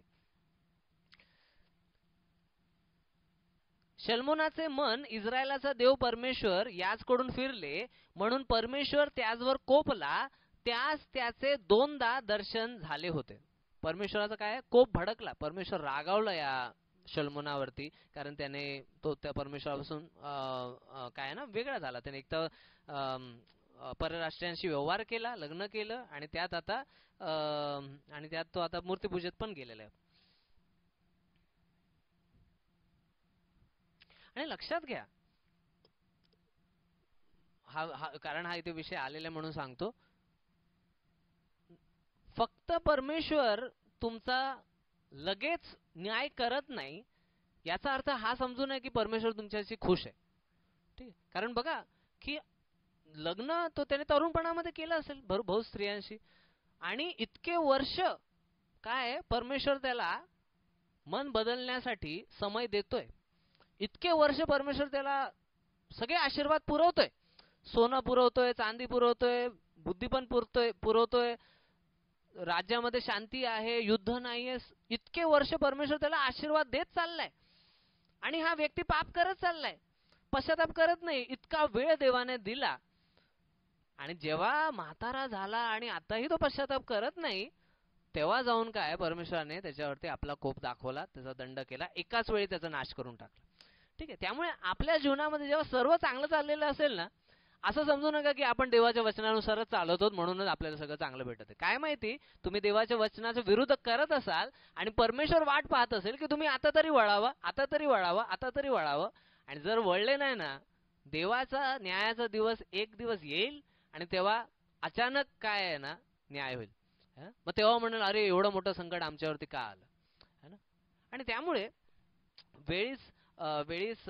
[SPEAKER 1] शल्मोनाचे मन इस्रायलाचा देव परमेश्वर याचकडून फिरले, म्हणून परमेश्वर त्याचवर कोपला. त्यास त्याचे 2दा दर्शन झाले होते. परमेश्वराचा काय कोप भडकला, परमेश्वर रागावला या शल्मोनावरती, कारण त्याने तो त्या परमेश्वरापासून काय ना वेगळा झाला. त्याने एक तर परराष्ट्रीयांशी व्यवहार केला, लग्न केलं, आणि त्यात तो आता मूर्तीपूजेत पण गेलेला आहे. आणि लक्षात घ्या, कारण हा इथे विषय आलेला म्हणून सांगतो, फक्त परमेश्वर तुमचा लगेच न्याय करत नाही याचा अर्थ हा समजू नये की परमेश्वर तुमच्याशी खुश आहे. ठीक आहे, कारण बघा की लग्न तो त्याने तरुणपणामध्ये केलं असेल बहुत स्त्रियांशी, आणि इतके वर्ष काय परमेश्वर त्याला मन बदलण्यासाठी समय देतोय. इतके वर्ष परमेश्वर त्याला सगळे आशीर्वाद पुरवतोय, सोनं पुरवतोय, चांदी पुरवतोय, बुद्धी पण पुरवतोय, राज्यामध्ये शांती आहे, युद्ध नाहीये. इतके वर्ष परमेश्वर त्याला आशीर्वाद देत चाललाय, आणि हा व्यक्ती पाप करत चाललाय, पश्चाताप करत नाही. इतका वेळ देवाने दिला, आणि जेव्हा म्हातारा झाला आणि आताही तो पश्चाताप करत नाही, तेव्हा जाऊन काय परमेश्वराने त्याच्यावरती आपला कोप दाखवला, त्याचा दंड केला, एकाच वेळी त्याचा नाश करून टाकला. ठीक आहे, त्यामुळे आपल्या जीवनामध्ये जेव्हा सर्व चांगलं चाललेलं असेल ना, असं समजू नका की आपण देवाच्या वचनानुसारच चालवतो म्हणूनच आपल्याला सगळं चांगलं भेटत आहे. काय माहिती, तुम्ही देवाच्या वचनाचा विरोध करत असाल आणि परमेश्वर वाट पाहत असेल की तुम्ही आता तरी वळावं, आता तरी वळावं, आता तरी वळावं, आणि जर वळले नाही ना, देवाचा न्यायाचा दिवस एक दिवस येईल, आणि तेव्हा अचानक काय आहे ना न्याय होईल. मग तेव्हा म्हणाल अरे एवढं मोठं संकट आमच्यावरती का आलं, है ना. आणि त्यामुळे वेळीच वेळीच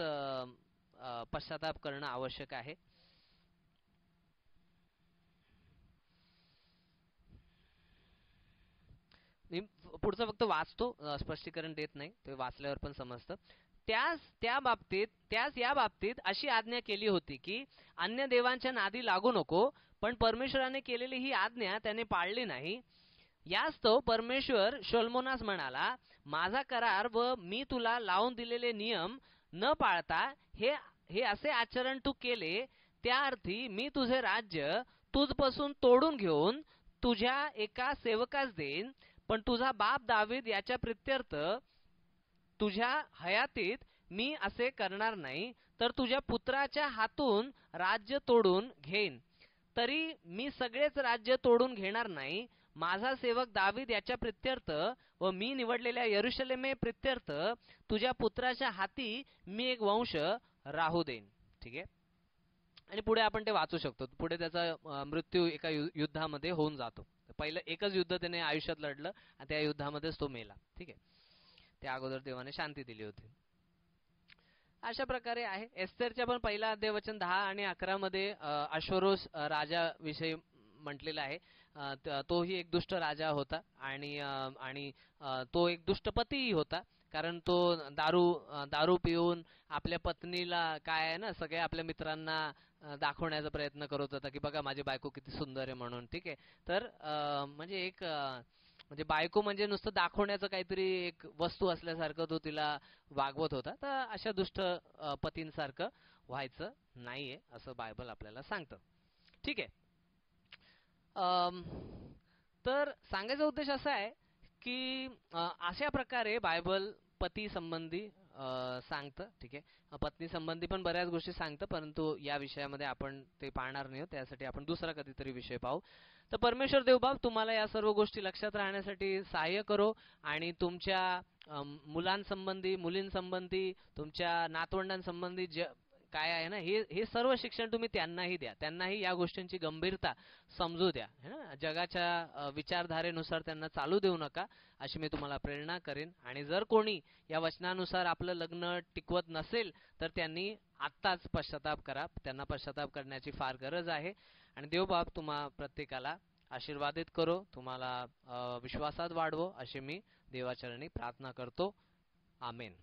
[SPEAKER 1] पश्चाताप करणं आवश्यक आहे. मी पुढचं फक्त वाचतो, स्पष्टीकरण देत नाही, ते वाचल्यावर पण समजतं. त्याच या बाबतीत अशी आज्ञा केली होती की अन्य देवांच्या नादी लागू नको, पण परमेश्वराने केलेली ही आज्ञा त्याने पाळली नाही. यास्तव परमेश्वर शोल्मोनास म्हणाला, माझा करार व मी तुला लावून दिलेले नियम न पाळता हे हे असे आचरण तू केले, त्या अर्थी मी तुझे राज्य तुझपासून तोडून घेऊन तुझ्या एका सेवकास देईन, पण तुझा बाप दावीद याच्या प्रित्यर्थ तुझ्या हयातीत मी असे करणार नाही, तर तुझ्या पुत्राच्या हातून राज्य तोडून घेईन. तरी मी सगळेच राज्य तोडून घेणार नाही. माझा सेवक दावीद याच्या प्रित्यर्थ व मी निवडलेल्या यरुशलेमे प्रित्यर्थ तुझ्या पुत्राच्या हाती मी एक वंश राहू देईन. ठीक आहे. आणि पुढे आपण ते वाचू शकतो. पुढे त्याचा मृत्यू एका युद्धामध्ये होऊन जातो. पहिलं एकच युद्ध त्याने आयुष्यात लढलं आणि त्या युद्धामध्येच तो मेला. ठीक आहे. त्या अगोदर देवाने शांती दिली होती. अशा प्रकारे आहे. एस्थेरच्या पण पहिला अध्याय वचन 10 आणि 11 मध्ये अश्वरोस राजा विषयी म्हटलेला आहे. तोही एक दुष्ट राजा होता आणि तो एक दुष्ट पतीही होता, कारण तो दारू पिऊन आपल्या पत्नीला काय आहे ना, सगळ्या आपल्या मित्रांना दाखवण्याचा प्रयत्न करत होता की बघा माझी बायको किती सुंदर आहे म्हणून. ठीक आहे. तर म्हणजे एक म्हणजे बायको म्हणजे नुसतं दाखवण्याचं काहीतरी एक वस्तू असल्यासारखं तो तिला वागवत होता. तर अशा दुष्ट पतींसारखं व्हायचं नाहीये असं बायबल आपल्याला सांगतं. ठीक आहे. तर सांगायचा उद्देश असा आहे की अशा प्रकारे बायबल पती संबंधी सांगतं. ठीक आहे. पत्नी संबंधी पण बऱ्याच गोष्टी सांगतं, परंतु या विषयामध्ये आपण ते पाहणार नाही. त्यासाठी आपण दुसरा कधीतरी विषय पाहू. तर परमेश्वर देवबाप तुम्हाला या सर्व गोष्टी लक्षात राहण्यासाठी सहाय्य करो आणि तुमच्या मुलांसंबंधी, मुलींसंबंधी, तुमच्या नातवंडांसंबंधी काय आहे ना, हे सर्व शिक्षण तुम्ही त्यांनाही द्या. त्यांनाही या गोष्टींची गंभीरता समजू द्या. जगाच्या विचारधारेनुसार त्यांना चालू देऊ नका, अशी मी तुम्हाला प्रेरणा करेन. आणि जर कोणी या वचनानुसार आपलं लग्न टिकवत नसेल तर त्यांनी आत्ताच पश्चाताप करा. त्यांना पश्चाताप करण्याची फार गरज आहे. आणि देवबाप तुम्हा प्रत्येकाला आशीर्वादित करो, तुम्हाला विश्वासात वाढवो, अशी मी देवाचरणी प्रार्थना करतो. आमेन.